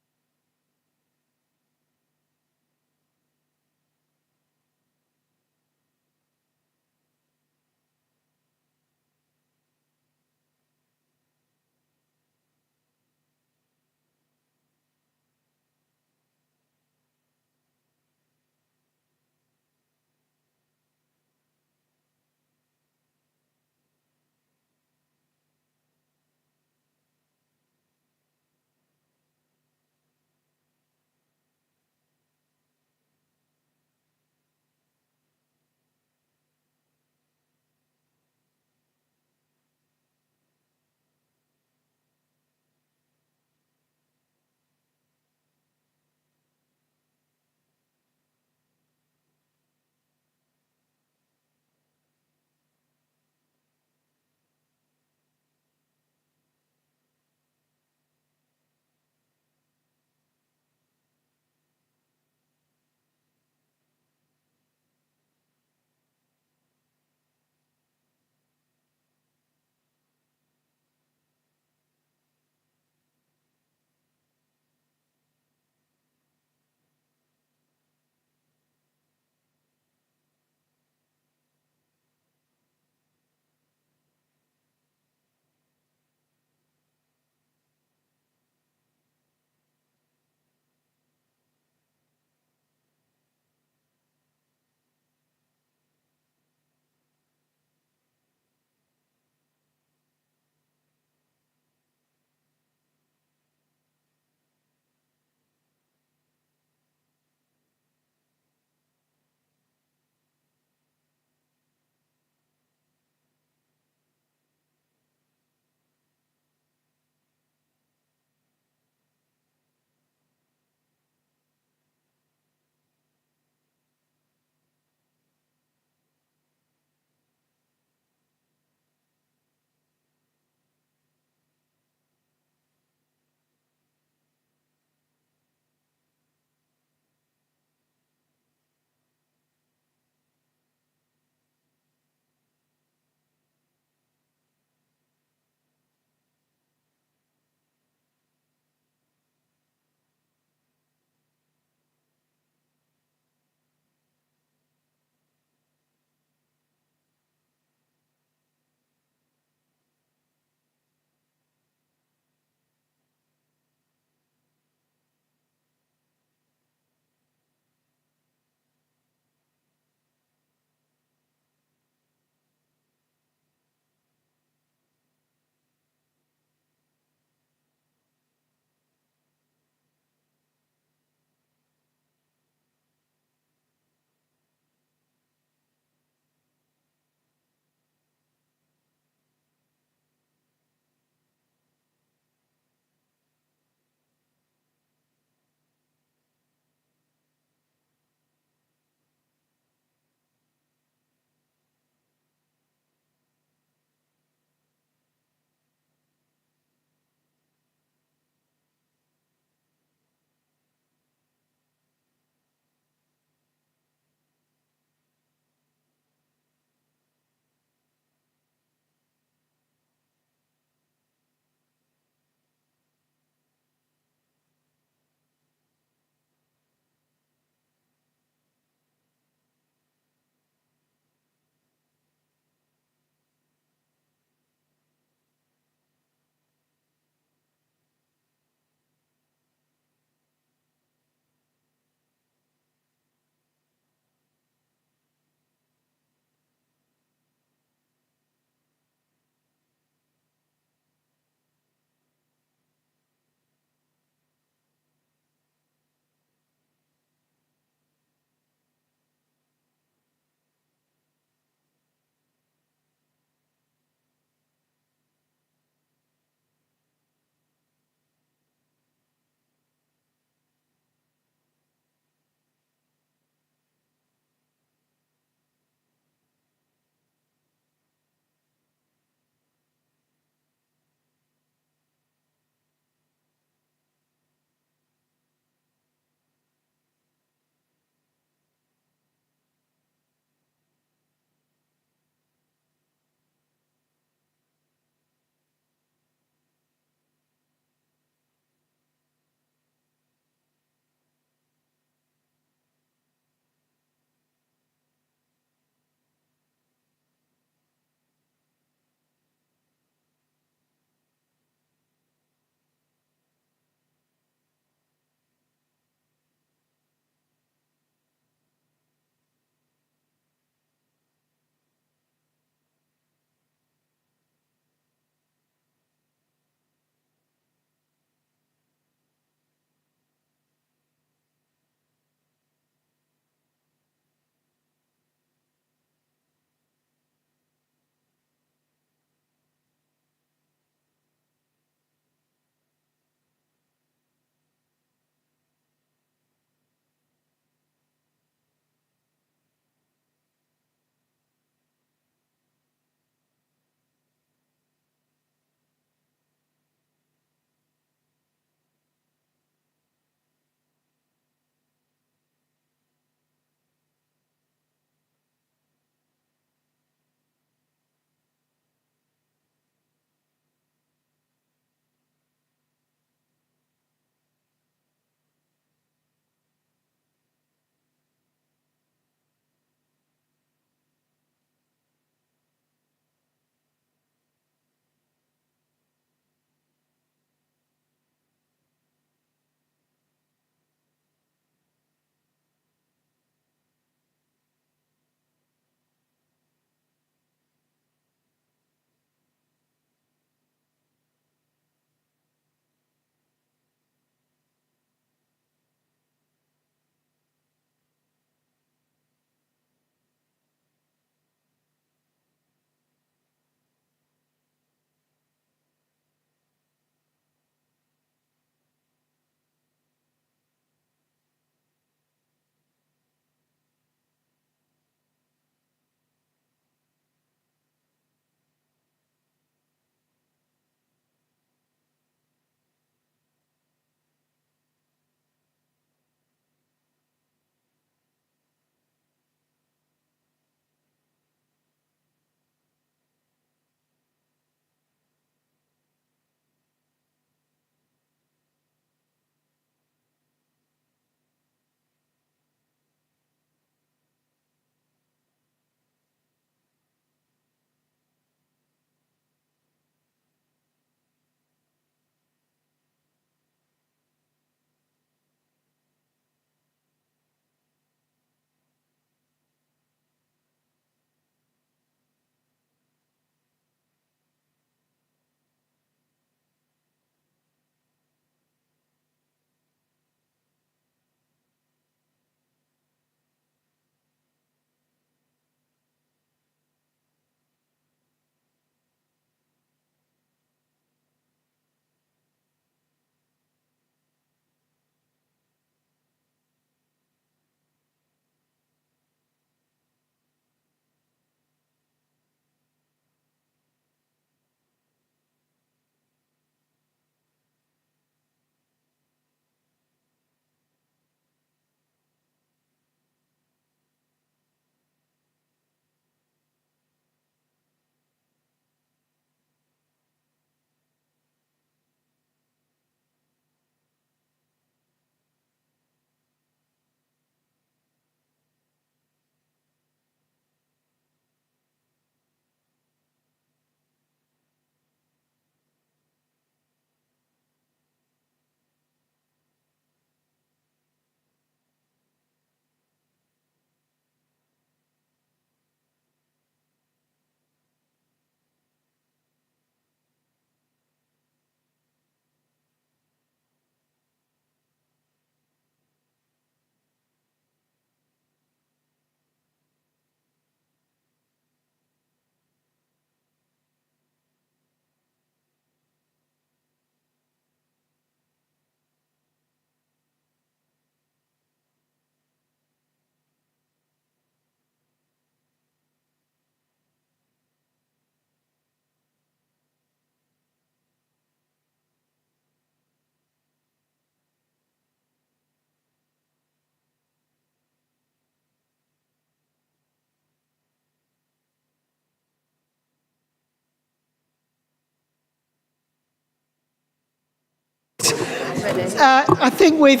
I think we're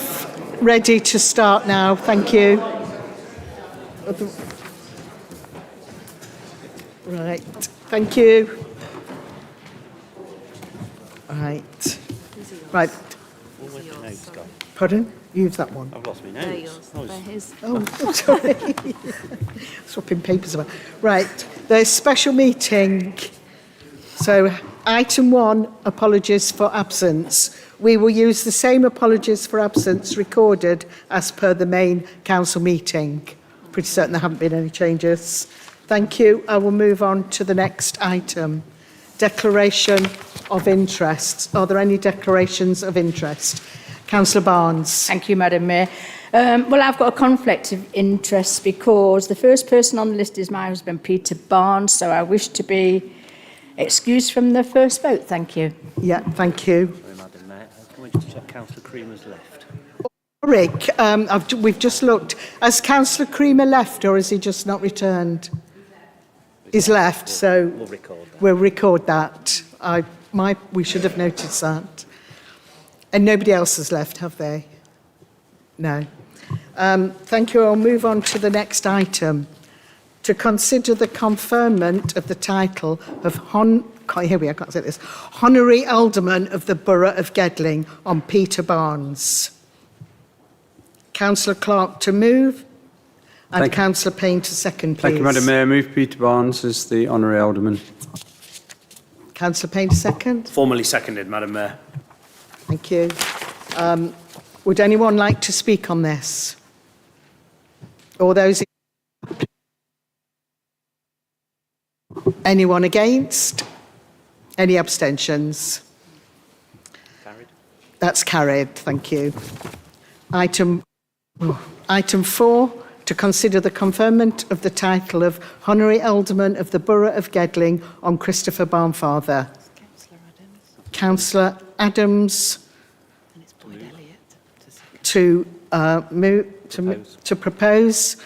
ready to start now. Thank you. Right. Thank you. Right. Right. Pardon? Use that one. I've lost my They're notes. yours. They're his. Oh, sorry. Swapping papers about. Right. There's special meeting. So, item 1, apologies for absence. We will use the same apologies for absence recorded as per the main council meeting. Pretty certain there haven't been any changes. Thank you. I will move on to the next item. Declaration of interests. Are there any declarations of interest? Councillor Barnes. Thank you, Madam Mayor. Well, I've got a conflict of interest because the first person on the list is my husband, Peter Barnes, so I wish to be excused from the first vote. Thank you. Yeah, thank you. Sorry, Madam Mayor. Can we just check Councillor Creamer's left? Rick, we've just looked. Has Councillor Creamer left or has he just not returned? He's left, so We'll record that. we'll record that. We should have noticed that. And nobody else has left, have they? No. Thank you. I'll move on to the next item. To consider the conferment of the title of Honorary Alderman of the Borough of Gedling on Peter Barnes. Councillor Clark to move and Councillor Payne to second, please. Thank you, Madam Mayor. Move Peter Barnes as the honorary alderman. Councillor Payne to second. Formally seconded, Madam Mayor. Thank you. Would anyone like to speak on this? All those? Anyone against? Any abstentions? Carried. That's carried. Thank you. Item 4, to consider the conferment of the title of Honorary Alderman of the Borough of Gedling on Christopher Barnfather. Councillor Adams to propose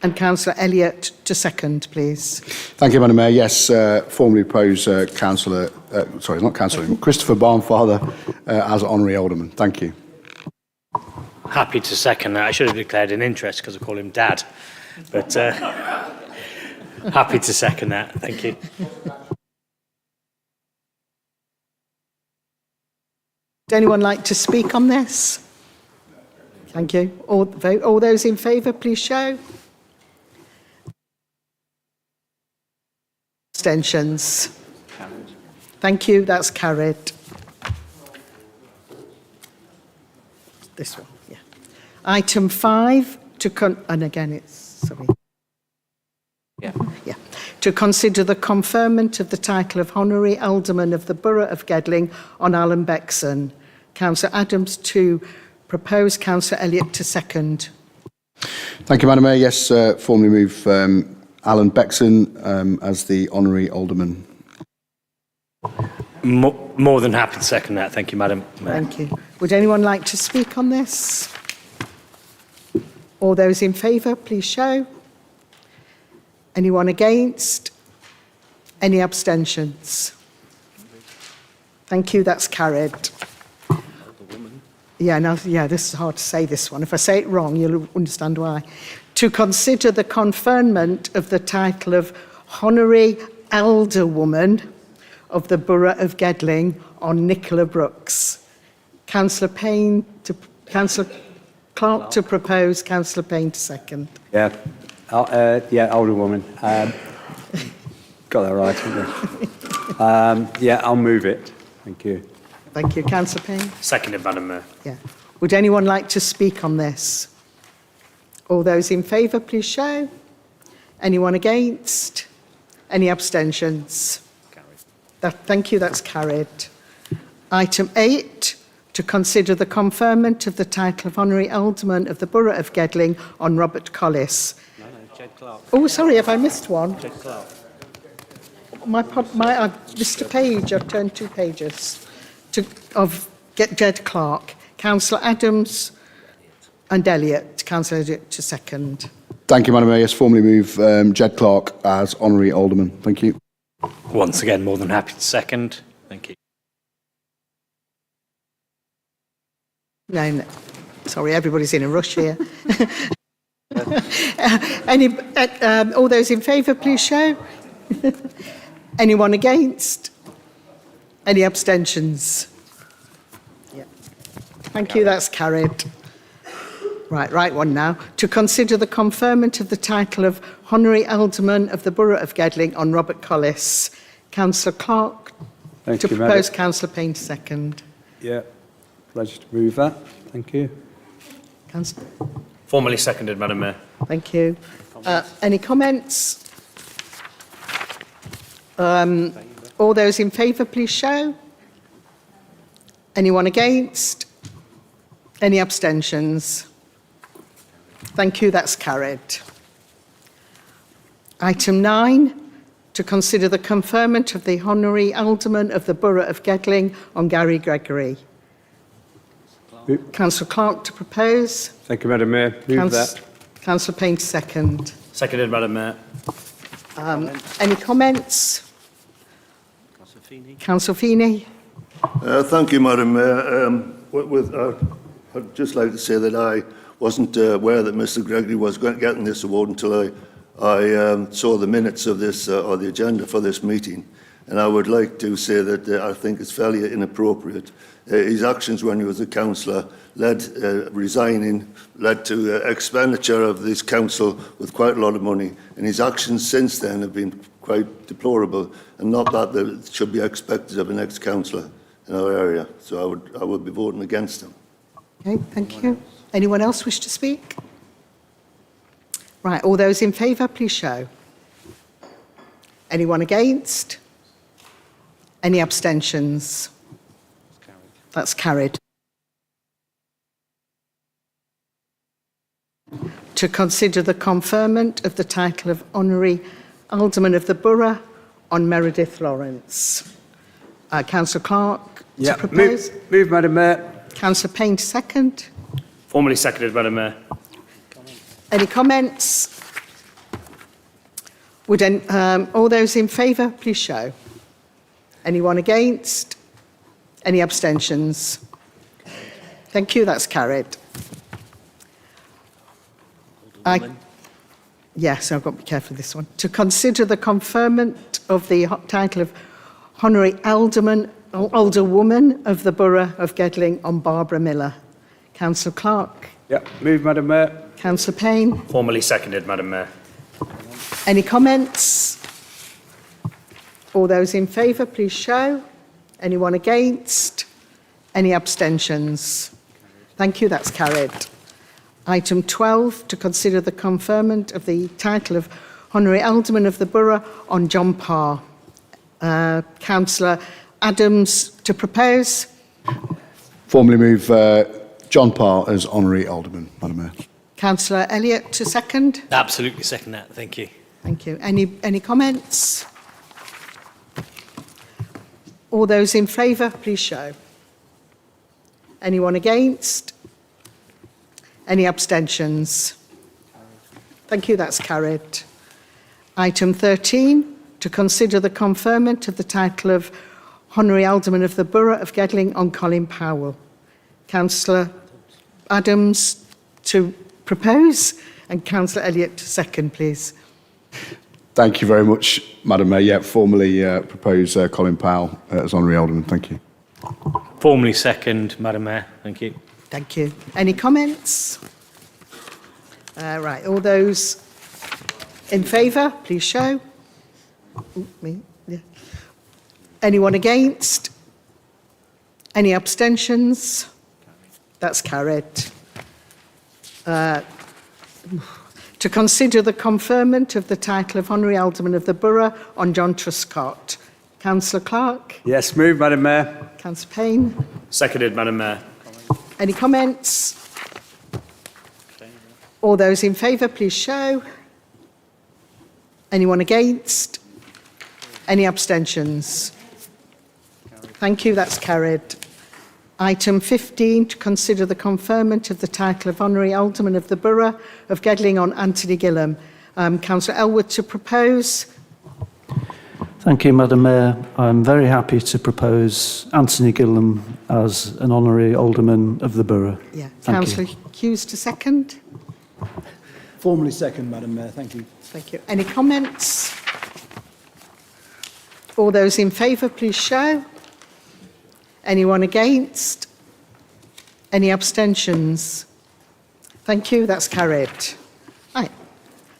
and Councillor Elliott to second, please. Thank you, Madam Mayor. Yes, formally propose Christopher Barnfather as honorary alderman. Thank you. Happy to second that. I should have declared an interest because I call him Dad. But happy to second that. Thank you. Would anyone like to speak on this? Thank you. All those in favour, please show. Abstentions. Thank you. That's carried. This one, yeah. Item 5, and again it's, sorry. Yeah. To consider the conferment of the title of Honorary Alderman of the Borough of Gedling on Alan Bexon. Councillor Adams to propose, Councillor Elliott to second. Thank you, Madam Mayor. Yes, formally move Alan Bexon as the honorary alderman. More than happy to second that. Thank you, Madam Mayor. Thank you. Would anyone like to speak on this? All those in favour, please show. Anyone against? Any abstentions? Thank you, that's carried. This is hard to say, this one. If I say it wrong, you'll understand why. To consider the conferment of the title of Honorary Elderwoman of the Borough of Gedling on Nicola Brooks. Councillor Payne to Councillor Clark to propose, Councillor Payne to second. Yeah, alderwoman. Got that right, haven't we? I'll move it. Thank you. Thank you. Councillor Payne? Seconded, Madam Mayor. Yeah. Would anyone like to speak on this? All those in favour, please show. Anyone against? Any abstentions? Thank you, that's carried. Item 8, to consider the conferment of the title of Honorary Alderman of the Borough of Gedling on Robert Collis. No, Jed Clark. Oh, sorry, have I missed one? Jed Clark. I've missed a page, I've turned 2 pages. Jed Clark. Councillor Adams and Elliott. Councillor Elliott to second. Thank you, Madam Mayor. Yes, formally move Jed Clark as honorary alderman. Thank you. Once again, more than happy to second. Thank you. No. Sorry, everybody's in a rush here. All those in favour, please show. Anyone against? Any abstentions? Yeah. Thank you, that's carried. Right one now. To consider the conferment of the title of Honorary Alderman of the Borough of Gedling on Robert Collis. Councillor Clark Thank to you, propose, Madam. Councillor Payne to second. Yeah, pleasure to move that. Thank you. Councillor. Formally seconded, Madam Mayor. Thank you. Any comments? All those in favour, please show. Anyone against? Any abstentions? Thank you, that's carried. Item 9, to consider the conferment of the Honorary Alderman of the Borough of Gedling on Gary Gregory. Councillor Clark to propose. Thank you, Madam Mayor. Move that. Councillor Payne to second. Seconded, Madam Mayor. Any comments? Councillor Feeney. Thank you, Madam Mayor. I'd just like to say that I wasn't aware that Mr Gregory was getting this award until I saw the minutes of this, or the agenda for this meeting. And I would like to say that I think it's fairly inappropriate. His actions when he was a councillor resigning led to expenditure of this council with quite a lot of money. And his actions since then have been quite deplorable, and not that should be expected of an ex-councillor in our area. So I would be voting against him. Okay, thank you. Anyone else wish to speak? Right, all those in favour, please show. Anyone against? Any abstentions? That's carried. To consider the conferment of the title of Honorary Alderman of the Borough on Meredith Lawrence. Councillor Clark to propose. Move, Madam Mayor. Councillor Payne to second. Formally seconded, Madam Mayor. Any comments? Would all those in favour please show? Anyone against? Any abstentions? Thank you, that's carried. Yes, I've got to be careful with this one. To consider the conferment of the title of Honorary Alderwoman of the Borough of Gedling on Barbara Miller. Councillor Clark. Yeah, move, Madam Mayor. Councillor Payne. Formally seconded, Madam Mayor. Any comments? All those in favour, please show. Anyone against? Any abstentions? Thank you, that's carried. Item 12, to consider the conferment of the title of Honorary Alderman of the Borough on John Parr. Councillor Adams to propose. Formally move John Parr as Honorary Alderman, Madam Mayor. Councillor Elliott to second. Absolutely second that. Thank you. Thank you. Any comments? All those in favour, please show. Anyone against? Any abstentions? Thank you, that's carried. Item 13, to consider the conferment of the title of Honorary Alderman of the Borough of Gedling on Colin Powell. Councillor Adams to propose, and Councillor Elliott to second, please. Thank you very much, Madam Mayor. Yeah, formally propose Colin Powell as Honorary Alderman. Thank you. Formally second, Madam Mayor. Thank you. Thank you. Any comments? Right, all those in favour, please show. Me? Yeah. Anyone against? Any abstentions? That's carried. To consider the conferment of the title of Honorary Alderman of the Borough on John Truscott. Councillor Clark. Yes, move, Madam Mayor. Councillor Payne. Seconded, Madam Mayor. Any comments? All those in favour, please show. Anyone against? Any abstentions? Thank you, that's carried. Item 15, to consider the conferment of the title of Honorary Alderman of the Borough of Gedling on Anthony Gillam. Councillor Elwood to propose. Thank you, Madam Mayor. I'm very happy to propose Anthony Gillam as an honorary alderman of the borough. Yeah. Thank Councillor Hughes to second. Formally second, Madam Mayor. Thank you. Thank you. Any comments? All those in favour, please show. Anyone against? Any abstentions? Thank you. That's carried. Right.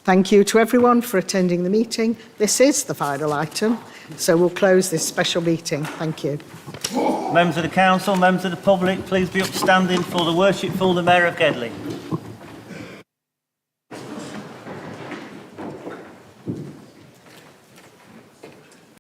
Thank you to everyone for attending the meeting. This is the final item, so we'll close this special meeting. Thank you. Members of the council, members of the public, please be upstanding for the worshipful the Mayor of Gedling.